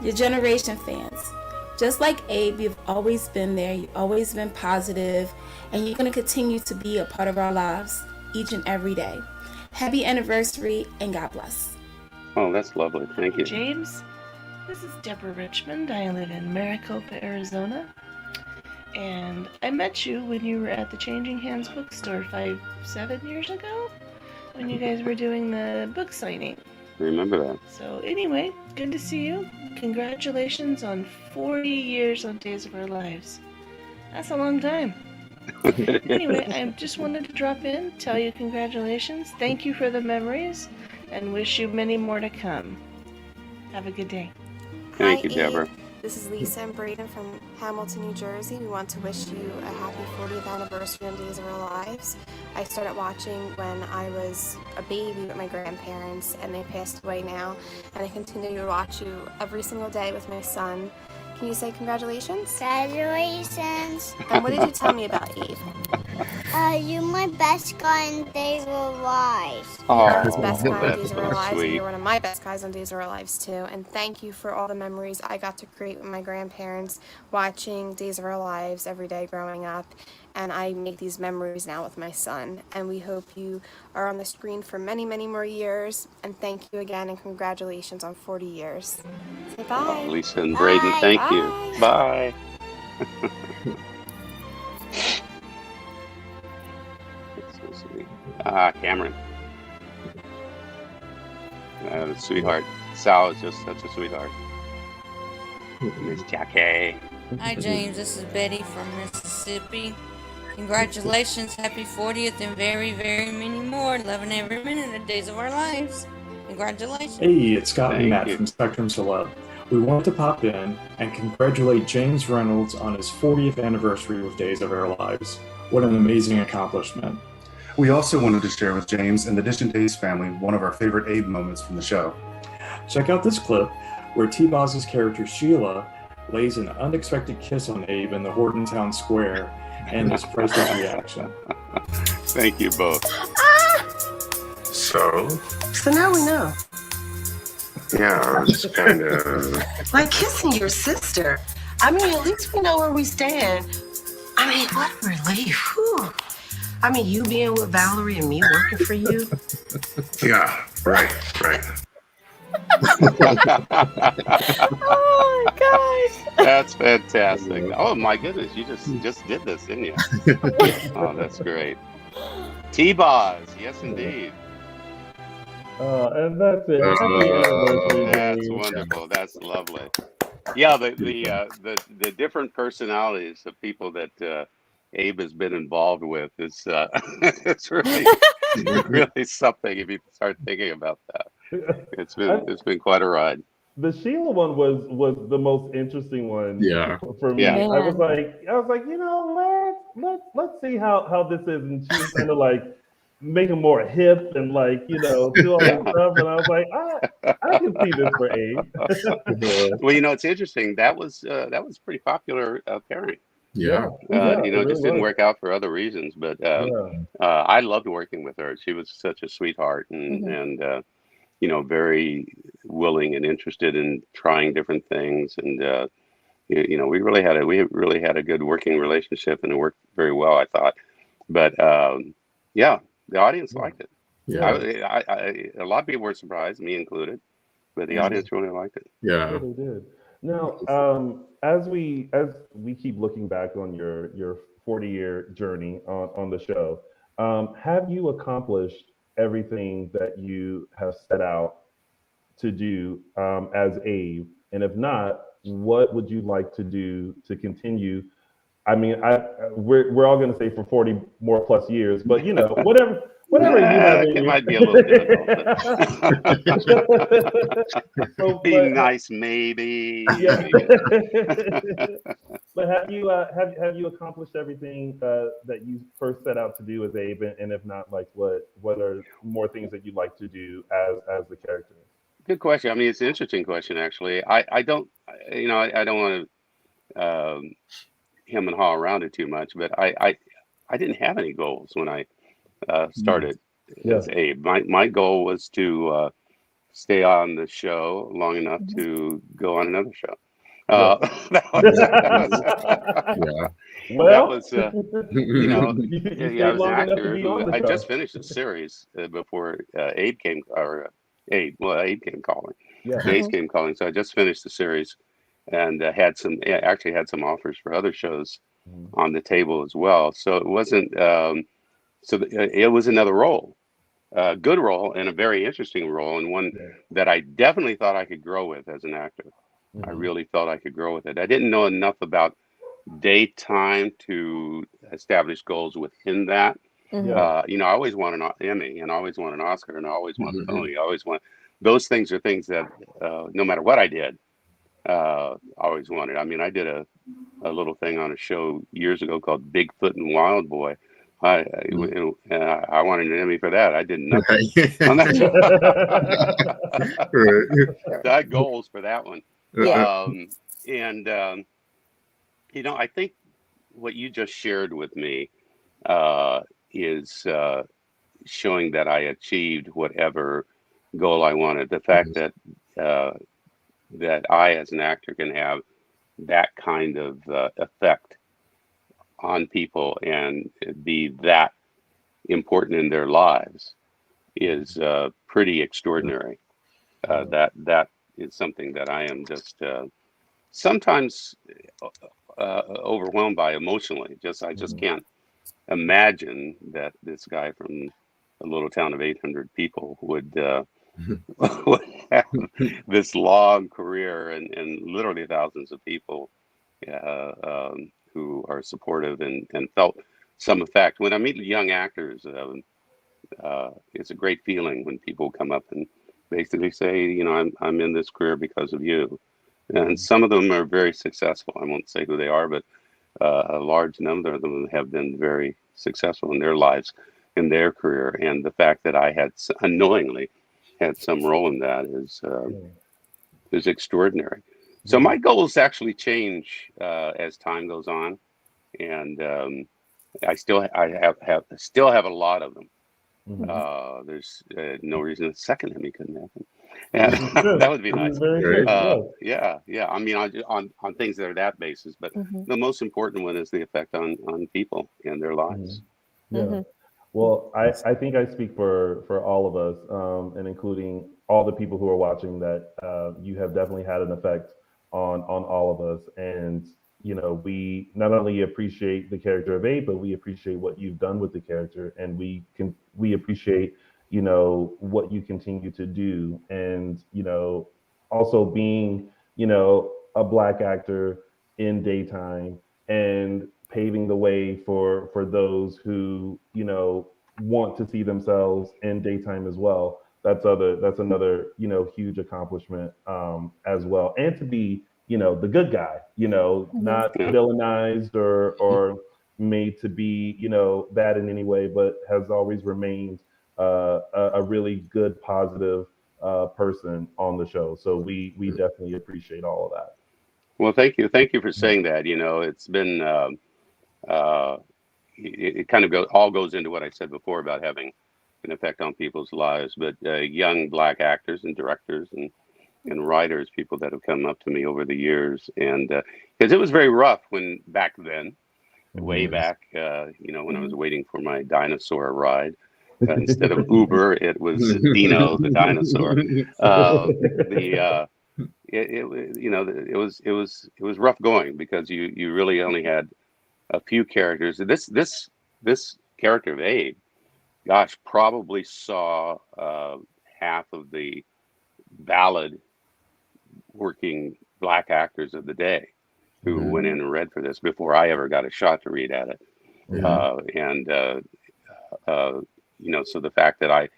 your generation fans. Just like Abe, you've always been there, you've always been positive, and you're going to continue to be a part of our lives each and every day. Happy anniversary, and God bless. Oh, that's lovely. Thank you. James, this is Deborah Richmond. I live in Maricopa, Arizona. And I met you when you were at the Changing Hands bookstore 7 years ago, when you guys were doing the book signing. Remember that. So anyway, good to see you. Congratulations on 40 years on Days of Our Lives. That's a long time. Anyway, I just wanted to drop in, tell you congratulations, thank you for the memories, and wish you many more to come. Have a good day. Thank you, Deborah. This is Lisa and Braden from Hamilton, New Jersey. We want to wish you a happy 40th anniversary on Days of Our Lives. I started watching when I was a baby with my grandparents, and they passed away now. And I continue to watch you every single day with my son. Can you say congratulations? Congratulations. And what did you tell me about Eve? You're my best guy in Days of Our Lives. You're his best guy on Days of Our so Lives, and sweet. you're one of my best guys on Days of Our Lives too. And thank you for all the memories I got to create with my grandparents, watching Days of Our Lives every day growing up. And I make these memories now with my son. And we hope you are on the screen for many, many more years. And thank you again, and congratulations on 40 years. Say bye. Lisa and Braden, thank you. Bye. That's so sweet. Cameron. The sweetheart. Sal is just such a sweetheart. Miss Jackie. Hi, James. This is Betty from Mississippi. Congratulations. Happy 40th and very, very many more. Loving every minute of Days of Our Lives. Congratulations. Hey, it's Scott and Thank Matt you. from Spectrum Celeb. We wanted to pop in and congratulate James Reynolds on his 40th anniversary with Days of Our Lives. What an amazing accomplishment. We also wanted to share with James and the Dishin Days family one of our favorite Abe moments from the show. Check out this clip where T-Boz's character Sheila lays an unexpected kiss on Abe in the Horton Town Square, and his priceless reaction. Thank you both. So now we know. yeah, it's kind of Like kissing your sister. I mean, at least we know where we stand. I mean, what a relief. Whew. I mean, you being with Valerie and me working for you. yeah, right. Oh my gosh. That's fantastic. Oh my goodness, you just did this, didn't you? Oh, that's great. T-Boz, yes indeed. And that's it. Happy anniversary, That's James. wonderful. That's lovely. Yeah, the different personalities of people that Abe has been involved with is it's really something if you start thinking about that. It's been quite a ride. The Sheila one was the most interesting one. Yeah. For me, Yeah. I was like, you know, let's see how this is, and she was kind of like make him more hip and like, you know, do all this stuff, and I was like, I can see this for Abe. Well, you know, it's interesting. That was pretty popular pairing. Yeah. You know, it it really just didn't was. work out for other reasons, but I loved working with her. She was such a sweetheart and you know, very willing and interested in trying different things. And you know, we really had a good working relationship, and it worked very well, I thought. But yeah, the audience liked it. Yeah. A lot of people were surprised, me included, but the audience really liked it. Yeah. They did. Now, as we keep looking back on your 40-year journey on the show, have you accomplished everything that you have set out to do as Abe? And if not, what would you like to do to continue? I mean, we're all going to say for 40 more plus years, but you know, whatever you have in it you. might be a little difficult. But be nice, maybe. Yeah. But have you accomplished everything that you first set out to do as Abe? And if not, like what are more things that you'd like to do as the character? Good question. I mean, it's an interesting question, actually. I don't, I don't want to hem and haw around it too much, but I didn't have any goals when I started as Abe. My goal was to stay on the show long enough to go on another show. That was, I was an actor who I just finished a series before Abe came, or Abe came calling. Days came calling. So I just finished the series and actually had some offers for other shows on the table as well. So it wasn't, it was another role. A good role and a very interesting role, and one that I definitely thought I could grow with as an actor. I really felt I could grow with it. I didn't know enough about daytime to establish goals within that. I always want an Emmy, and I always want an Oscar, and I always want a Tony. I always want those things. Are things that no matter what I did, I always wanted. I mean, I did a little thing on a show years ago called Bigfoot and Wild Boy. I wanted an Emmy for that. I did nothing on that. I had goals for that one. I think what you just shared with me is showing that I achieved whatever goal I wanted. The fact that that I, as an actor, can have that kind of effect on people and be that important in their lives is pretty extraordinary. That is something that I am just sometimes overwhelmed by emotionally. I just can't imagine that this guy from a little town of 800 people would have this long career and literally thousands of people who are supportive and felt some effect. When I meet young actors, it's a great feeling when people come up and basically say, I'm in this career because of you. And some of them are very successful. I won't say who they are, but a large number of them have been very successful in their lives, in their career. And the fact that I had unknowingly had some role in that is extraordinary. So my goals actually change as time goes on, and I still have a lot of them. There's no reason a second Emmy couldn't happen. That would be nice. Yeah. I mean, on things that are that basis, but the most important one is the effect on people and their lives. Well, I think I speak for all of us, and including all the people who are watching, that you have definitely had an effect on all of us. And we not only appreciate the character of Abe, but we appreciate what you've done with the character, and we appreciate what you continue to do, and also being a Black actor in daytime and paving the way for those who want to see themselves in daytime as well. That's another huge accomplishment as well, and to be the good guy, not villainized or made to be bad in any way, but has always remained a really good, positive person on the show. So we definitely appreciate all of that. Well, thank you for saying that. It's been it kind of all goes into what I said before about having an effect on people's lives. But young Black actors and directors and writers, people that have come up to me over the years, and because it was very rough back then, way back, when I was waiting for my dinosaur ride. Instead of Uber, it was Dino the dinosaur. It was rough going because you really only had a few characters. This character of Abe, gosh, probably saw half of the ballad working Black actors of the day who went in and read for this before I ever got a shot to read at it. So the fact that I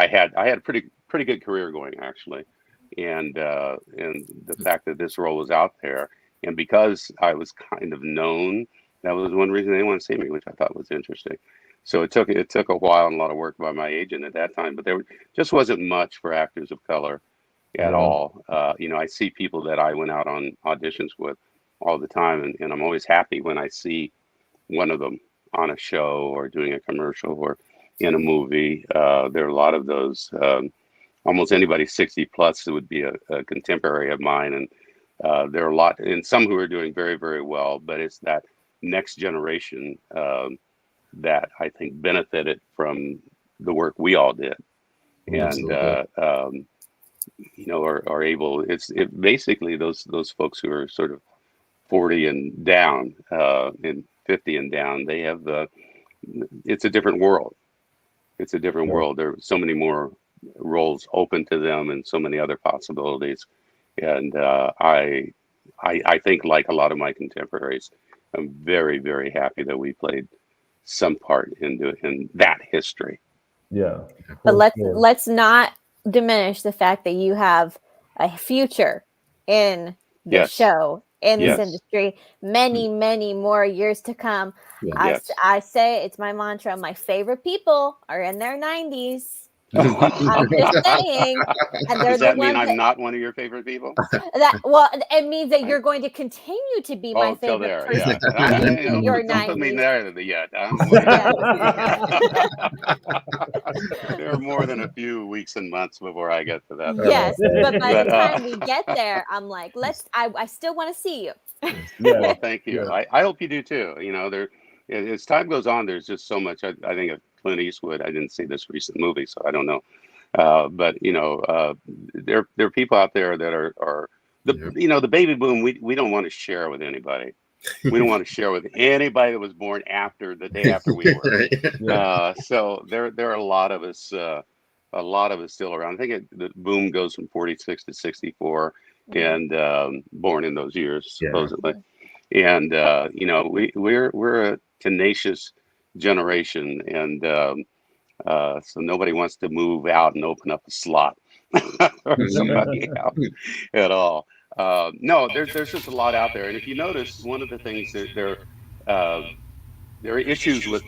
had a pretty good career going, actually, and the fact that this role was out there, and because I was kind of known, that was one reason they wanted to see me, which I thought was interesting. So it took a while and a lot of work by my agent at that time, but there just wasn't much for actors of color at all. I see people that I went out on auditions with all the time, and I'm always happy when I see one of them on a show or doing a commercial or in a movie. There are a lot of those. Almost anybody 60 plus would be a contemporary of mine, and there are a lot, and some who are doing very, very well. But it's that next generation that I think benefited from the work we all did, and are able. It's basically those folks who are sort of 40 and down, and 50 and down. They have it's a different world. It's a different world. There are so many more roles open to them and so many other possibilities. And I think, like a lot of my contemporaries, I'm very, very happy that we played some part in that history. Yeah. But let's not diminish the fact that you have a future in the show, in this industry, many, many more years to come. I say it's my mantra. My favorite people are in their 90s. I'm just saying. And Does that mean I'm not one of your favorite people? It means that you're going to continue to be my favorite person in your 90s. Don't put me there yet. There are more than a few weeks and months before I get to that. Yes, but by the time we get there, I'm like, I still want to see you. Well, thank you. I hope you do too. As time goes on, there's just so much. I think of Clint Eastwood. I didn't see this recent movie, so I don't know. But there are people out there that are the baby boom. We don't want to share with anybody. We don't want to share with anybody that was born after the day after we were. So there are a lot of us still around. I think the boom goes from 46 to 64, and born in those years supposedly. And we're a tenacious generation, and so nobody wants to move out and open up a slot for somebody else at all. No, there's just a lot out there, and if you notice, one of the things that there are issues with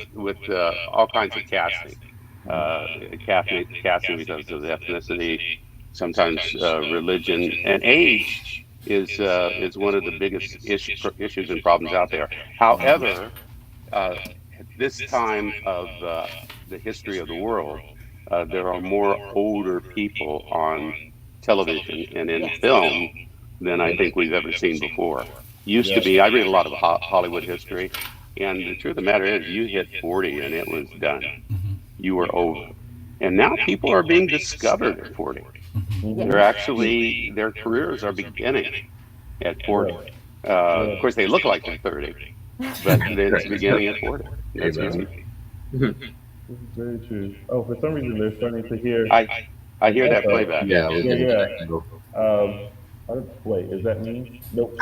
all kinds of casting because of ethnicity, sometimes religion, and age is one of the biggest issues and problems out there. However, at this time of the history of the world, there are more older people on television and in film than I think we've ever seen before. Used to be, I read a lot of Hollywood history, and the truth of the matter is, you hit 40 and it was done. You were over. And now people are being discovered at 40. They're actually, their careers are beginning at 40. Of course, they look like they're 30, but it's beginning at 40. That's easy. This is very true. Oh, for some reason they're starting to hear. I hear that playback. Yeah. Wait, is that me? Nope.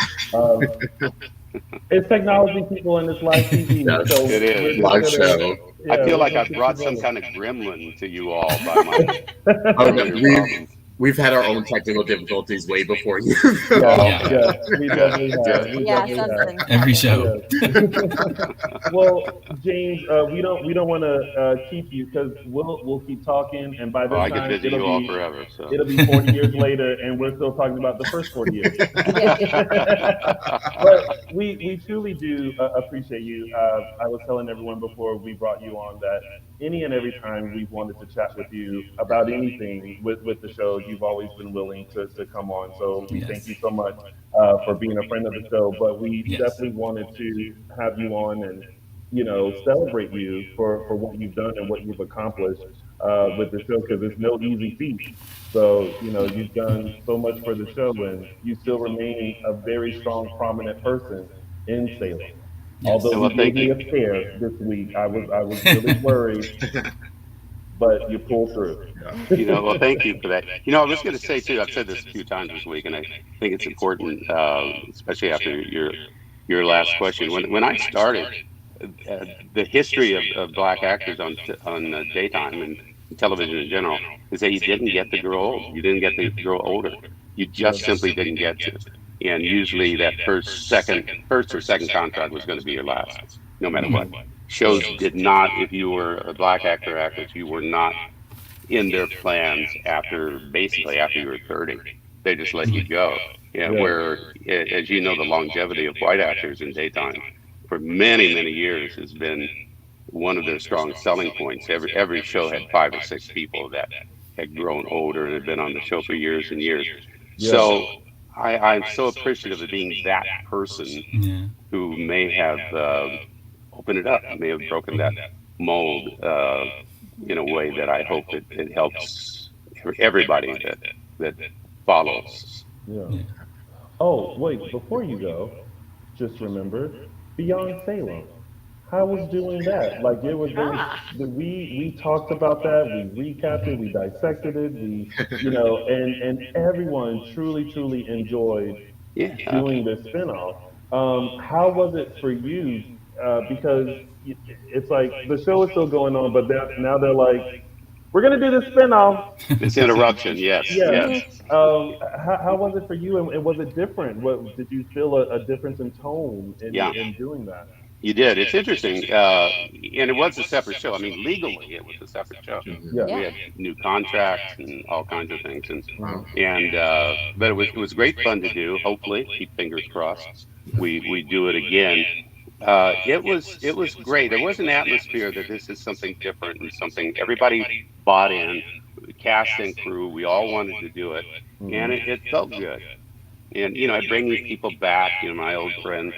It's technology people in this live TV. So it is live show. I feel like I've brought some kind of gremlin to you all by my. We've had our own technical difficulties way before you. We definitely have. Every show. Well, James, we don't want to keep you because we'll keep talking, and by the time it'll be 40 years later, and we're still talking about the first 40 years. But we truly do appreciate you. I was telling everyone before we brought you on that any and every time we've wanted to chat with you about anything with the show, you've always been willing to come on. So we thank you so much for being a friend of the show. But we definitely wanted to have you on and, celebrate you for what you've done and what you've accomplished with the show, because it's no easy feat. So, you've done so much for the show, and you still remain a very strong, prominent person in Salem. Although you gave me a scare this week, I was really worried, but you pulled through. Well, thank you for that. I was going to say too, I've said this a few times this week, and I think it's important, especially after your last question. When I started, the history of black actors on daytime and television in general is that you didn't get the girl old. You didn't get the girl older. You just simply didn't get to. And usually that first or second contract was going to be your last, no matter what. Shows did not, if you were a black actor or actress, you were not in their plans after you were 30. They just let you go. Yeah, where, as you know, the longevity of white actors in daytime for many, many years has been one of their strong selling points. Every show had 5 or 6 people that had grown older and had been on the show for years and years. So I'm so appreciative of being that person who may have opened it up, may have broken that mold in a way that I hope it helps everybody that follows. Yeah. Oh, wait, before you go, just remember Beyond Salem. How was doing that? Like we talked about that, we recapped it, we dissected it, and everyone truly enjoyed doing this spinoff. How was it for you? Because it's like the show is still going on, but now they're like, we're gonna do this spinoff. This interruption, yes. How was it for you, and was it different? What did you feel a difference in tone in doing that? You did. It's interesting, and it was a separate show. I mean, legally, it was a separate show. We had new contracts and all kinds of things, but it was great fun to do. Hopefully, keep fingers crossed, we do it again. It was great. There was an atmosphere that this is something different and something everybody bought in, cast and crew. We all wanted to do it, and it felt good. And bringing people back. My old friend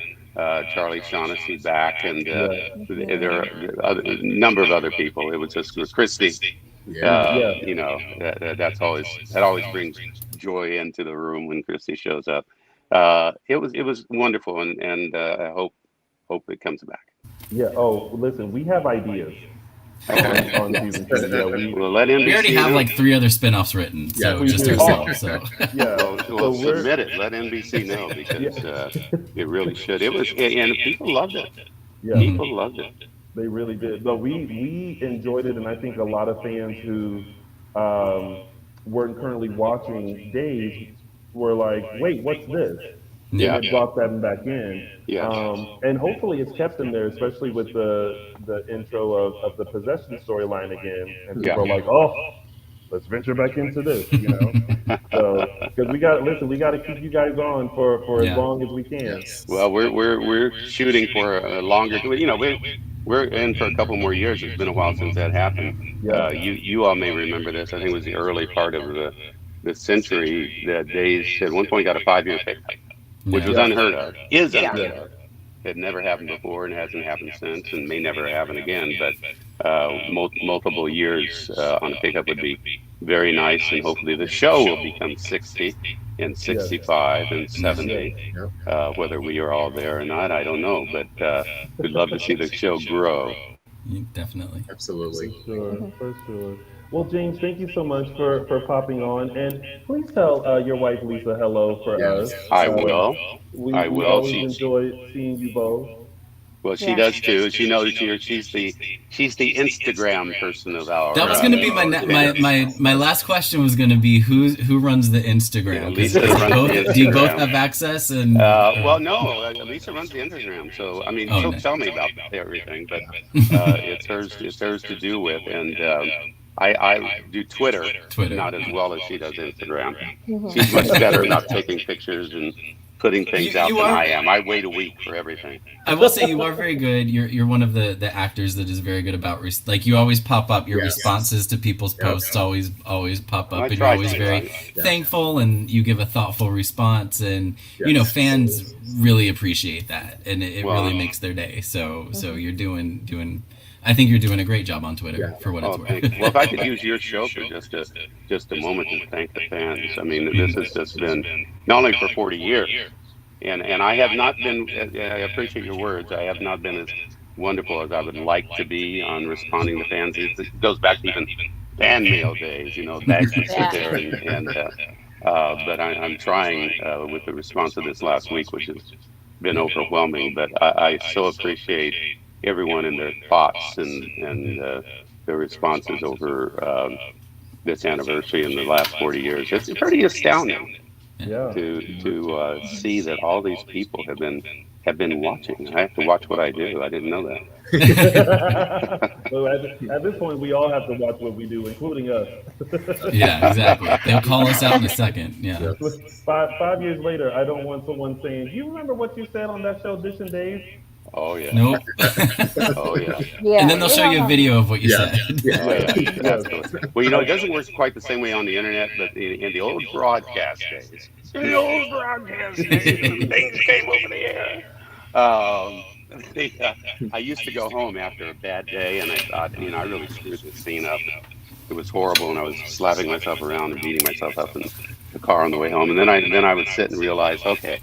Charlie Shaughnessy back, and there are a number of other people. It was just Christy. That always brings joy into the room when Christy shows up. It was wonderful, and I hope it comes back. Yeah. Oh, listen, we have ideas on season 2. We already have like 3 other spinoffs written, so just ourselves. So we'll submit it. Let NBC know, because it really should. It was, and people loved it. Yeah. People loved it. They really did. But we enjoyed it, and I think a lot of fans who weren't currently watching Days were like, "Wait, what's this?" Yeah. And it brought them back in. Yeah. And hopefully it's kept them there, especially with the intro of the possession storyline again. And people are like, oh, let's venture back into this, So, because we got to keep you guys on for as long as we can. Yes. Well, we're shooting for a longer. We're in for a couple more years. It's been a while since that happened. Yeah. You all may remember this. I think it was the early part of the century that Days at one point got a 5-year pay cut, which was unheard of. Unheard of. Had never happened before and hasn't happened since, and may never happen again. But multiple years on a pickup would be very nice, and hopefully the show will become 60 and 65 and 70. Whether we are all there or not, I don't know. But we'd love to see the show grow. Definitely. Absolutely. For sure. Well, James, thank you so much for popping on, and please tell your wife Lisa hello for us. I will. We always enjoy seeing you both. Well, she does too. She knows she's the Instagram person of ours. That was going to be my last question. Was going to be who runs the Instagram? Lisa runs the Instagram. Do you both have access? And well, no, Lisa runs the Instagram. So I mean, she'll tell me about everything, but it's hers to do with, and I do Twitter, not as well as she does Instagram. She's much better about taking pictures and putting things out than I am. I wait a week for everything. I will say you are very good. You're one of the actors that is very good about you always pop up. Your responses to people's posts always pop up, and you're always very thankful, and you give a thoughtful response, and fans really appreciate that, and it really makes their day. So you're doing. I think you're doing a great job on Twitter for what it's worth. Well, if I could use your show for just a moment to thank the fans. I mean, this has just been not only for 40 years, and I have not been. I appreciate your words. I have not been as wonderful as I would like to be on responding to fans. It goes back to even fan mail days. Bags would sit there, but I'm trying with the response of this last week, which has been overwhelming. But I so appreciate everyone in their thoughts and their responses over this anniversary in the last 40 years. It's pretty astounding to see that all these people have have been watching. I have to watch what I do. I didn't know that. So at this point, we all have to watch what we do, including us. Yeah, exactly. They'll call us out in a second. Yeah. 5 years later, I don't want someone saying, "Do you remember what you said on that show, Dishin Days?" Oh yeah. Nope. Oh yeah. And then they'll show you a video of what you said. Oh, yeah. Absolutely. Well, it doesn't work quite the same way on the internet, but in the old broadcast days, things came over the air. I used to go home after a bad day, and I thought, I really screwed this scene up. It was horrible, and I was slapping myself around and beating myself up in the car on the way home. And then I would sit and realize, okay,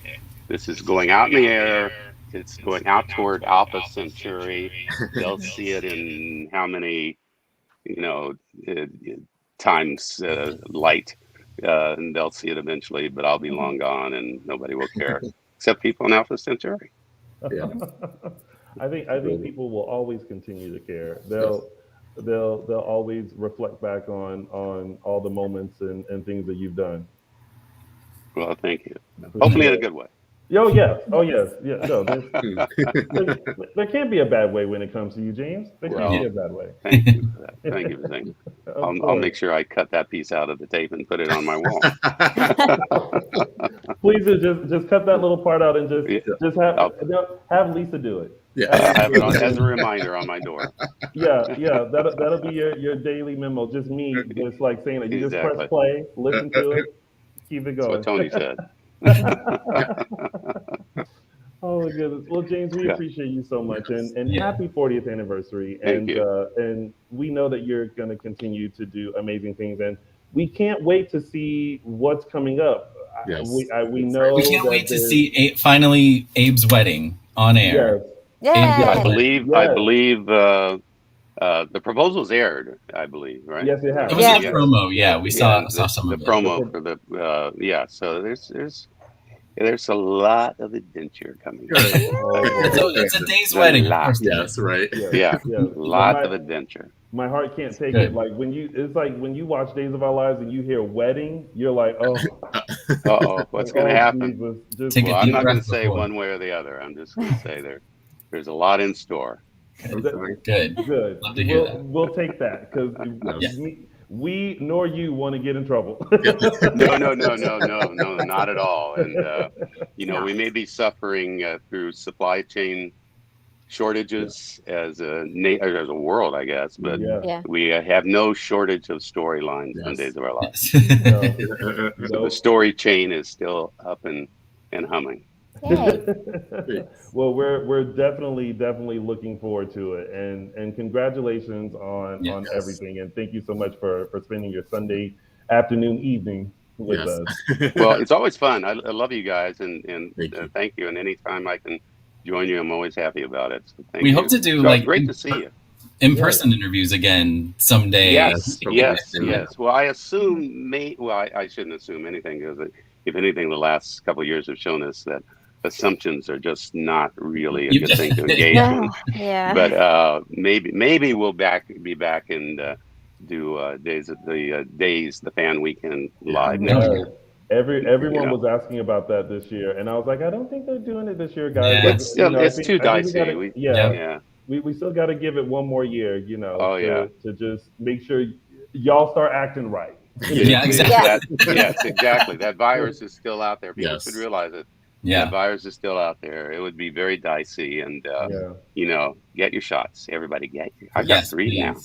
this is going out in the air. It's going out toward Alpha Centauri. They'll see it in how many, times light, and they'll see it eventually. But I'll be long gone, and nobody will care except people in Alpha Centauri. Yeah. I think people will always continue to care. They'll always reflect back on all the moments and things that you've done. Well, thank you. Hopefully in a good way. Oh yes. Yeah. No, there can't be a bad way when it comes to you, James. There can't be a bad way. Thank you for that. Thank you. I'll make sure I cut that piece out of the tape and put it on my wall. Please just cut that little part out and just have Lisa do it. Yeah, I have it on as a reminder on my door. Yeah. That'll be your daily memo. Just me, just like saying that you just press play, listen to it, keep it going. That's what Tony said. Oh my goodness. Well, James, we appreciate you so much, and happy 40th anniversary. Thank you. And we know that you're going to continue to do amazing things, and we can't wait to see what's coming up. Yes. We know we can't wait to see finally Abe's wedding on air. Yes. I believe the proposal's aired, I believe, right? Yes, it has. It was a promo. Yeah, we saw some of the it. promo for the So there's a lot of adventure coming. It's a day's wedding. Yes, right. Yeah. Lot of adventure. My heart can't take it. Like when you watch Days of Our Lives and you hear wedding, you're like, oh, what's going to happen? I'm not going to say before. one way or the other. I'm just going to say there's a lot in store. Good. Love to hear that. We'll take that because we nor you want to get in trouble. No, not at all. And we may be suffering through supply chain shortages as a world, I guess, but we have no shortage of storylines on Days of Our Lives. So the story chain is still up and humming. Well, we're definitely looking forward to it, and congratulations on everything, and thank you so much for spending your Sunday afternoon, evening with us. Well, it's always fun. I love you guys, and thank you. And anytime I can join you, I'm always happy about it. So thank you. Hope to do great to see you. In-person interviews again someday. Yes. Well, I assume I shouldn't assume anything, because if anything, the last couple of years have shown us that assumptions are just not really a good thing to engage in. Yeah. But maybe we'll be back and do the fan weekend live next year. Everyone was asking about that this year, and I was like, I don't think they're doing it this year, guys. It's too dicey. We still got to give it one more year, to just make sure y'all start acting right. Exactly. Yes, exactly. That virus is still out there. People should realize it. Yeah, that virus is still out there. It would be very dicey, and get your shots. Everybody I got 3 now.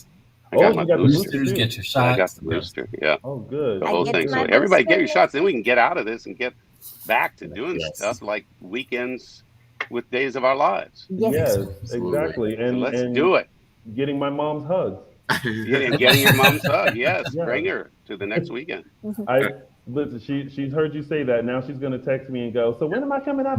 I got my boosters. Get your shots. I got the booster. Yeah. Oh, good. The whole thing. So everybody get your shots. Then we can get out of this and get back to doing stuff like weekends with Days of Our Lives. Yes, exactly. And so let's do it. Getting my mom's hugs. Getting your mom's hug. Yes, bring her to the next weekend. Listen, she's heard you say that. Now she's going to text me and go, so when am I coming out?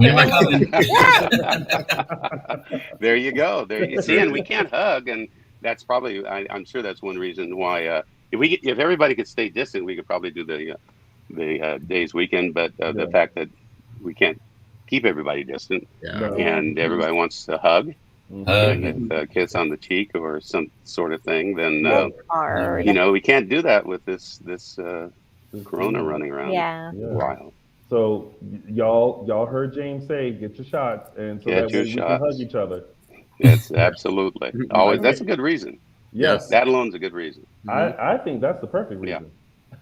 There you go. There you see, and we can't hug, and that's probably I'm sure that's one reason why if everybody could stay distant, we could probably do the Days weekend. But the fact that we can't keep everybody distant, and everybody wants to hug, get a kiss on the cheek or some sort of thing, then we can't do that with this Corona running around. Yeah. Wild. So y'all heard James say, get your shots, and so Get that your way we can shots. hug each other. Yes, absolutely. Always. That's a good reason. Yes. That alone's a good reason. I think that's the perfect reason.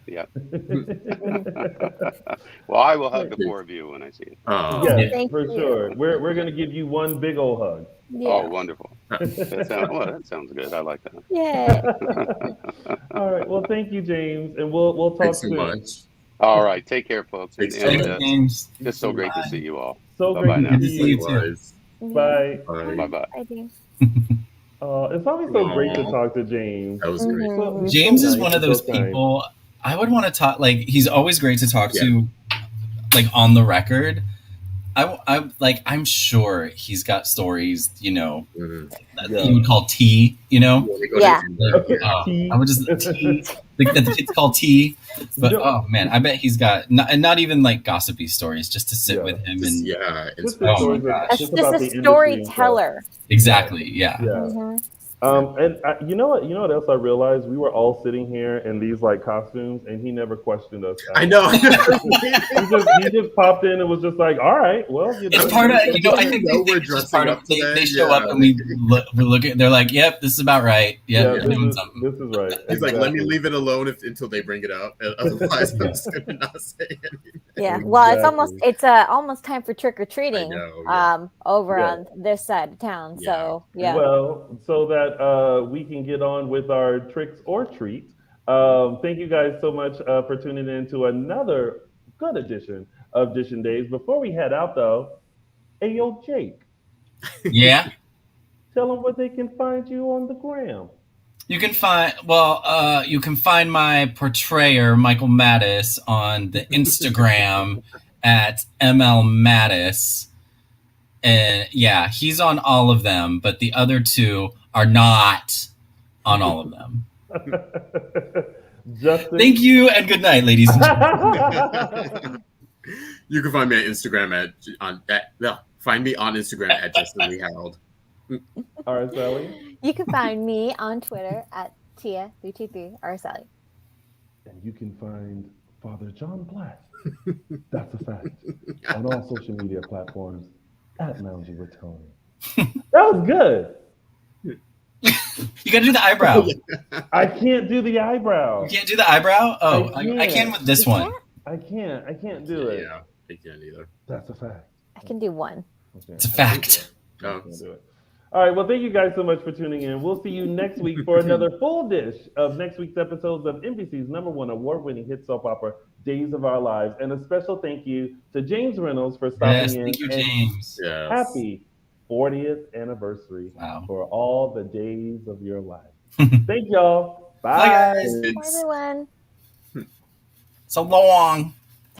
Yeah. Well, I will hug the four of you when I see you. Yes, for sure. We're gonna give you one big old hug. Yeah. Oh, wonderful. That sounds good. I like that. Yeah. All right. Well, thank you, James, and we'll talk Thanks so soon. much. All right. Take care, folks. Thanks, James. It's so great to see you all. So Bye-bye great now. to see you too. Bye. Bye-bye. Bye, James. It's always so great to talk to James. That was great. He's James so is nice one of and those so kind. people I would want to talk. Like, he's always great to talk to, like, on the record. I'm sure he's got stories, you know, that you would call tea, you know? Yeah. I would just tea. Like, that the kids call tea. But oh man, I bet he's got not even like gossipy stories, just to sit with him and Just oh my gosh. That's just a storyteller. Exactly. Yeah. And you know what else I realized? We were all sitting here in these like costumes, and he never questioned us. I know. he just popped in and was just like, "All right, well, you know." It's part of, you know, I think we're dressing up today. They show up and we look at. They're like, "Yep, this is about right. Yep, this is right." He's like, "Let me leave it alone until they bring it up. Otherwise, I'm just gonna not say anything." Yeah. Well, it's almost time for trick or treating. Over on this side of town. So yeah. Well, so that we can get on with our tricks or treats. Thank you guys so much for tuning in to another good edition of Dishin Days. Before we head out, though, hey, yo, Jake. Yeah? Tell them where they can find you on the gram. You can find my portrayer, Michael Mattis, on the Instagram at MLMattis. And yeah, he's on all of them, but the other two are not on all of them. Thank you and good night, ladies and gentlemen. You can find me on Instagram find me on Instagram at Justin Lee Hareld. Araceli. You can find me on Twitter at Tia323 Araceli. And you can find Father John Black. That's a fact. On all social media platforms at Lounging with Tony. That was good. You gotta do the eyebrow. I can't do the eyebrow. You can't do the eyebrow? Oh, I can with this one. I can't do it. Yeah, I can't either. That's a fact. I can do one. Okay. It's a fact. I can't do it. All right. Well, thank you guys so much for tuning in. We'll see you next week for another full dish of next week's episodes of NBC's #1 award-winning hit soap opera, Days of Our Lives. And a special thank you to James Reynolds for stopping in. Thank you, James. Yes. Happy 40th anniversary for all the days of your life. Thank y'all. Bye. Bye, guys. Bye, everyone. So long.